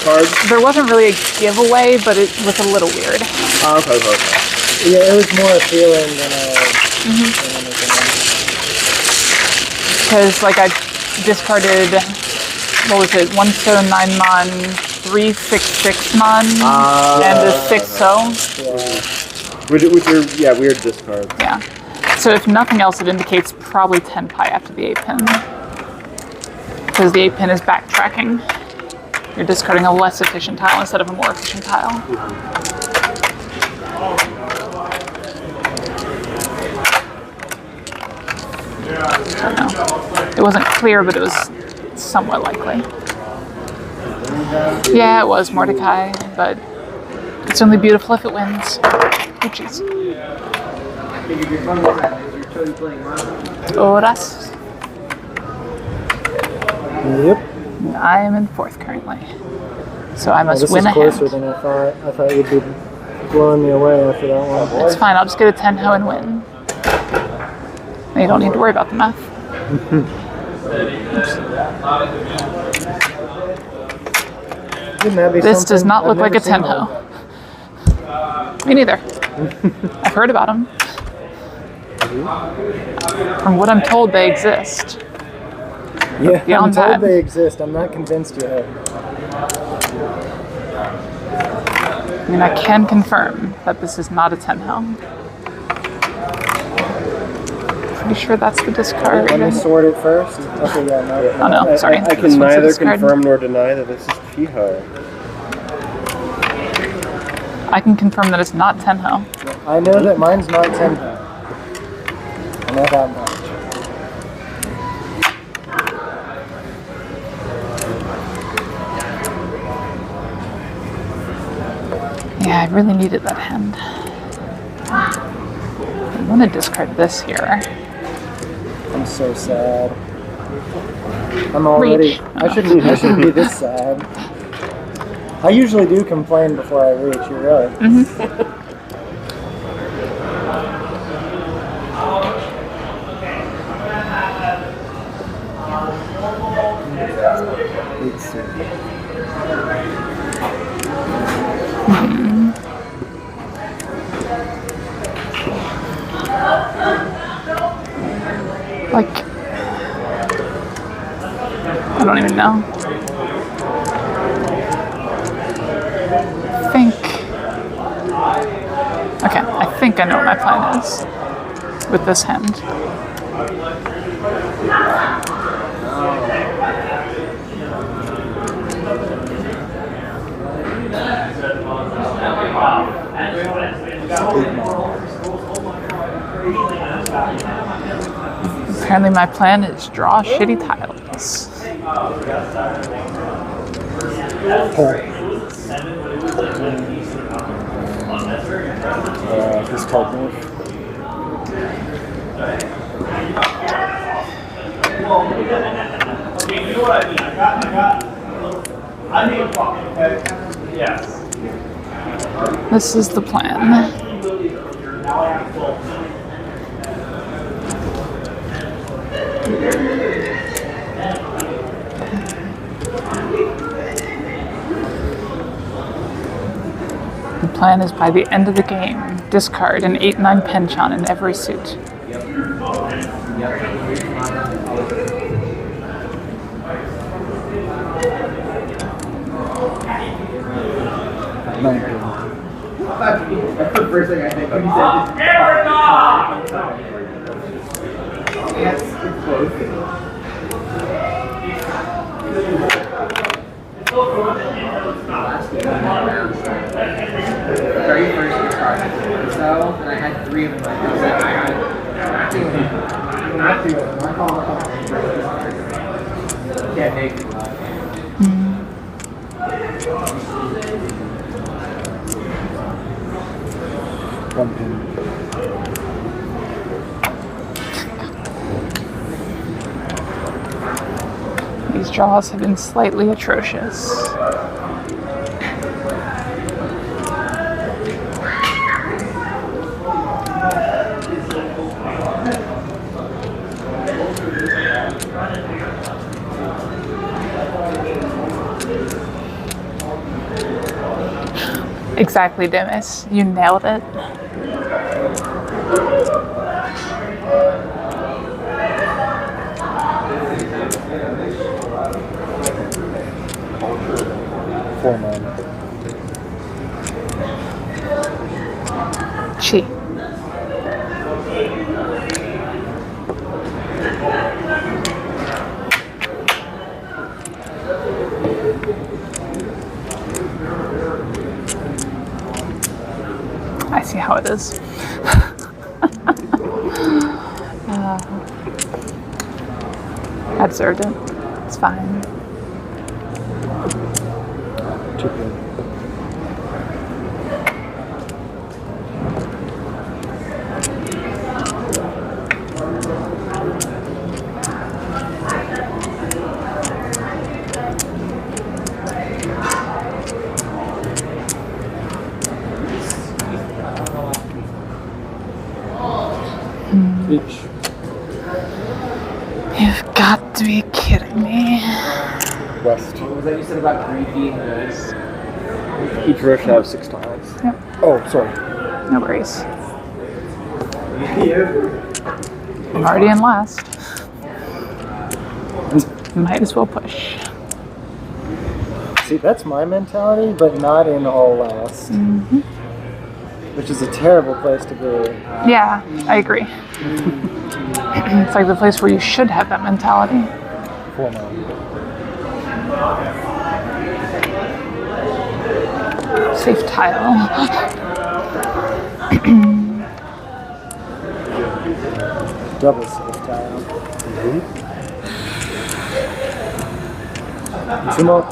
Cards? There wasn't really a giveaway, but it was a little weird. Okay. Yeah, it was more a feeling than a. Because like I discarded, what was it, 1 so 9 mon, 3 6 mon, and a 6 so. Which are weird discards. Yeah. So if nothing else, it indicates probably 10 pi after the 8 pin. Because the 8 pin is backtracking. You're discarding a less efficient tile instead of a more efficient tile. So no. It wasn't clear, but it was somewhat likely. Yeah, it was Mordecai, but it's only beautiful if it wins. Oh, jeez. Horas. Yep. I am in 4th currently. So I must this win is a closer hand. than I thought. I thought you'd be blowing me away after that one. It's fine, I'll just get a 10 ho and win. And you don't need to worry about the math. Wouldn't that be This does something? not look I've like a never seen 10 ho. one. Me neither. I've heard about them. From what I'm told, they exist. Yeah, I'm Beyond told that- they exist. I'm not convinced yet. I mean, I can confirm that this is not a 10 ho. Pretty sure that's the discard. Let me sort it first. Okay, yeah, no. Oh no, sorry. I This can one's a neither discard. confirm nor deny that this is Piho. I can confirm that it's not 10 ho. I know that mine's not 10. I know that much. Yeah, I really needed that hand. I want to discard this here. I'm so sad. I'm already. Reach. I shouldn't be this sad. I usually do complain before I reach. You're right. Like, I don't even know. I think I know what my plan is with this hand. Apparently my plan is draw shitty tiles. This card move. This is the plan. The plan is by the end of the game, discard an 8-9 penchant in every suit. That's the first thing I think when you said yes, it's close. Last game, the very first card. So, and I had 3 of them. I was like, I got it. Not doing it. I'm calling it. Yeah, Nick. One pin. These draws have been slightly atrocious. Exactly, Demis. You nailed it. Four man. Chi. I see how it is. I deserved it. It's fine. Too good. Each. You've got to be kidding me. West. What was that you said about green being good? Each row should have 6 tiles. Yep. Oh, sorry. No worries. I'm already in last. Might as well push. See, that's my mentality, but not in all last. Mm-hmm. Which is a terrible place to be. Yeah, I agree. It's like the place where you should have that mentality. Four man. Safe tile. Double safe tile. Two more.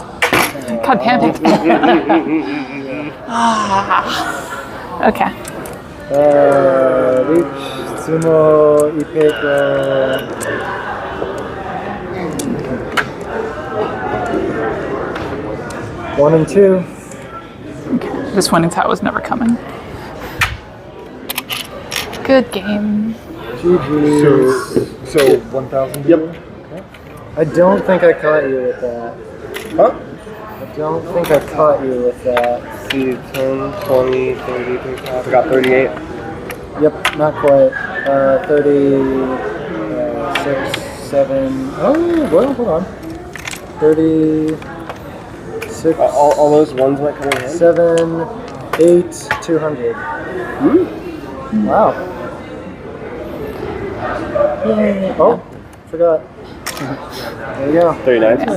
God damn it. Okay. Reach, sumo, ipeko. One and two. Okay. This winning tile was never coming. Good game. GG. So 1,000? Yep. Okay. I don't think I caught you with that. Huh? I don't think I caught you with that. See, 10, 20, 30, 35. I got 38. Yep, not quite. 36, 7. Oh, well, hold on. 36. All those ones might come in handy. 7, 8, 200. Wow. Yay. Oh, forgot. There you go. 39. Yeah.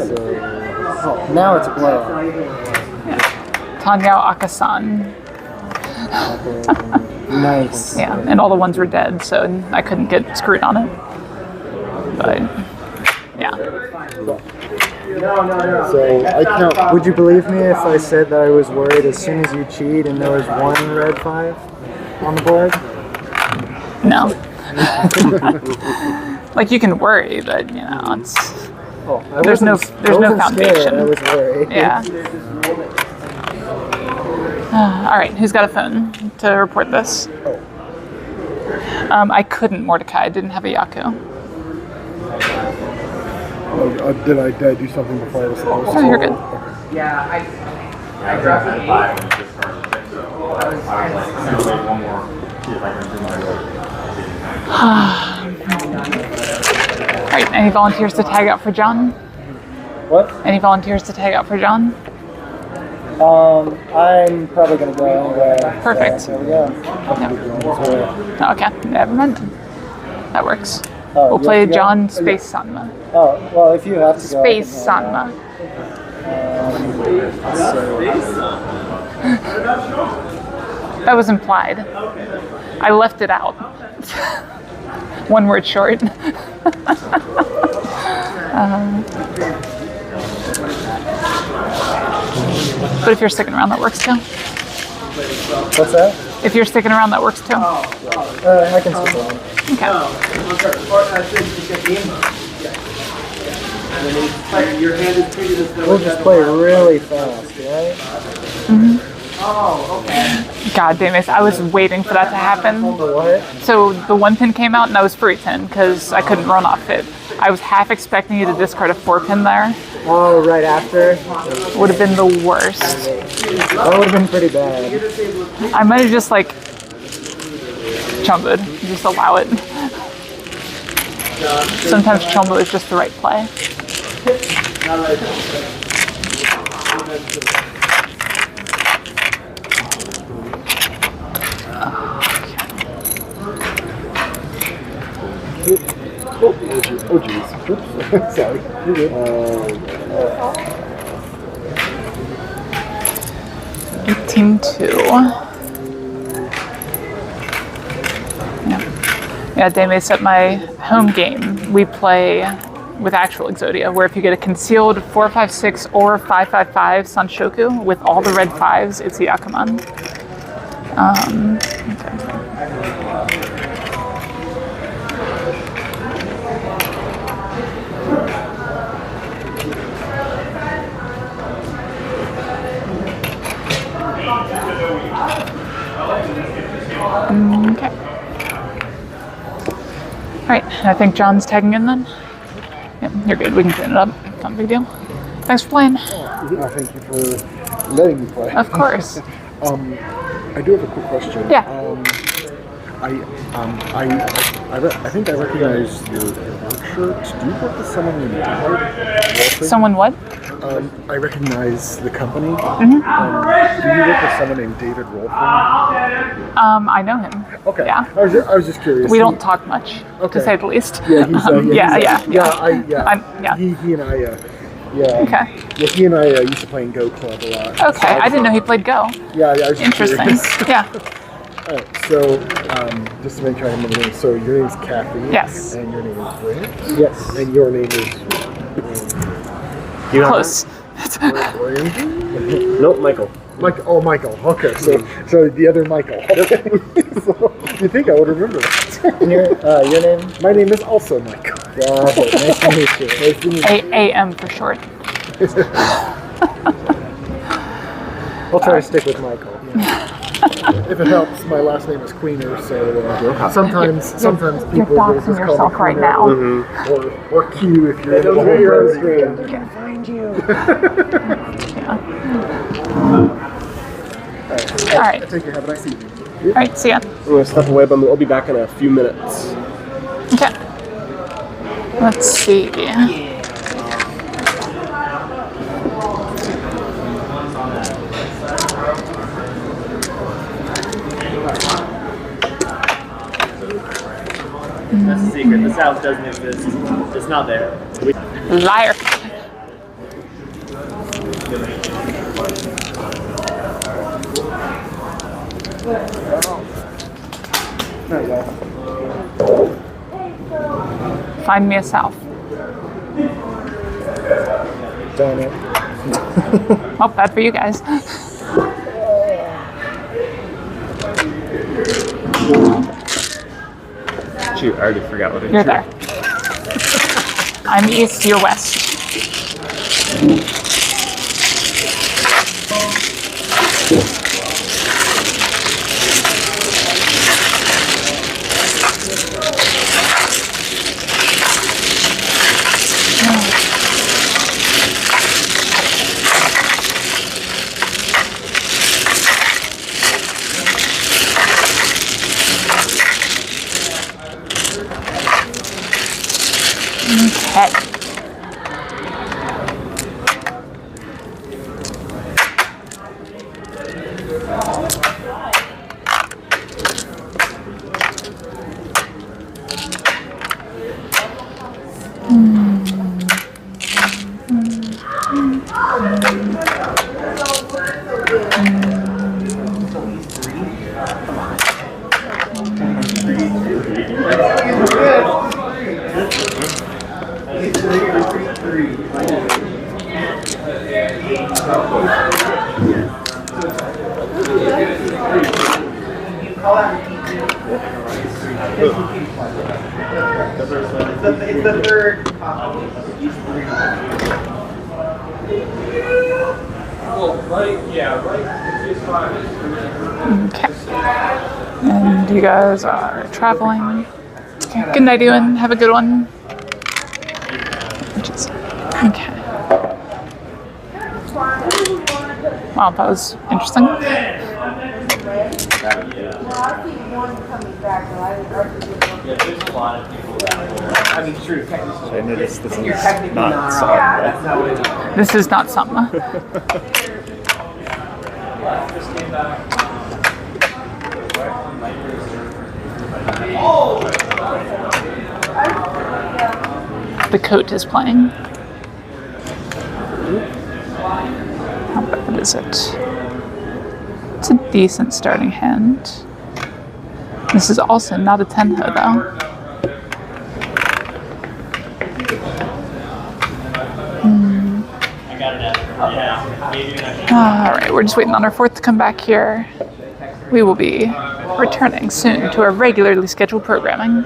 So, now it's a blowout. Tanyao Akasan. Nice. Yeah, and all the ones were dead, so I couldn't get screwed on it. But, yeah. So I count. Would you believe me if I said that I was worried as soon as you cheat and there was one red 5 on the board? No. Like, you can worry, but, you know, it's... Oh, there's no foundation. Scared, I was worried. Yeah. All right, who's got a phone to report this? I couldn't, Mordecai. I didn't have a Yaku. Did I do something before I was supposed to? Oh, you're good. Yeah, I dropped an 8. All right, any volunteers to tag out for John? What? Any volunteers to tag out for John? I'm probably going to go anyway. Perfect. So, there we go. Yep. Okay, never mind. That works. Oh, We'll you play have to go? John Space Sanma. Oh, well, if you have to go. Space Sanma. That was implied. I left it out. One word short. But if you're sticking around, that works too. What's that? If you're sticking around, that works too. I can stick around. Okay. Your hand is bigger than We'll just play really fast, right? Mm-hmm. Oh, okay. God damn it, I was waiting for that to happen. So the 1 pin came out and I was free 10 because I couldn't run off it. I was half expecting you to discard a 4 pin there. Oh, right after? Would have been the worst. That would have been pretty bad. I might have just like chumboed, just allow it. Sometimes chumbo is just the right play. Oh jeez. Oops. Sorry. You're good. 18-2. Yeah, Dame's at my home game. We play with actual Exodia, where if you get a concealed 4/5/6 or 5/5/5 Sanshoku with all the red 5s, it's the Yakuman. Okay. Alright, I think John's tagging in then. Yep, you're good. We can clean it up. Not a big deal. Thanks for playing. Thank you for letting me play. Of course. I do have a quick question. Yeah. I think I recognize your work shirt. Do you work with someone named David? Someone what? I recognize the company. Mm-hmm. Do you work with someone named David Rolfing? I know him. Okay. Yeah. I was just curious. We don't talk much, Okay. to say the least. Yeah, he's, yeah. He and I, yeah. Okay. Yeah, he and I used to play in Go Club a lot. Okay, I didn't know he played Go. Yeah, I was just Interesting. curious. Yeah. Alright, so just to make sure I remember the name. So your name is Kathy. Yes. And your name is Brent. Yes. And your name is Close. Brandon? Nope, Michael. Michael. Okay, so the other Michael. Okay. So you think I would remember that? And your name? My name is also Michael. Nice to meet you. Nice to meet you. AM for short. We'll try to stick with Michael. If it helps, my last name is Queener, so sometimes people You're will doxing just call me yourself right Queener. now. Or Q if you're in the whole program. We can find you. All right. Take care. Have a nice evening. All right. See ya. I'm going to step away, but I'll be back in a few minutes. Okay. Let's see. That's a secret. This house doesn't exist. It's not there. Liar. Find me a south. Damn it. Oh, bad for you guys. Shoot, I already forgot what it is. You're there. I'm east, you're west. Okay. It's the third. Okay. And you guys are traveling. Okay. Good night, Ewan. Have a good one. Okay. Wow, that was interesting. I mean, true. So I noticed this is not some. This is not some. The coat is playing. How bad is it? It's a decent starting hand. This is also not a tenho though. Alright, we're just waiting on our fourth to come back here. We will be returning soon to our regularly scheduled programming,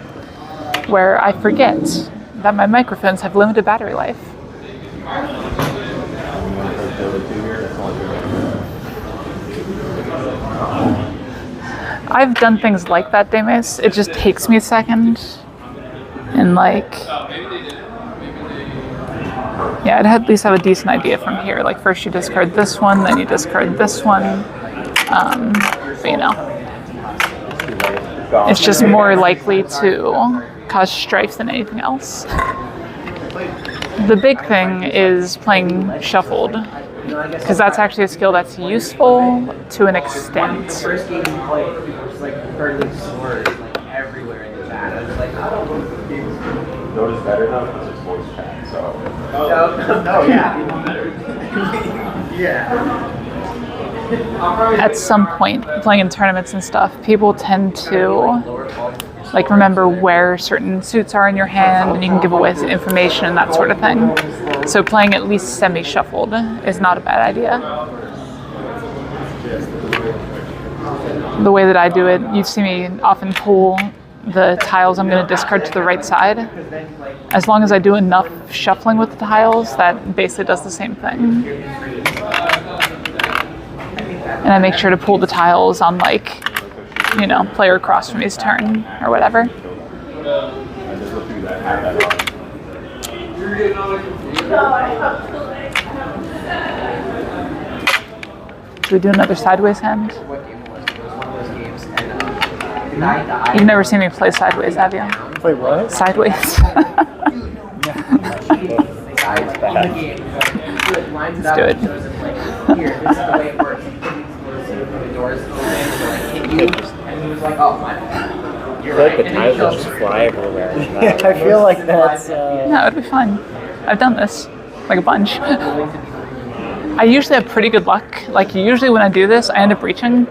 where I forget that my microphones have limited battery life. I've done things like that, Demis. It just takes me a second. And like, yeah, I'd at least have a decent idea from here. Like first you discard this one, then you discard this one. But you know, it's just more likely to cause strife than anything else. The big thing is playing shuffled, because that's actually a skill that's useful to an extent. First game you played, people just like heard these slurs like everywhere in the chat. I was like, I don't know if the game is good. Notice better now because it's voice chat, so. No, yeah. Yeah. At some point, playing in tournaments and stuff, people tend to like remember where certain suits are in your hand, and you can give away information and that sort of thing. So playing at least semi-shuffled is not a bad idea. The way that I do it, you see me often pull the tiles I'm going to discard to the right side. As long as I do enough shuffling with the tiles, that basically does the same thing. And I make sure to pull the tiles on, like, you know, player across from his turn or whatever. Should we do another sideways hand? You've never seen me play sideways, have you? Play what? Sideways. Let's do it. Here, this is the way it works. The doors open and hit you, and he was like, "Oh my." I feel like the tiles just fly everywhere. Yeah, I feel like that's. No, it'd be fun. I've done this like a bunch. I usually have pretty good luck. Like usually when I do this, I end up reaching.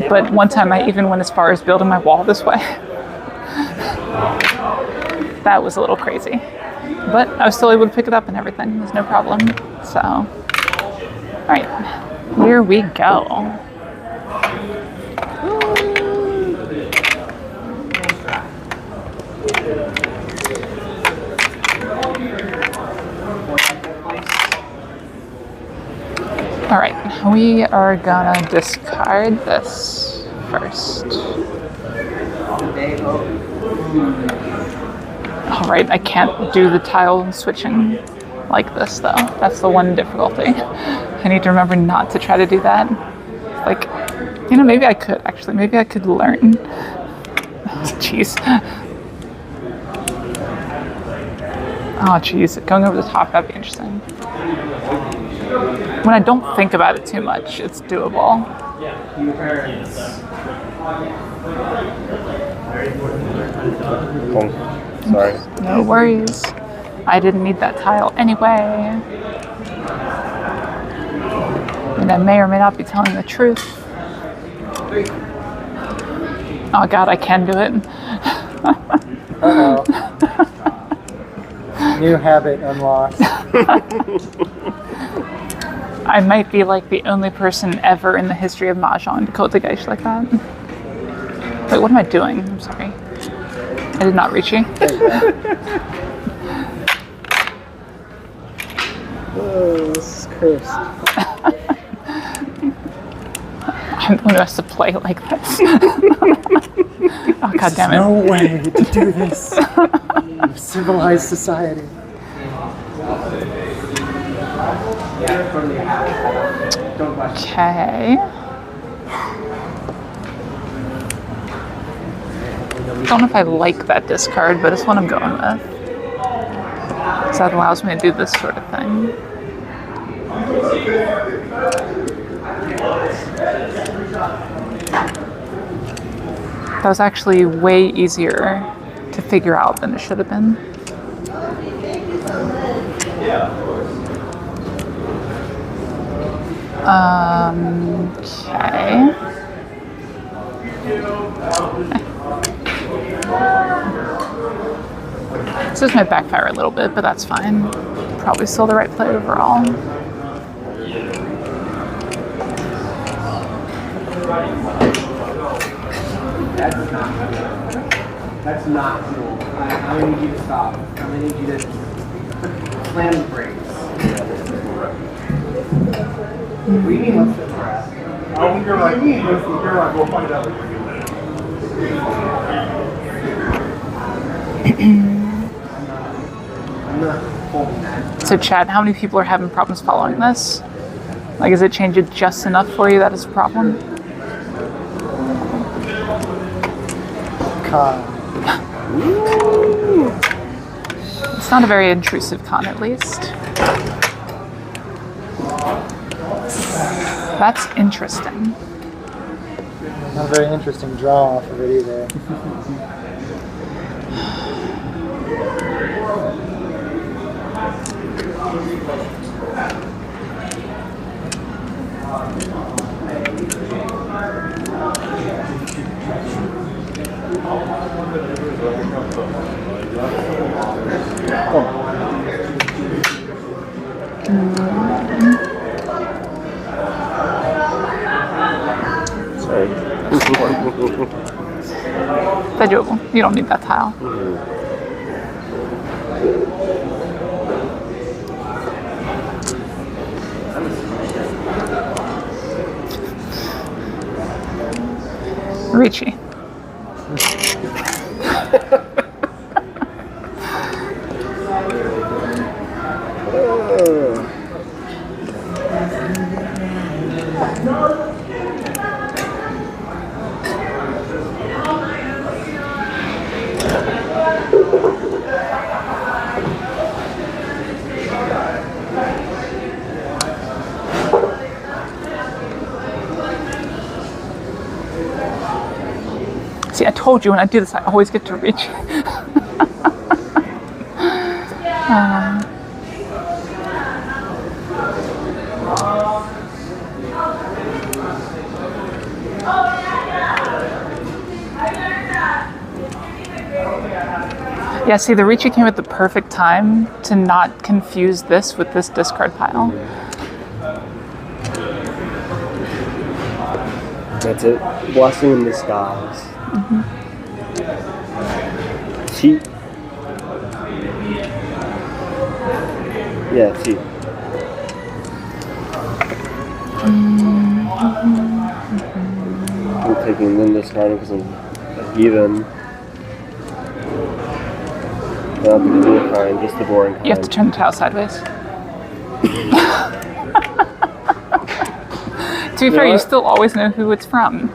But one time I even went as far as building my wall this way. That was a little crazy. But I was still able to pick it up and everything. There's no problem. So, all right, here we go. All right, we are gonna discard this first. All right, I can't do the tile switching like this though. That's the one difficulty. I need to remember not to try to do that. Like, you know, maybe I could actually. Maybe I could learn. Jeez. Oh, jeez. Going over the top, that'd be interesting. When I don't think about it too much, it's doable. Sorry. No worries. I didn't need that tile anyway. And I may or may not be telling the truth. Oh god, I can do it. Uh-oh. New habit unlocked. I might be like the only person ever in the history of Mahjong to code the Geish like that. Wait, what am I doing? I'm sorry. I did not reach you. Oh, this is cursed. I'm the one who has to play like this. Oh, God damn it. No way to do this in civilized society. Okay. Don't know if I like that discard, but it's what I'm going with. So that allows me to do this sort of thing. That was actually way easier to figure out than it should have been. Okay. This might backfire a little bit, but that's fine. Probably still the right play overall. That's not cool. I'm gonna need you to stop. I'm gonna need you to slam the brakes. What do you mean, what's the press? Oh, you're right. You're right. We'll find out. I'm not holding that. So Chad, how many people are having problems following this? Like, is it changed just enough for you that it's a problem? Con. It's not a very intrusive con, at least. That's interesting. Not a very interesting draw off of it either. Sorry. That's doable. You don't need that tile. Richie. See, I told you when I do this, I always get to reach. Yeah, see, the Ricci came at the perfect time to not confuse this with this discard pile. That's it. Blessing in disguise. Mm-hmm. Cheat. Yeah, cheat. I'm taking them discarding because I'm a heathen. Not the cool kind, just the boring kind. You have to turn the tile sideways. To be fair, you still always know who it's from.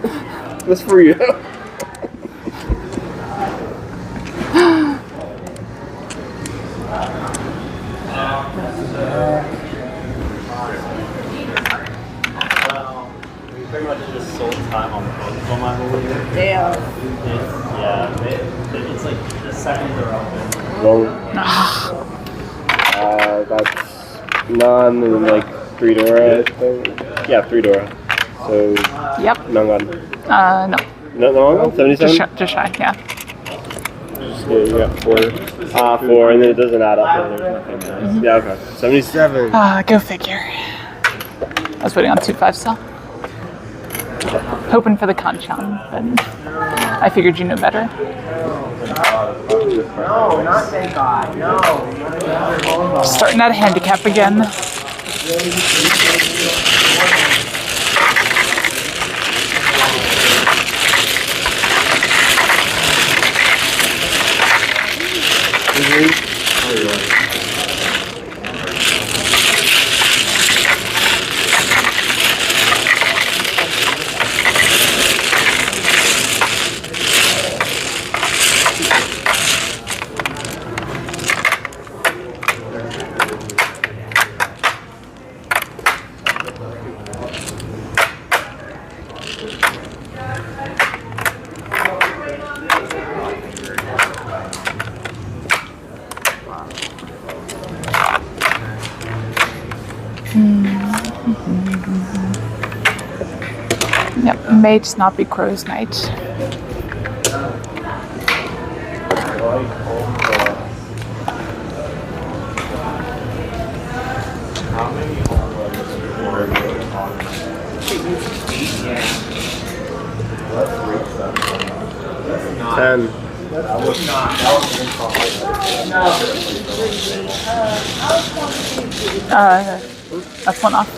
That's for you. We pretty much just sold time on both of them, I believe. Damn. It's like the second they're open. Wrong. That's none and like 3 Dora, I think. Yeah, 3 Dora. So, yep. None gone. No. No, 77? Just shy, yeah. Yeah, you got 4. 4, and then it doesn't add up. Mm-hmm. Yeah, okay. 77. Go figure. I was waiting on 2-5 still. Hoping for the Kanchan, but I figured you knew better. No, not thank God. No. Starting at a handicap again. Yep, may just not be Crow's Night. How many Let's reach that. 10. That was not. That was That's one off.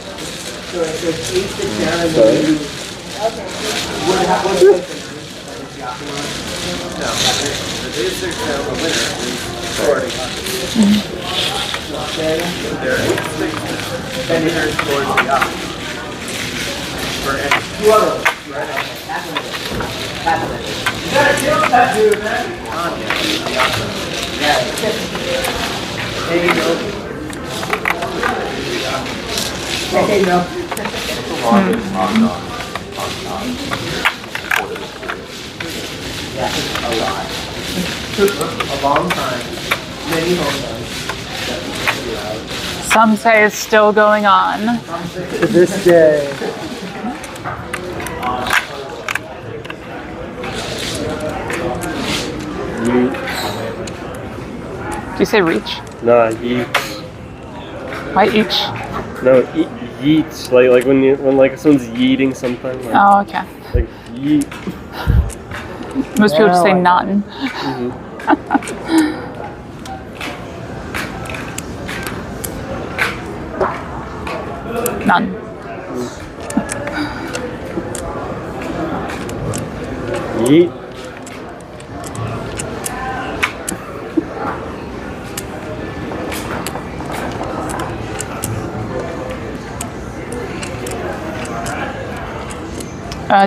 Took a long time. Many home runs. Some say it's still going on. To this day. Do you say reach? No, yeet. Why each? No, yeet. Like when like someone's yeeting something. Like, Oh, okay. Like yeet. Most people just say none. None. Yeet.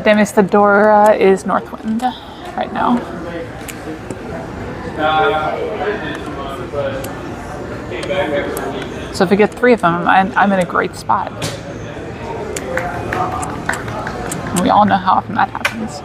Demis, the door is Northwind right now. So if we get 3 of them, I'm in a great spot. And we all know how often that happens.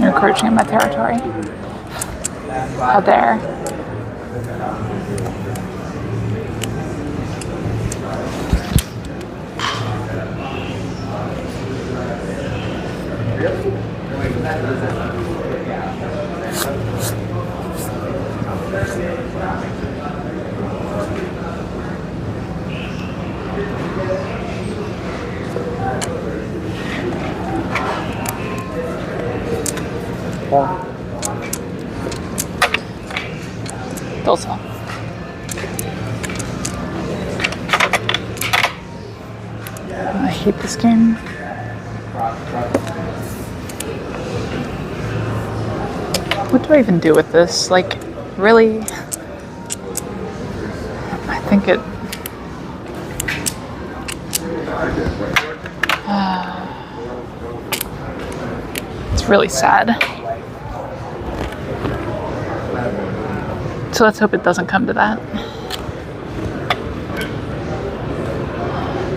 You're encroaching in my territory. How dare. Tulsa. I hate this game. What do I even do with this? Like, really? I think it... it's really sad. So let's hope it doesn't come to that.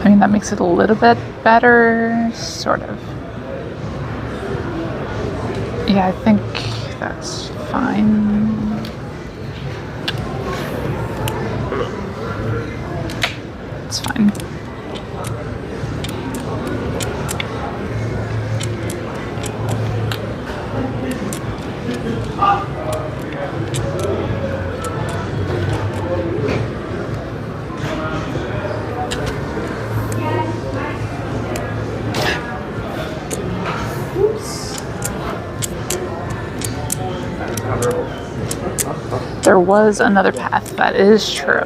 I mean, that makes it a little bit better, sort of. Yeah, I think that's fine. It's fine. There was another path, that is true.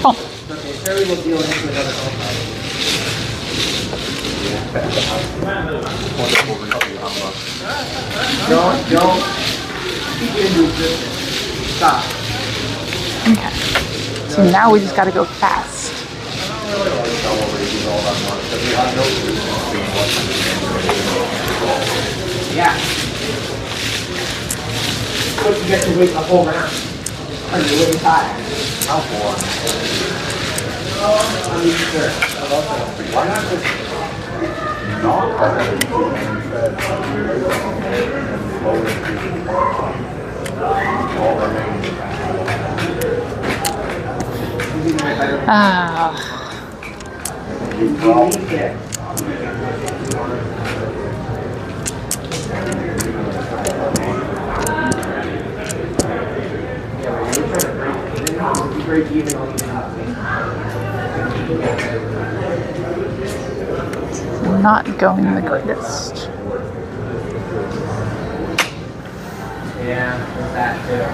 Oh. Okay, Terry will deal into another Don't keep it into existence. Stop. Okay. So now we just gotta go fast. Yeah. But you get to wait the whole round. Are you really tired? How bored. I mean, sure. Why not just not have everything instead break even on the Not going the greatest. Yeah, there's that too.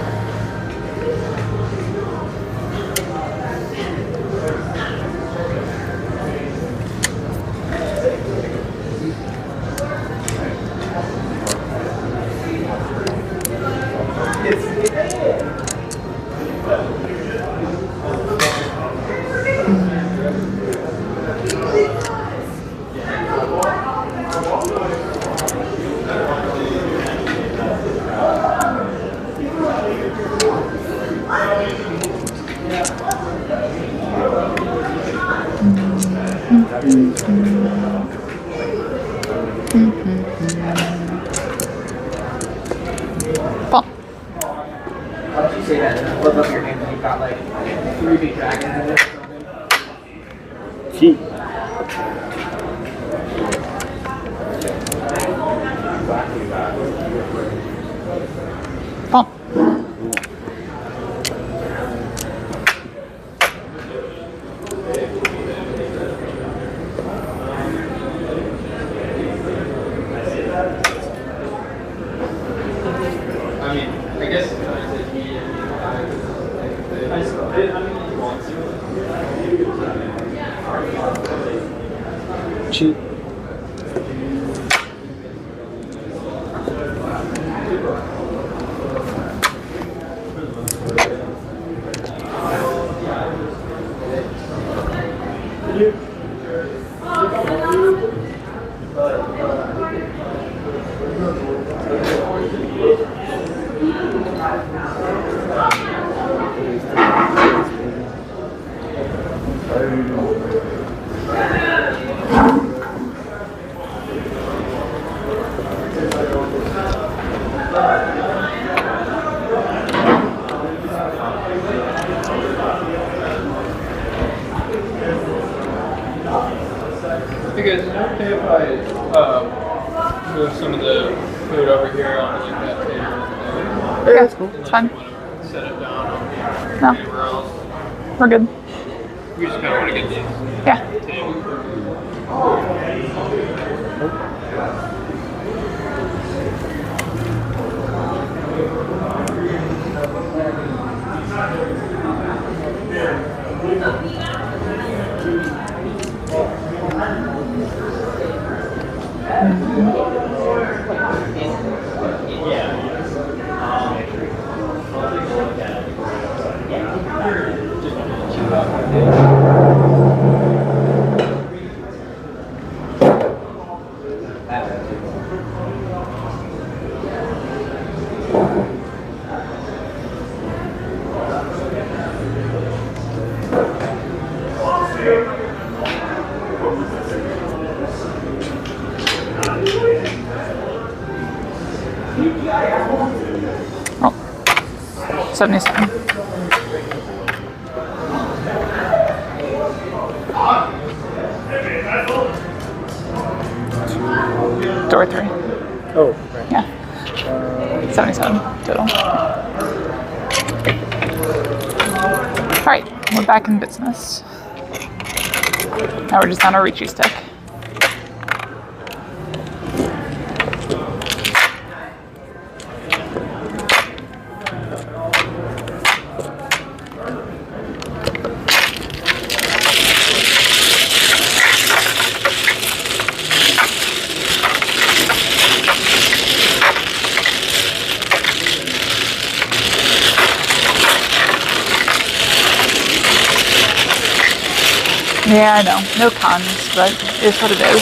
Why don't you say that and then flip up your hand and you've got like 3 big dragons in it or something? Gee. Oh. I mean, I guess Cheap. Hey guys, is it okay if I move some of the food over here onto like that table? Yeah, that's cool. It's fine. Set it down No. anywhere else. We're good. We just kind of want to get these Yeah. 77. Door 3. Oh, right. Yeah. 77 total. Alright, we're back in business. Now we're just on our Ricci stick. Yeah, I know. No cons, but it is what it is.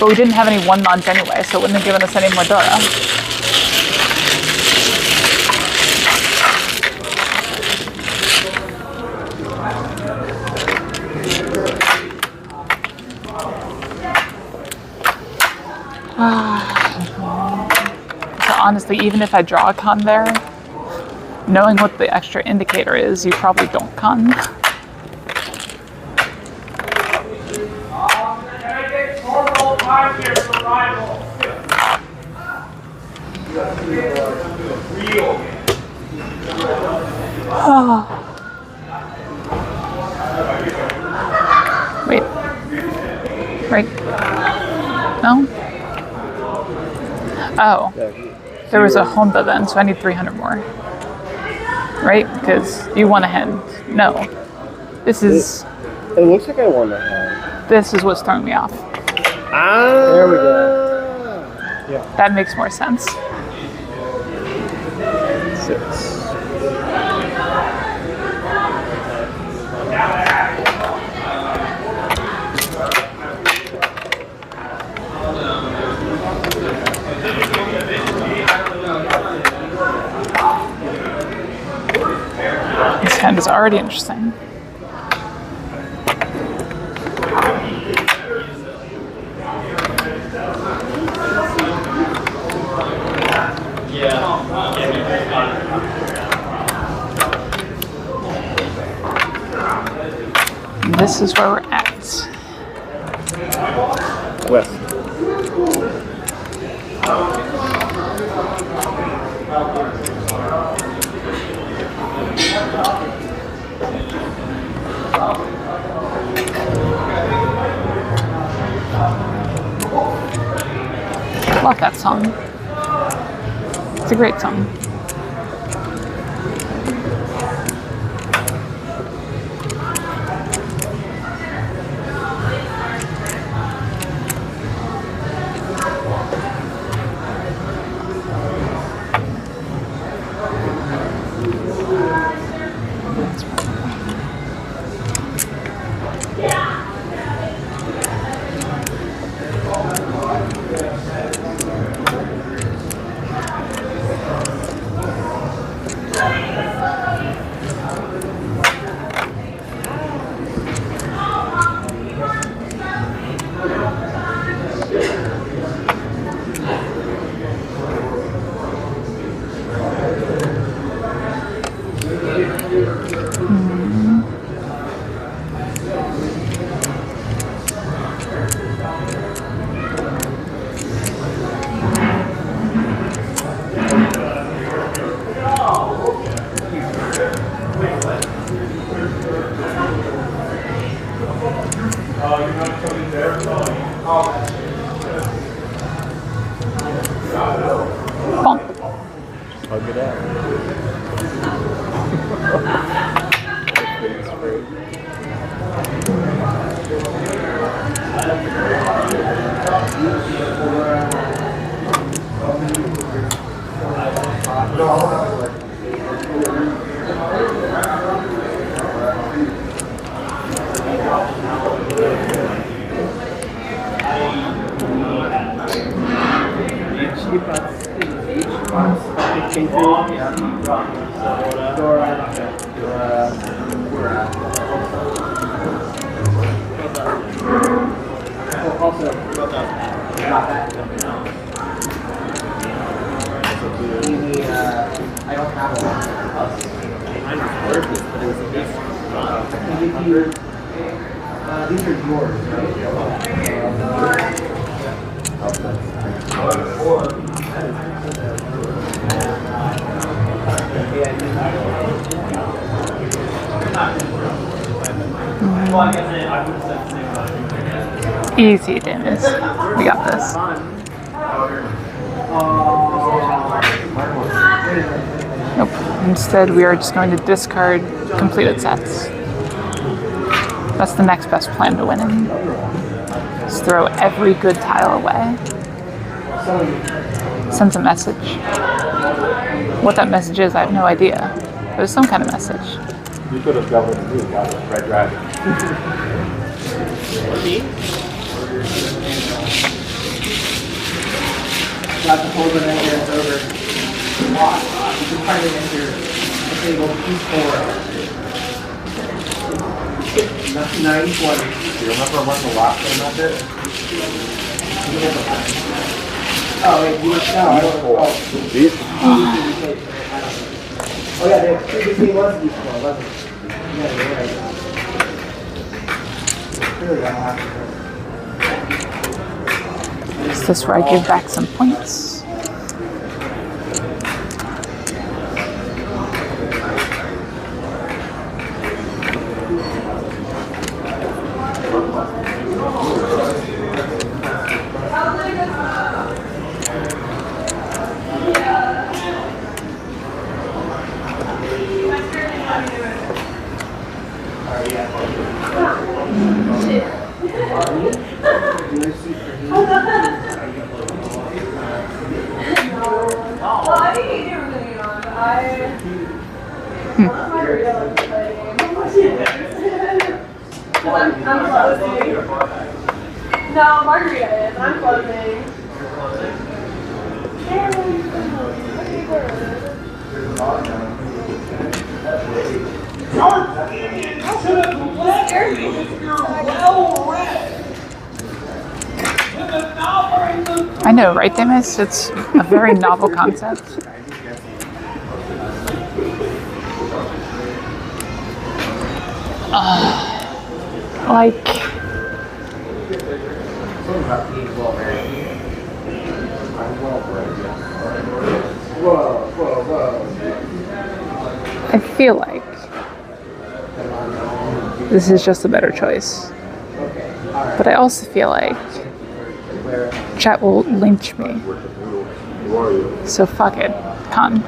But we didn't have any 1-mons anyway, so it wouldn't have given us any more Dora. So honestly, even if I draw a con there, knowing what the extra indicator is, you probably don't con. Wait. Right. No? Oh. There was a Honda then, so I need 300 more. Right? Because you want a hand. No. This is... It looks like I won a hand. This is what's throwing me off. Ah! There we go. Yeah. That makes more sense. 6. This hand is already interesting. This is where we're at. West. Love that song. It's a great song. Hug it out. These are yours, Easy, Dennis. We got this. Nope. Instead, we are just going to discard completed sets. That's the next best plan to winning. Just throw every good tile away. Sends a message. What that message is, I have no idea. But it's some kind of message. You could have doubled the blue, got it. Red dragon. Got the hold it in here, it's over. You can finally enter the table P4. 920. Do you remember when the last game I did? Oh, wait, you were, no, I don't recall. Oh, yeah, the previous game was D4, wasn't it? Yeah, you're right. Really got Is this where I give back some points? I'm closing. No, Margarita is. I'm closing. I know, right, Demis? It's a very novel concept. Like, I feel like this is just a better choice. But I also feel like chat will lynch me. So fuck it. Con.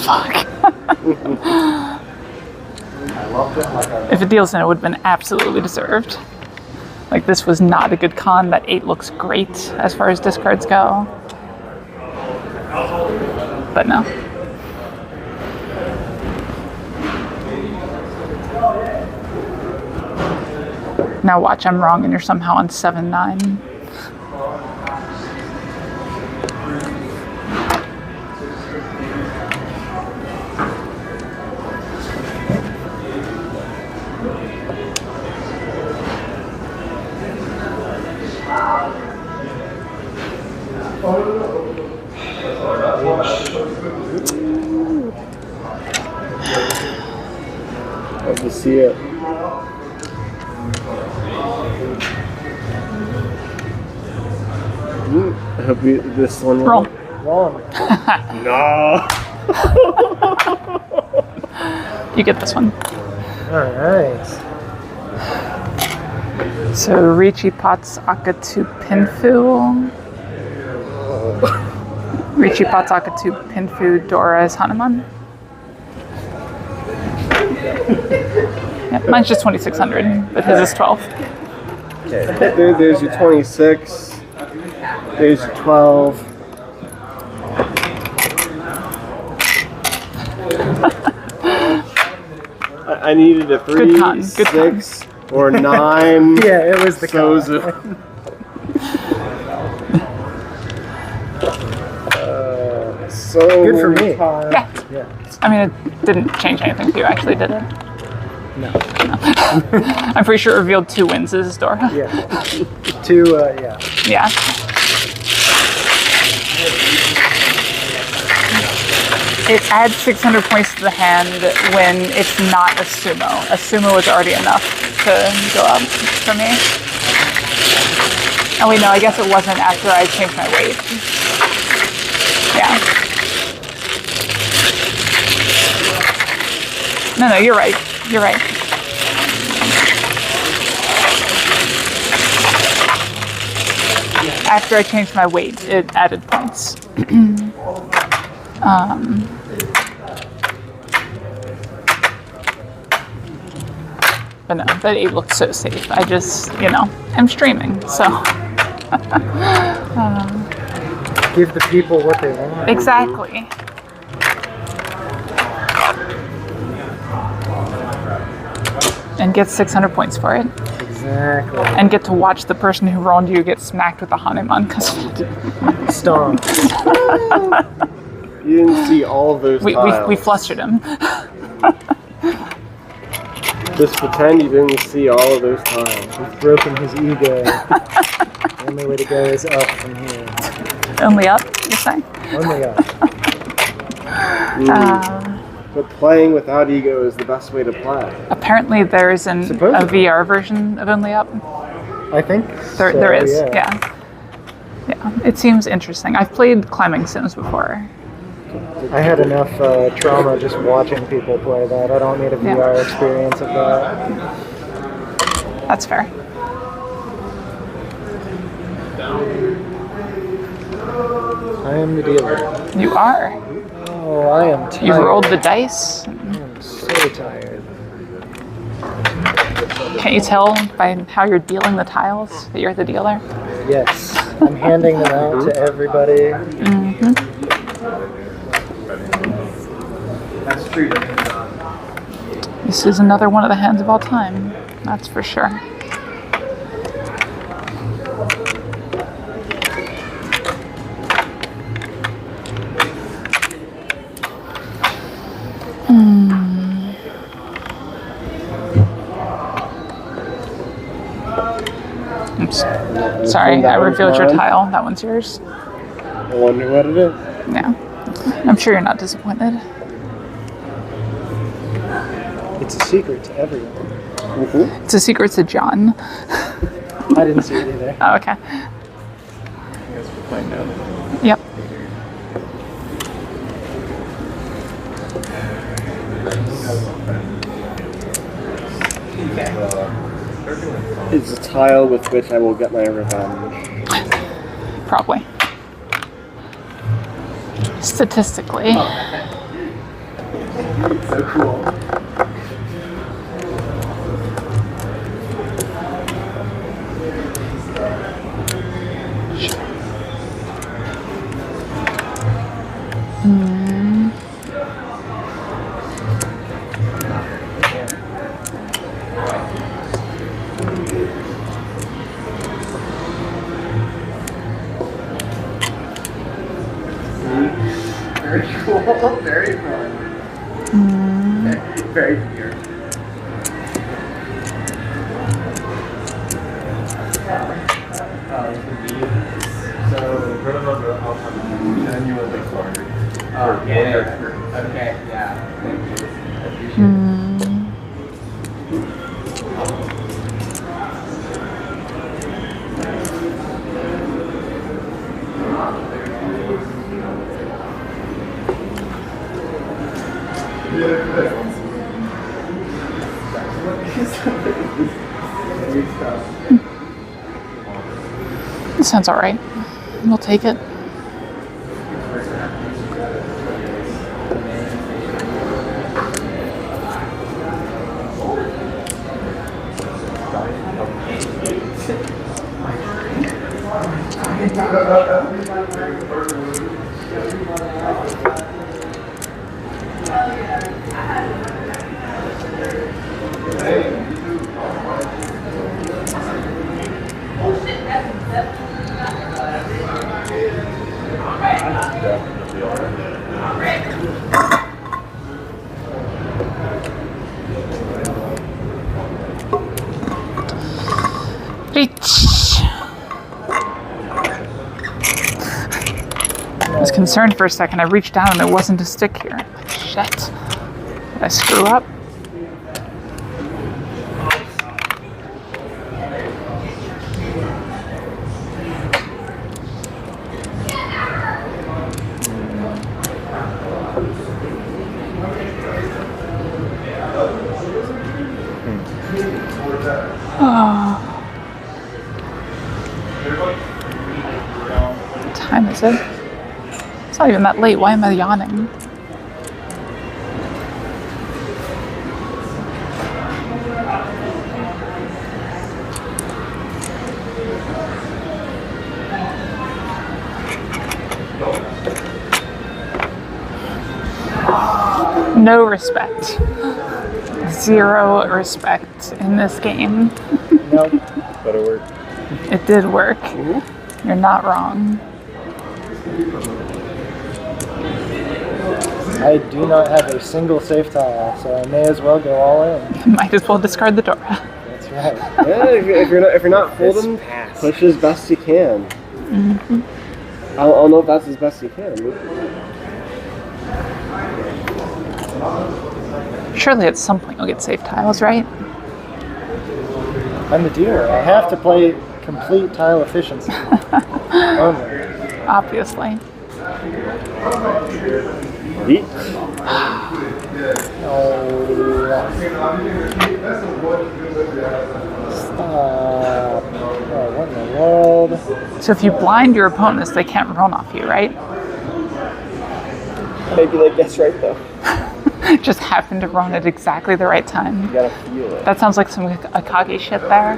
Fuck. If it deals in, it would have been absolutely deserved. Like, this was not a good con. That 8 looks great as far as discards go. But no. Now watch, I'm wrong and you're somehow on 7-9. Love to see it. I hope this one will Roll. Wrong. No. You get this one. Alright. So Ricci Potts Akatu Pinfu. Ricci Potts Akatu Pinfu Dora's Hanuman. Yeah, mine's just 2,600, but his is 12. Okay. There's your 26. There's your 12. I needed a 3, Good 6, or 9. Yeah, it was the Soza. So good for me. Yeah. I mean, it didn't change anything for you, actually, did it? No. I'm pretty sure it revealed 2 wins as Dora. Yeah. 2, yeah. Yeah. It adds 600 points to the hand when it's not a sumo. A sumo is already enough to go up for me. Oh wait, no, I guess it wasn't after I changed my weight. Yeah. No, you're right. You're right. After I changed my weight, it added points. But no, that 8 looked so safe. I just, I'm streaming, so. Give the people what they want. Exactly. And get 600 points for it. Exactly. And get to watch the person who wronged you get smacked with the Hanuman because Stomp. You didn't see all of those tiles. we flustered him. Just pretend you didn't see all of those tiles. We've broken his ego. The only way to go is up from here. Only up, you're saying? Only up. But playing without ego is the best way to play. Apparently there's a VR version of Only Up. I think there is, yeah. Yeah, it seems interesting. I've played climbing sims before. I had enough trauma just watching people play that. I don't need a VR experience of that. That's fair. I am the dealer. You are. Oh, I am tired. You've rolled the dice. I'm so tired. Can't you tell by how you're dealing the tiles that you're the dealer? Yes. I'm handing them out to everybody. Mm-hmm. That's true. This is another one of the hands of all time. That's for sure. Sorry, I revealed your tile. That one's yours. I wonder what it is. Yeah. I'm sure you're not disappointed. It's a secret to everyone. Mm-hmm. It's a secret to John. I didn't see it either. Oh, okay. Yep. It's a tile with which I will get my revenge. Probably. Statistically. So cool. Very cool. Very fun. Very weird. So, then you would like laundry. Oh, yeah. Okay, yeah. Thank you. I appreciate it. That sounds alright. We'll take it. was concerned for a second. I reached down and there wasn't a stick here. Like, shit. Did I screw up? What time is it? It's not even that late. Why am I yawning? No respect. Zero respect in this game. Nope. But it worked. It did work. You're not wrong. I do not have a single safe tile, so I may as well go all in. Might as well discard the Dora. That's right. Yeah, if you're not folding, push as best you can. Mm-hmm. I don't know if that's as best you can. Surely at some point you'll get safe tiles, right? I'm the dealer. I have to play complete tile efficiency. Only. Obviously. Yeet. Stop. Oh, what in the world? So if you blind your opponents, they can't run off you, right? Maybe they guess right though. Just happen to run at exactly the right time. You gotta feel it. That sounds like some Akagi shit there.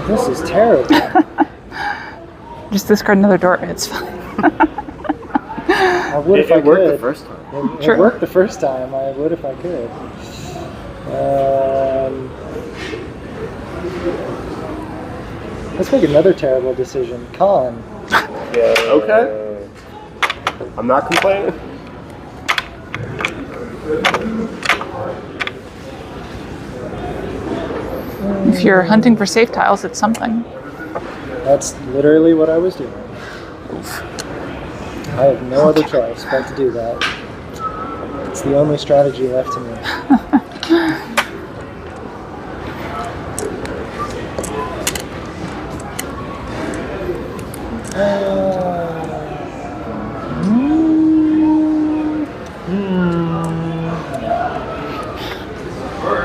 This is terrible. Just discard another door. It's fine. I would if I could. It worked the first time. It worked the first time. I would if I could. Let's make another terrible decision. Con. Yeah. Okay. I'm not complaining. If you're hunting for safe tiles, it's something. That's literally what I was doing. I have no other choice but to do that. It's the only strategy left to me.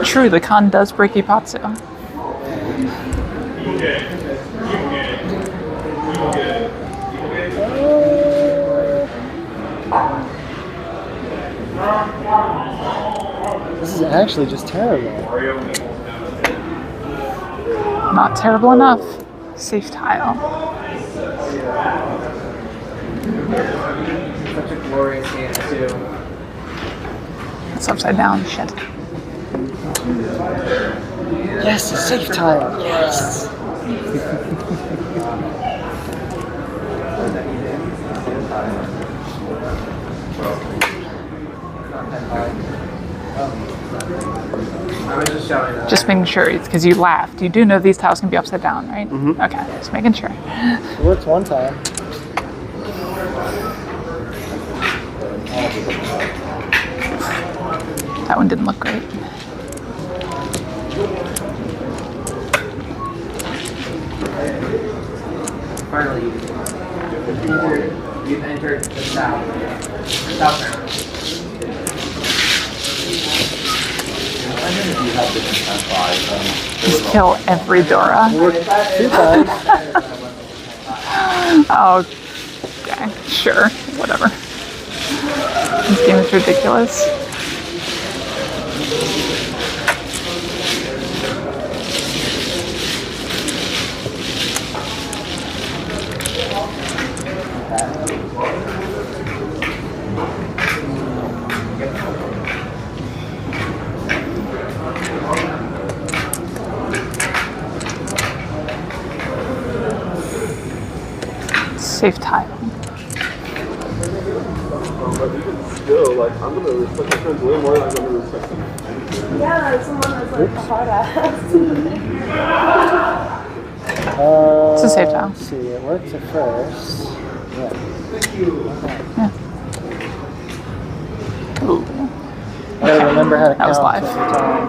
True, the con does break Ipatsu. This is actually just terrible. Not terrible enough. Safe tile. Such a glorious hand too. It's upside down. Shit. Yes, a safe tile. Yes. I was just showing that. Just making sure, because you laughed. You do know these tiles can be upside down, right? Mm-hmm. Okay, just making sure. It works one time. That one didn't look great. Finally, you've entered the south round. Just kill every Dora. Two times. Oh, okay, sure, whatever. This game is ridiculous. Safe tile. But even still, like, I'm gonna Yeah, someone was like a hard ass. It's a safe tile. Let's see, it works at first. Yeah. Yeah. Ooh. I gotta remember how to That was count live. every time.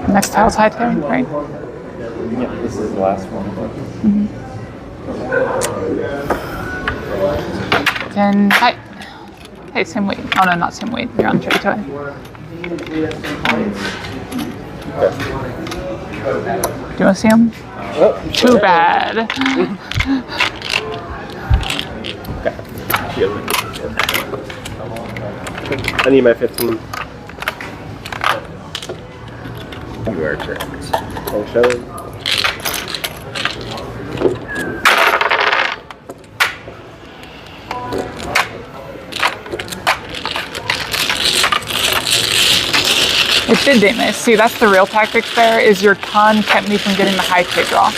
Next tile's high tail, right? Yeah, this is the last one. Then hi. Hey, same weight. Oh no, not same weight. You're on trade toy. Do you want to see him? Oh, Too bad. I need my 15. You are correct. Oh, show. It did date me. See, that's the real tactic there, is your con kept me from getting the high trade draw.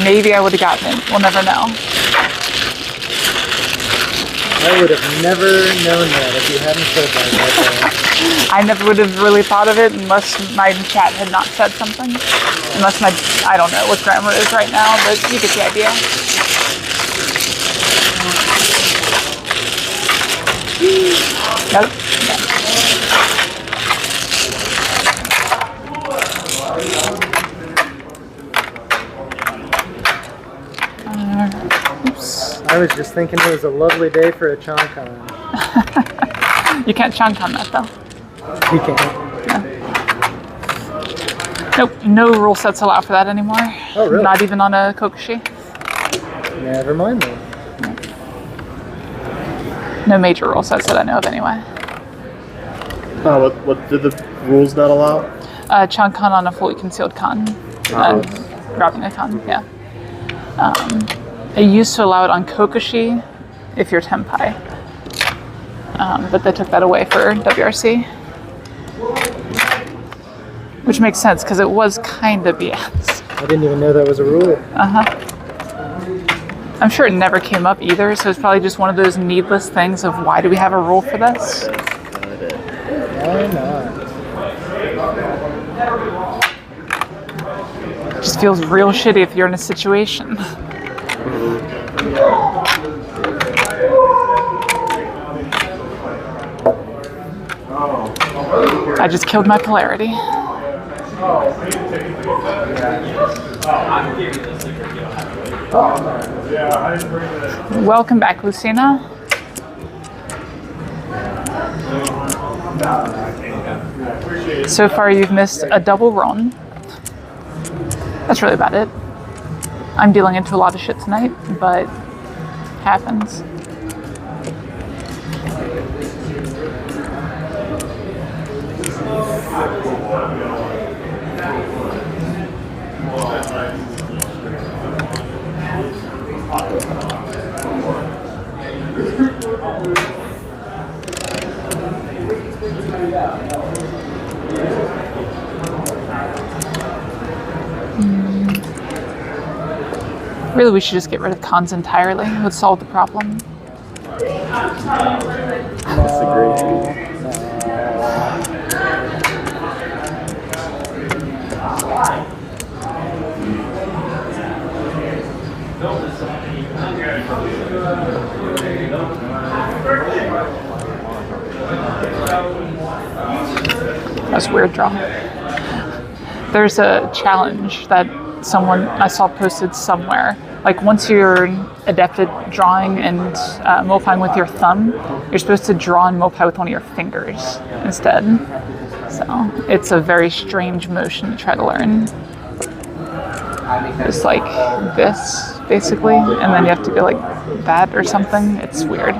Maybe I would have gotten it. We'll never know. I would have never known that if you hadn't said that right there. I never would have really thought of it unless my chat had not said something. Unless my, I don't know what grammar is right now, but you get the idea. Nope. Oops. I was just thinking it was a lovely day for a chonk-on. You can't chunk on that though. You can't. Nope, no rule sets allow for that anymore. Oh, really? Not even on a kokushi. Never mind then. No major rule sets that I know of anyway. Oh, what did the rules not allow? Chunk con on a fully concealed con. Dropping a con, yeah. They used to allow it on kokushi if you're tenpai. But they took that away for WRC. Which makes sense, because it was kind of BS. I didn't even know that was a rule. I'm sure it never came up either, so it's probably just one of those needless things of why do we have a rule for this? Why not? Just feels real shitty if you're in a situation. I just killed my polarity. Welcome back, Lucina. So far you've missed a double run. That's really about it. I'm dealing into a lot of shit tonight, but happens. Really, we should just get rid of cons entirely. It would solve the problem. That's a weird draw. There's a challenge that someone I saw posted somewhere. Like once you're adept at drawing and multiplying with your thumb, you're supposed to draw and multiply with one of your fingers instead. So it's a very strange motion to try to learn. It's like this, basically, and then you have to go like that or something. It's weird.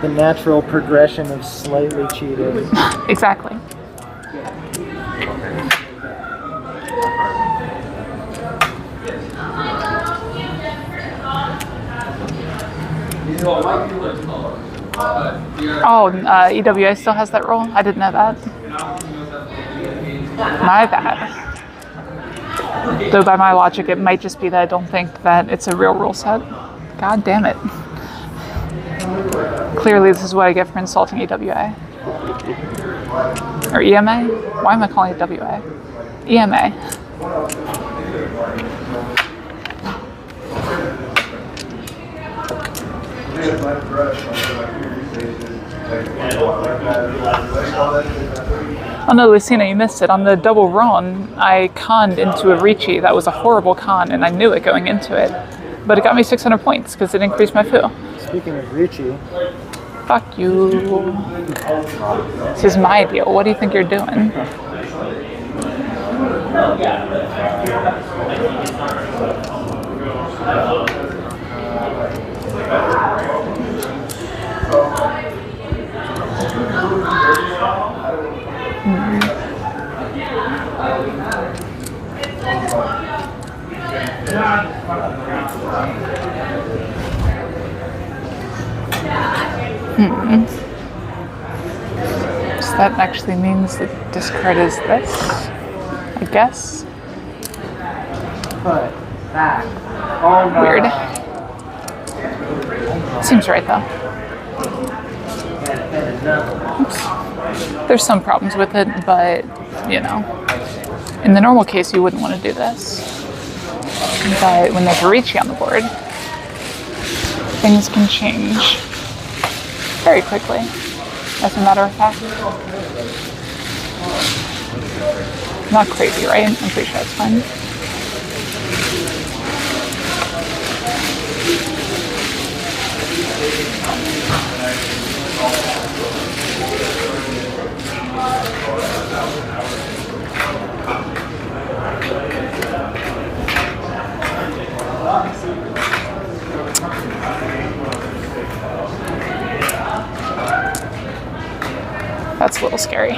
The natural progression of slightly cheated. Exactly. Oh, EWA still has that rule? I didn't know that. My bad. Though by my logic, it might just be that I don't think that it's a real rule set. God damn it. Clearly, this is what I get for insulting EWA. Or EMA? Why am I calling it WA? EMA. Oh no, Lucina, you missed it. On the double Ron, I conned into a Ricci. That was a horrible con, and I knew it going into it. But it got me 600 points, because it increased my foo. Speaking of Ricci. Fuck you. This is my deal. What do you think you're doing? So that actually means the discard is this, I guess. Put back. Weird. Seems right though. Oops. There's some problems with it, but you know, in the normal case you wouldn't want to do this. But when there's a Ricci on the board, things can change very quickly, as a matter of fact. Not crazy, right? I'm pretty sure that's fine. That's a little scary.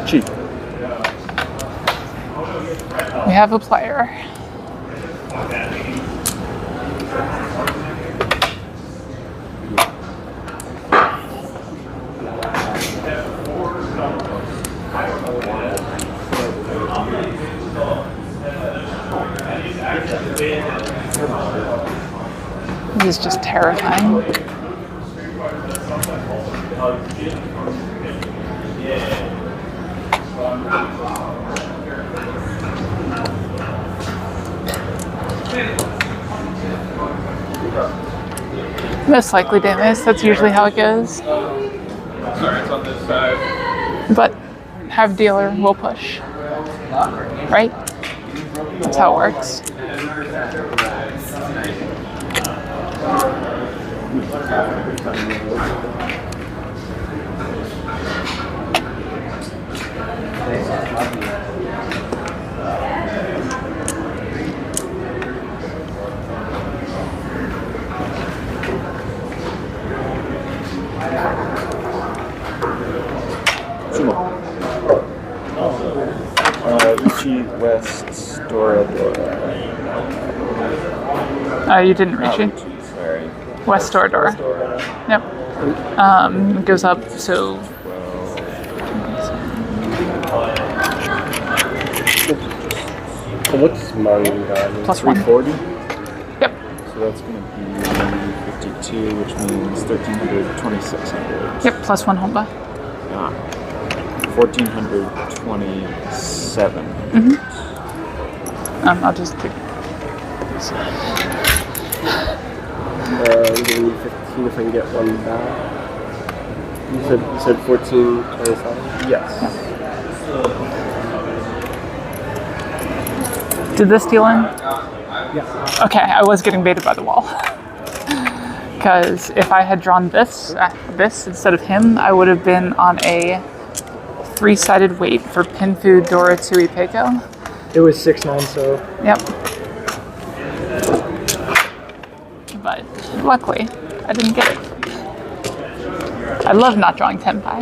Cheap. We have a player. This is just terrifying. Most likely damage, that's usually how it goes. Sorry, it's on this side. But have dealer, we'll push. Right? That's how it works. Ricci, West, Dora. You didn't reach it. Sorry. West Dora. Yep. It goes up, so. What's Mahjong Night? Plus 340? Yep. So that's going to be 52, which means 1,300, 2,600. Yep, plus 1 homba. 1,427. I'll just do. I'm giving you 15 if I can get one back. You said 1427? Yes. Did this deal in? Yeah. Okay, I was getting baited by the wall. Because if I had drawn this instead of him, I would have been on a 3-sided wait for Pinfu, Dora, Tui, Peiko. It was 6-9, so. Yep. But luckily, I didn't get it. I love not drawing tenpai.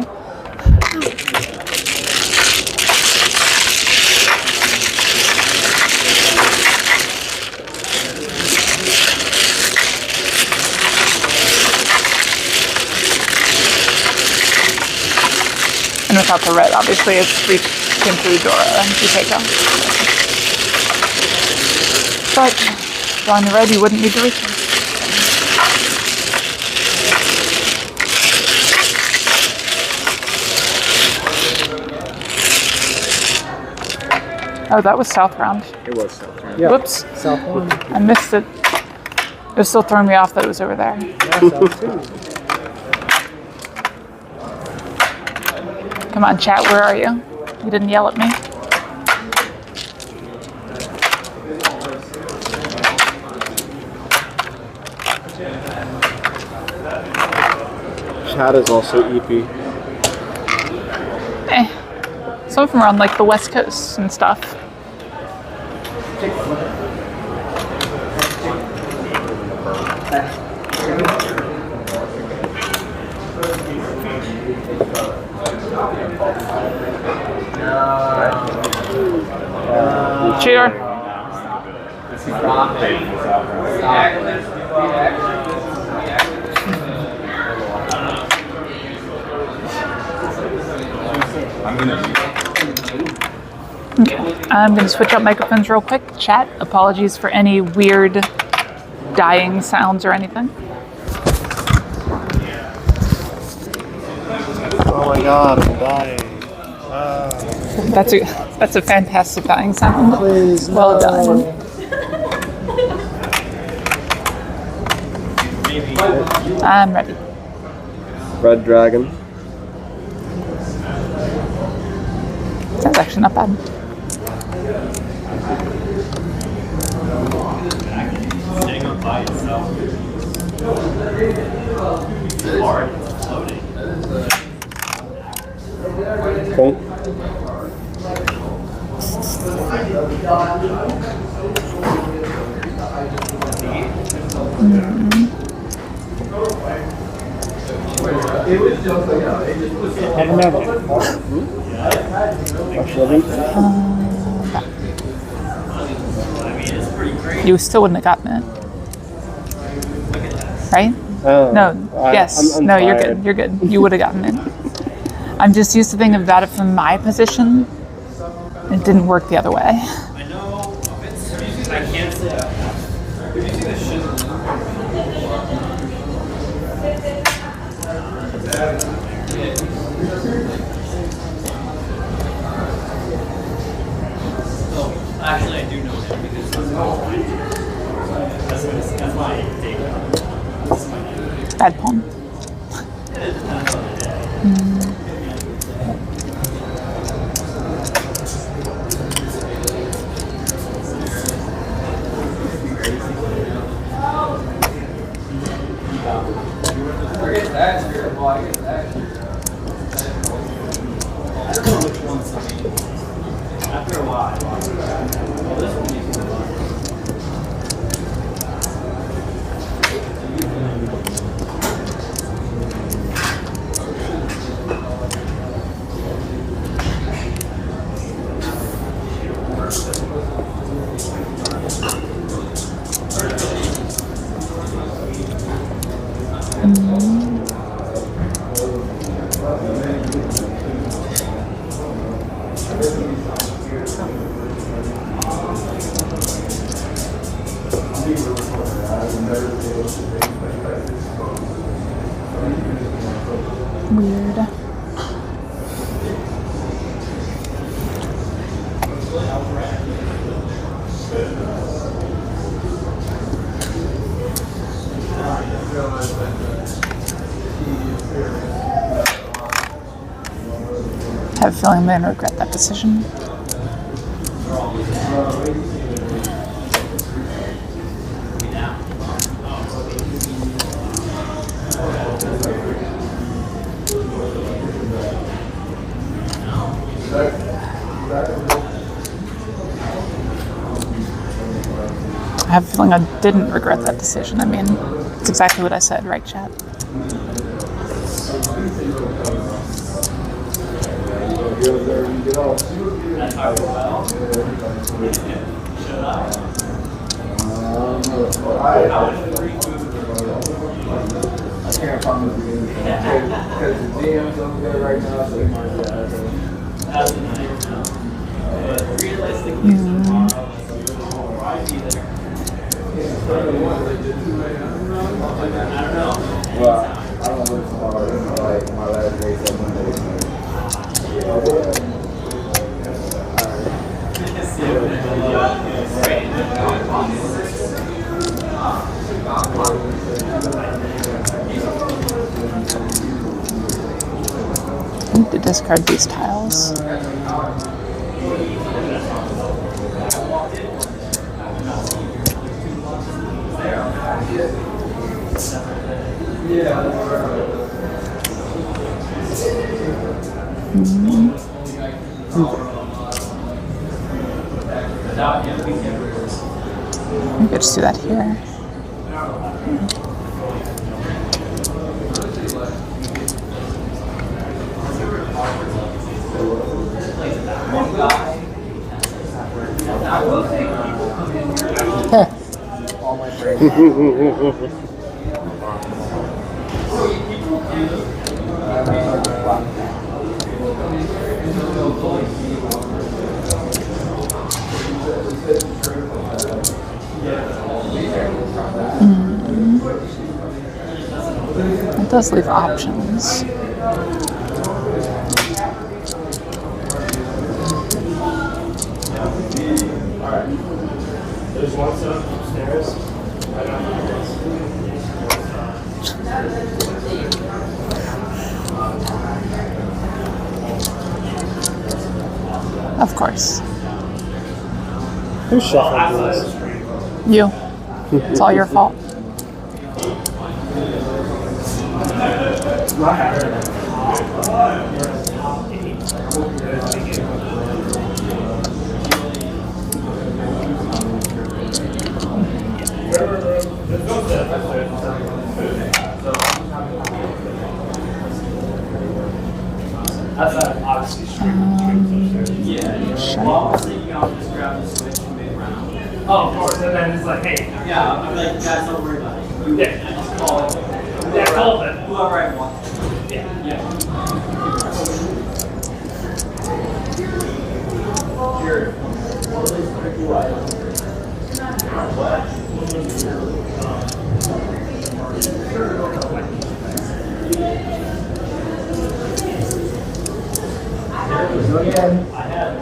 And without the red, obviously, it's Rikenfu, Dora, and Yukeko. But drawing the red, you wouldn't need to reach. Oh, that was South Round. It was South Round. Yeah. Whoops. South one. I missed it. It was still throwing me off that it was over there. Yeah, South two. Come on, chat, where are you? You didn't yell at me. Chat is also EP. Some of them are on like the West Coast and stuff. Cheater. Okay, I'm going to switch up microphones real quick. Chat, apologies for any weird dying sounds or anything. Oh my god, I'm dying. That's a fantastic dying sound. Please, well done. I'm ready. Red Dragon. That's actually not bad. Staying up by itself. Hard. Floating. Cool. Have another. You still wouldn't have gotten it. Right? No. Yes. I'm no, you're tired. good. You're good. You would have gotten it. I'm just used to thinking about it from my position. It didn't work the other way. I know. I can't say. Have you seen the shit? Actually, I do know him because that's my date. Bad poem. After a while, this one needs to Weird. I have a feeling I'm going to regret that decision. I have a feeling I didn't regret that decision. I mean, it's exactly what I said, right, chat? I can't find the game because the DM's over there right now, so he might be out Well, I don't work tomorrow, like my last day is Monday. I need to discard these tiles. We could just do that here. It does leave options. There's one set upstairs. Of course. Who shuffled this? You. It's all your fault. Oh, of course, and then it's like, hey. Yeah, I'm like, you guys don't worry about it. Yeah, I just call it. Yeah, call it. Whoever I want. Yeah, yeah. Sure. Again. I have.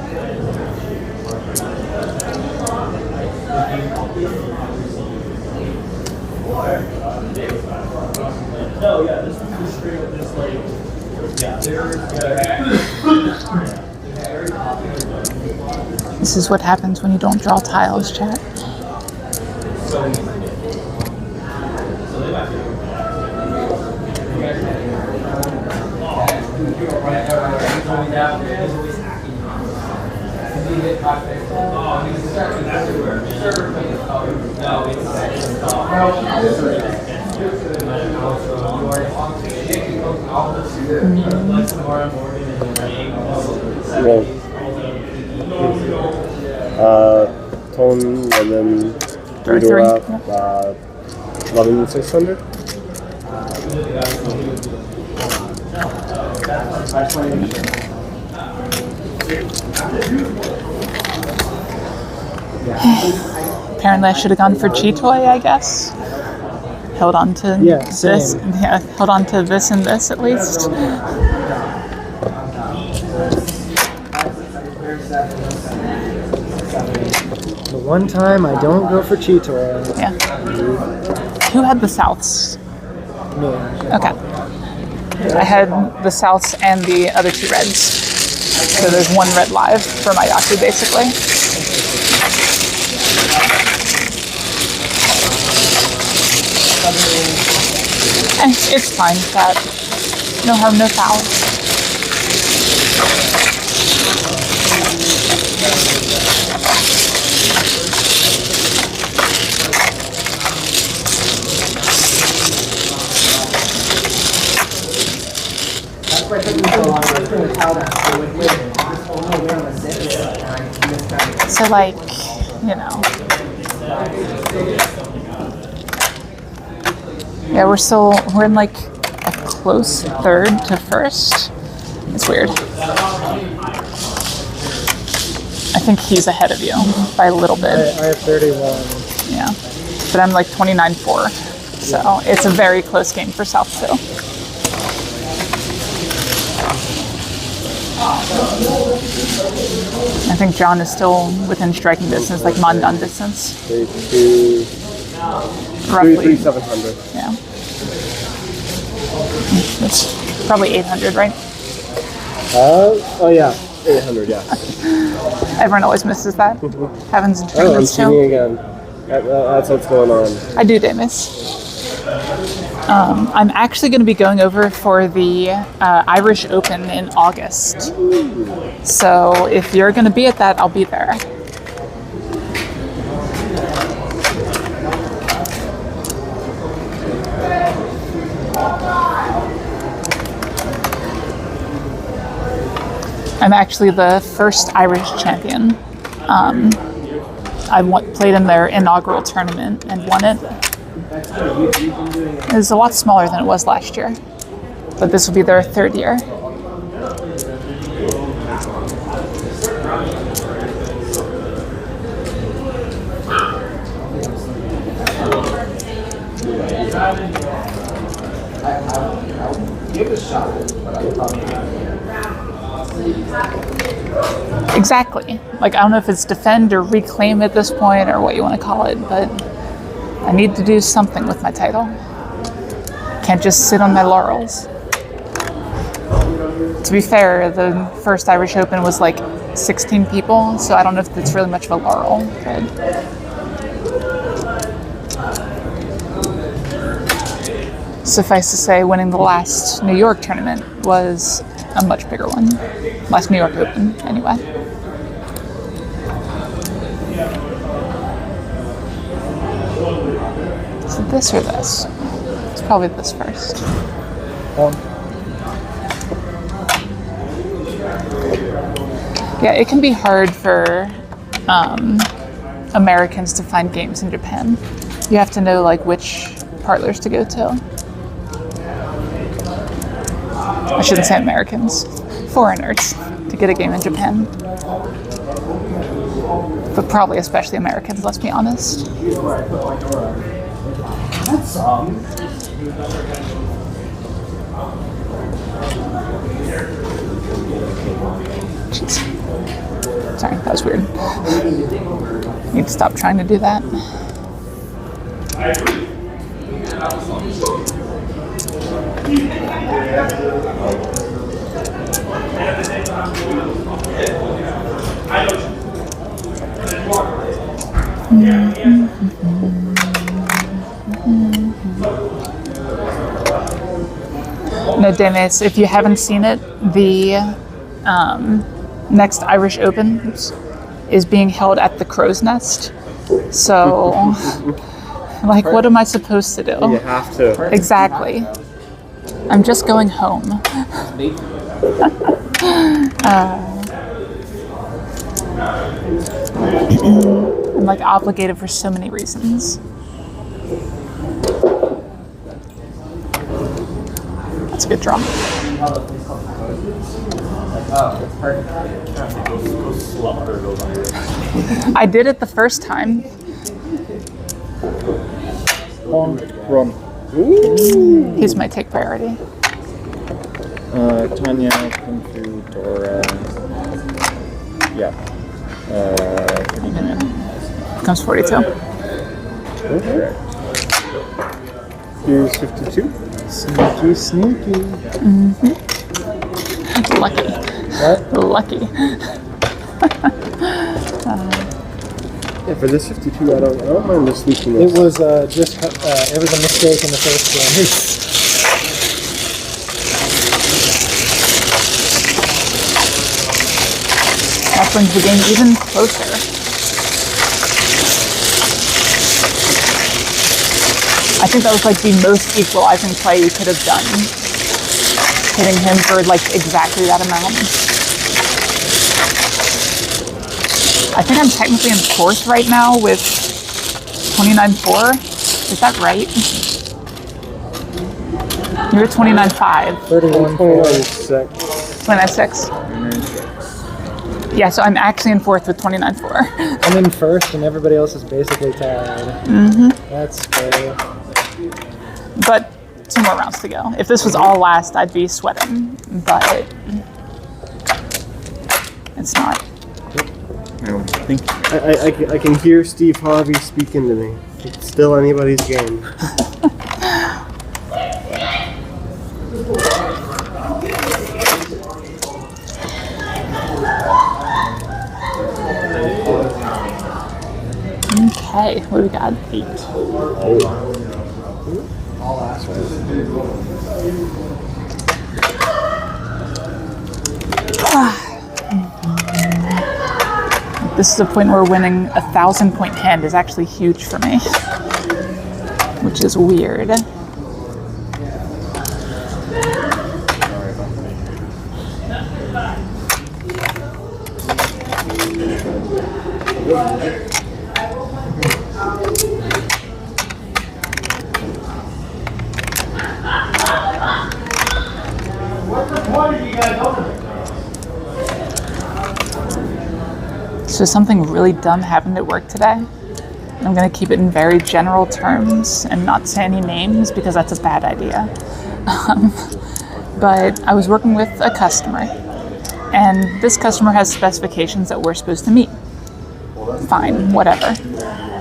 No, yeah, this is straight up this like, This is what happens when you don't draw tiles, chat. Tone and then redraw 11,600. Apparently I should have gone for Cheetoy, I guess. Held on to this. Yeah, held on to this and this at least. The one time I don't go for Cheetoy. Yeah. Who had the Souths? Me. Okay. I had the Souths and the other two reds. So there's one red live for my Yaku, basically. It's fine, that no harm, no foul. that's why it took me so long. I was putting the towel down. So wait, wait a minute. Just hold my weight on the zip, and I missed that. So like, you know. Yeah, we're in like a close third to first. It's weird. I think he's ahead of you by a little bit. I have 31. Yeah, but I'm like 29-4. So it's a very close game for South too. I think John is still within striking distance, like Mandan distance. Roughly 700. Yeah. It's probably 800, right? Oh yeah, 800, yeah. Everyone always misses that. Happens in I'm tournaments cheating too. again. That's what's going on. I do, Damus. I'm actually going to be going over for the Irish Open in August. So if you're going to be at that, I'll be there. I'm actually the first Irish champion. I played in their inaugural tournament and won it. It was a lot smaller than it was last year, but this will be their third year. Exactly. Like, I don't know if it's defend or reclaim at this point or what you want to call it, but I need to do something with my title. Can't just sit on my laurels. To be fair, the first Irish Open was like 16 people, so I don't know if it's really much of a laurel. But suffice to say, winning the last New York tournament was a much bigger one. Last New York Open, anyway. Is it this or this? It's probably this first. Yeah, it can be hard for Americans to find games in Japan. You have to know like which parlors to go to. I shouldn't say Americans, foreigners, to get a game in Japan. But probably especially Americans, let's be honest. Jeez. Sorry, that was weird. Need to stop trying to do that. No, Dennis, if you haven't seen it, the next Irish Open is being held at the Crow's Nest. So, like, what am I supposed to do? You have to. Exactly. I'm just going home. I'm like obligated for so many reasons. That's a good draw. I did it the first time. Run. He's my take priority. Tanya, Kung Fu, Dora. Yeah. 39. Comes 42. Okay. Here's 52. Sneaky, sneaky. Mm-hmm. Lucky. What? Lucky. Yeah, for this 52, I don't mind the sleepiness. It was just it was a mistake in the first game. That brings the game even closer. I think that was like the most equalizing play you could have done. hitting him for like exactly that amount. I think I'm technically in 4th right now with 29.4. Is that right? You're at 29.5. 31.6. 29.6. Yeah, so I'm actually in 4th with 29.4. I'm in 1st and everybody else is basically tied. Mm-hmm. That's fair. But 2 more rounds to go. If this was all last, I'd be sweating, but it's not. I don't think. I can hear Steve Harvey speaking to me. It's still anybody's game. Okay, what do we got? 8. This is a point where winning a 1,000-point hand is actually huge for me, which is weird. So something really dumb happened at work today. I'm going to keep it in very general terms and not say any names because that's a bad idea. But I was working with a customer, and this customer has specifications that we're supposed to meet. Fine, whatever.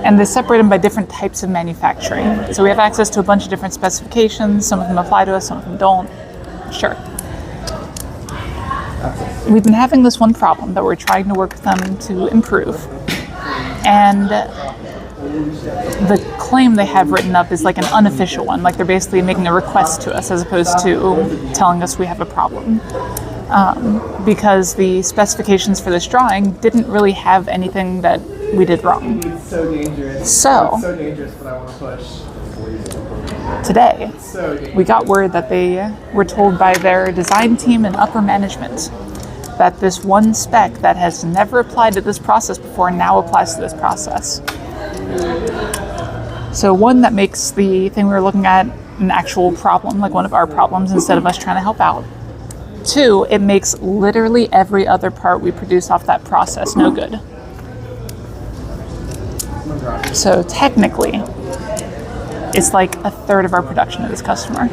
And they separate them by different types of manufacturing. So we have access to a bunch of different specifications. Some of them apply to us, some of them don't. Sure. We've been having this one problem that we're trying to work with them to improve. And the claim they have written up is like an unofficial one, like they're basically making a request to us as opposed to telling us we have a problem. Because the specifications for this drawing didn't really have anything that we did wrong. It's so dangerous. So, It's so dangerous, but I want to push. Today, we got word that they were told by their design team and upper management that this one spec that has never applied to this process before now applies to this process. So one, that makes the thing we were looking at an actual problem, like one of our problems, instead of us trying to help out. 2, it makes literally every other part we produce off that process no good. So technically, it's like a third of our production to this customer.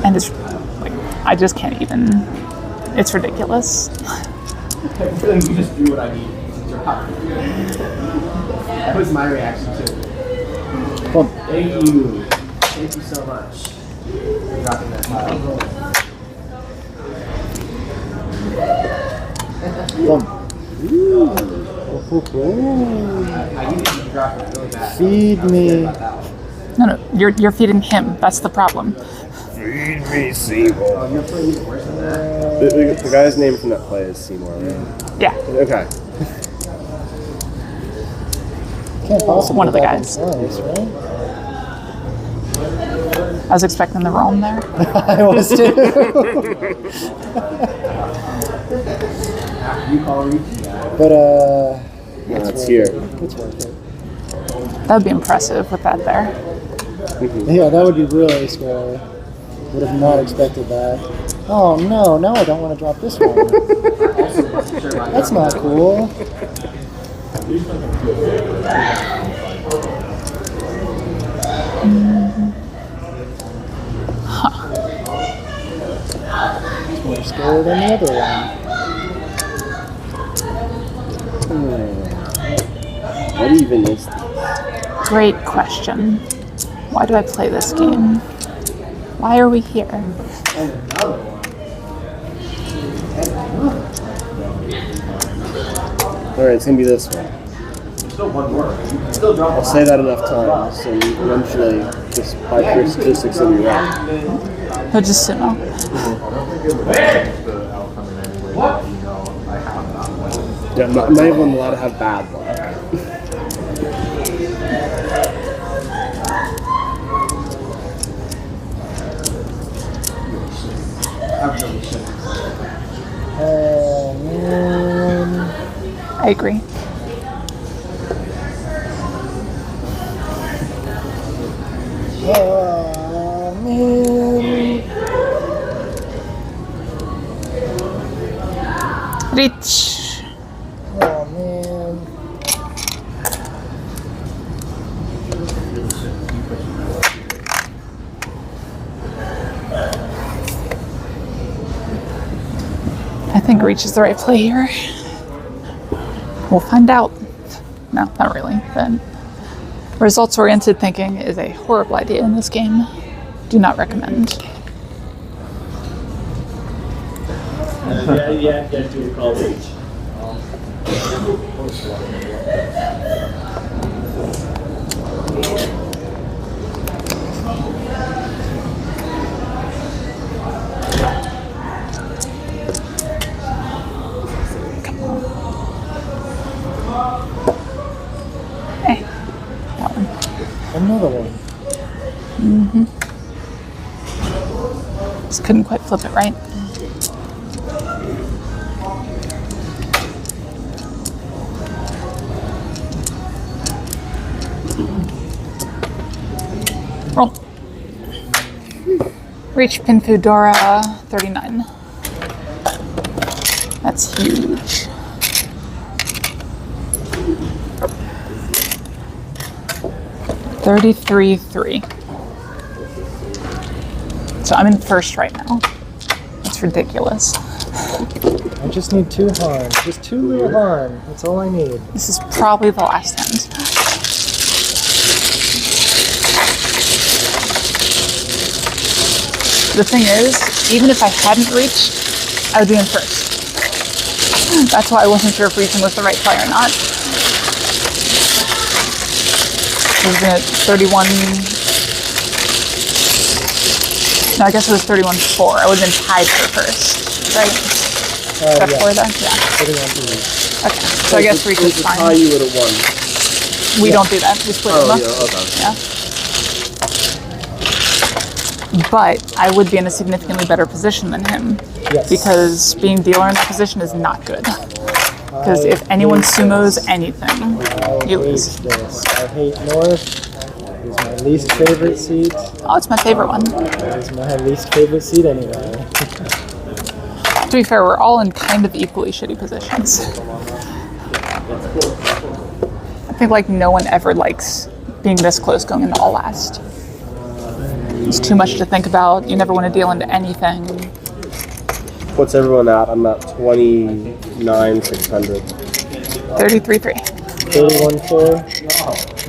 And it's like, I just can't even, it's ridiculous. I feel like you just do what I need to drop. That was my reaction too. Thank you. Thank you so much for dropping that tile. Feed me. No, you're feeding him. That's the problem. Feed me, Seymour. You're playing even worse than that. The guy's name from that play is Seymour, right? Yeah. Okay. Can't possibly One of the have guys. been close, right? I was expecting the Rome there. I was too. You call reach. But It's here. It's worth it. That would be impressive with that there. Yeah, that would be really scary. Would have not expected that. Oh no, now I don't want to drop this one. That's not cool. It's more scary than the other one. What even is this? Great question. Why do I play this game? Why are we here? Alright, it's gonna be this one. Still one more. Still drop. I'll say that enough times, and eventually, just by pure statistics, it'll be right. No, just sit now. What? Yeah, not everyone allowed to have bad luck. I agree. Oh, man. Reach. Oh, man. I think reach is the right play here. We'll find out. No, not really. But results-oriented thinking is a horrible idea in this game. Do not recommend. Yeah, do call reach. Hey, that one. Another one. Just couldn't quite flip it right. Roll. Reach pin food Dora 39. That's huge. $33.3. So I'm in first right now. That's ridiculous. I just need 2 harm. Just 2 little harm. That's all I need. This is probably the last hand. The thing is, even if I hadn't reached, I would be in first. That's why I wasn't sure if reaching was the right play or not. We've been at 31. No, I guess it was 31-4. I would have been tied for first, right? Except for that? Yeah. 31-3. Okay, so I guess reach is fine. How you would have won. We don't do that. We split them up. Okay. Yeah. But I would be in a significantly better position than him. Yes. Because being dealer in that position is not good. Because if anyone sumos anything, you lose. This. I hate North. It's my least favorite seat. Oh, it's my favorite one. It's my least favorite seat anyway. To be fair, we're all in kind of equally shitty positions. I think like no one ever likes being this close going into all last. It's too much to think about. You never want to deal into anything. What's everyone at? I'm at 29,600. 33-3. 31-4.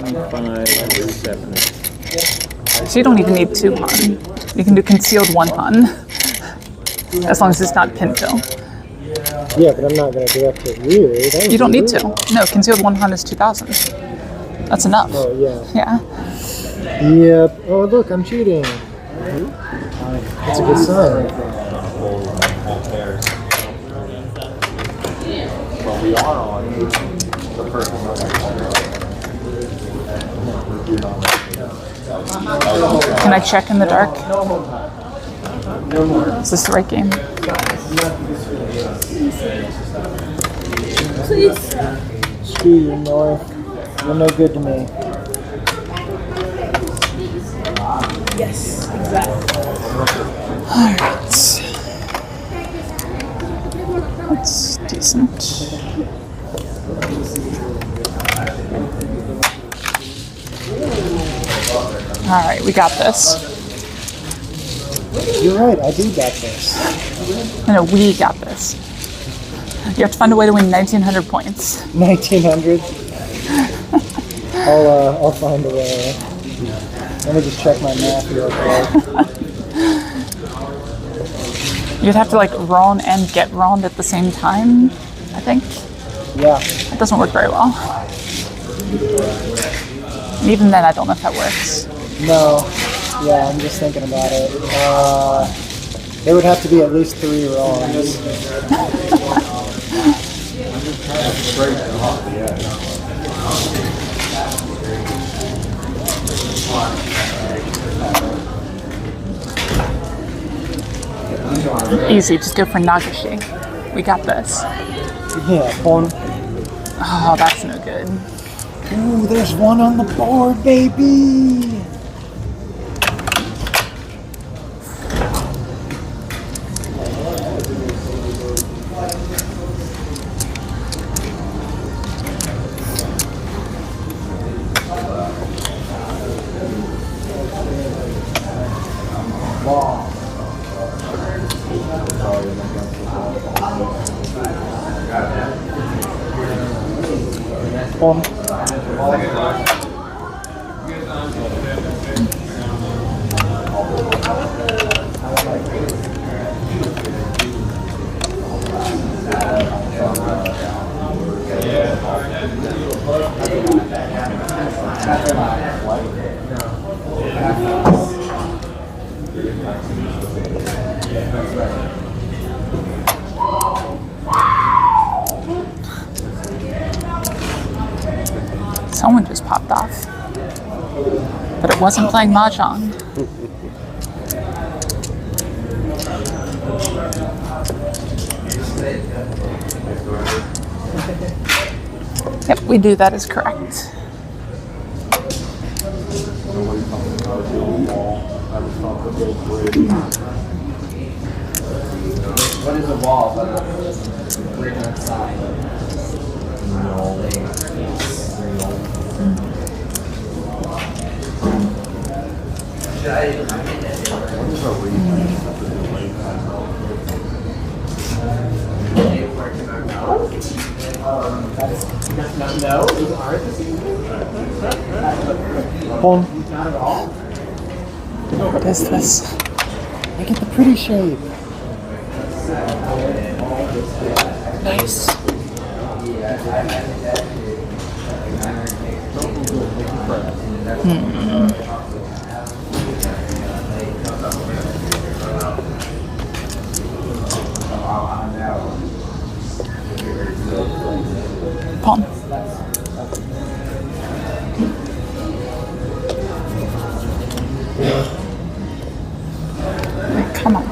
25-7. So you don't even need 2 hun. You can do concealed 1 hun. As long as it's not pin fill. Yeah, but I'm not going to direct it really. You don't need to. No, concealed 1 hun is 2,000. That's enough. Oh, yeah. Yeah. Yep. Oh, look, I'm cheating. That's a good sign. But we are on the first one. Can I check in the dark? Is this the right game? Please. Screw you, North. You're no good to me. Yes, exactly. Alright. That's decent. Alright, we got this. You're right, I do got this. No, we got this. You have to find a way to win 1,900 points. 1,900. I'll find a way. Let me just check my math real quick. You'd have to like roll and get rolled at the same time, I think. Yeah. It doesn't work very well. And even then, I don't know if that works. No. Yeah, I'm just thinking about it. It would have to be at least 3 rolls. Easy, just go for Nagashi. We got this. Yeah, pawn. Oh, that's no good. Ooh, there's one on the board, baby. Pawn. Someone just popped off. But it wasn't playing Mahjong. Yep, we do. That is correct. What is a wall but a bridge on the side? No, it's hard to see. Pawn. Not at all. What is this? Look at the pretty shape. Nice. Pawn. Come on.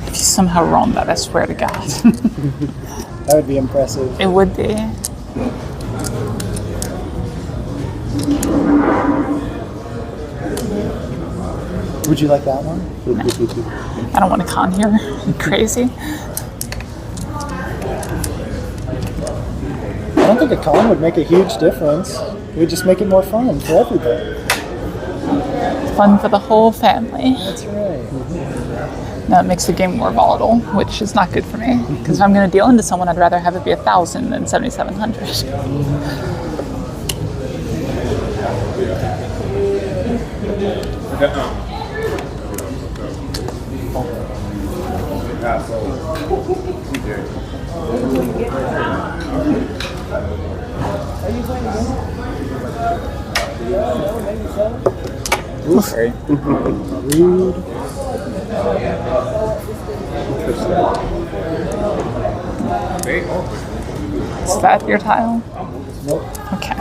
If you somehow roll that, I swear to God. That would be impressive. It would be. Would you like that one? I don't want to con here. You crazy? I don't think a con would make a huge difference. It would just make it more fun for everybody. Fun for the whole family. That's right. No, it makes the game more volatile, which is not good for me. Because if I'm going to deal into someone, I'd rather have it be 1,000 than 7,700. Sorry. Rude. Is that your tile? Nope. Okay.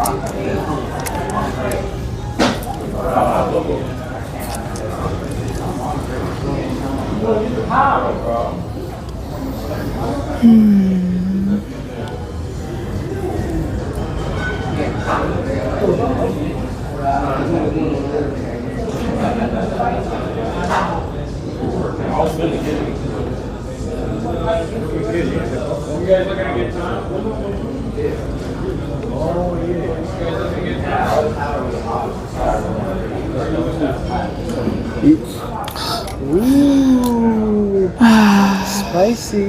Ooh. Spicy.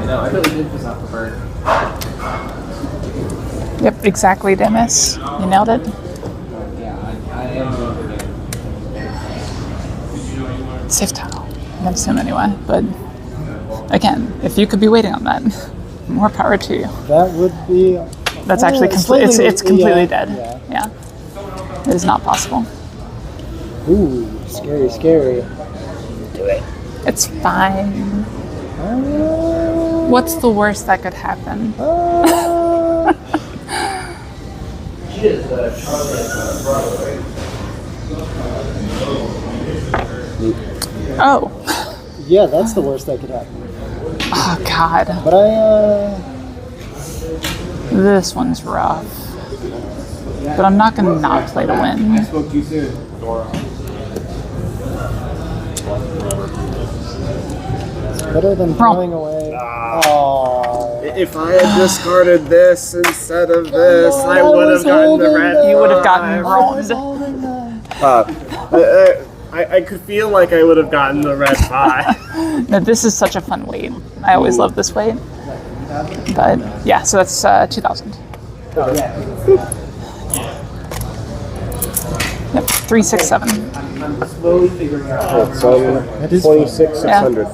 No, I really did piss off the bird. Yep, exactly, Demis. You nailed it. Yeah, I am doing it. Safe tile. Against him anyway. But again, if you could be waiting on that. More power to you. That would be. That's actually it's completely dead. Yeah. It is not possible. Ooh, scary, scary. Do it. It's fine. What's the worst that could happen? Oh. Yeah, that's the worst that could happen. Oh God. But This one's rough. But I'm not gonna not play to win. I spoke too soon. It's better than throwing away. If I had discarded this instead of this, I would have gotten the red. You would have gotten wronged. I could feel like I would have gotten the red 5. No, this is such a fun weight. I always love this weight. But yeah, so that's 2,000. Yep, 367. I'm slowly figuring out. So 26,600.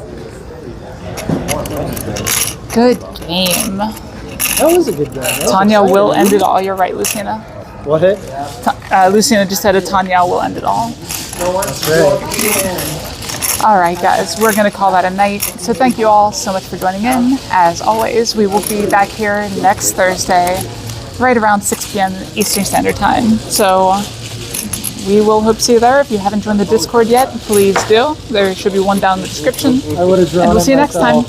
Good game. That was a good game. Tanya will end it all. You're right, Lucina. What hit? Lucina just said Tanya will end it all. That's great. All right, guys, we're going to call that a night. So thank you all so much for joining in. As always, we will be back here next Thursday, right around 6 p.m. Eastern Standard Time. So we will hope to see you there. If you haven't joined the Discord yet, please do. There should be one down in the description. I would have drawn. And we'll see you next time.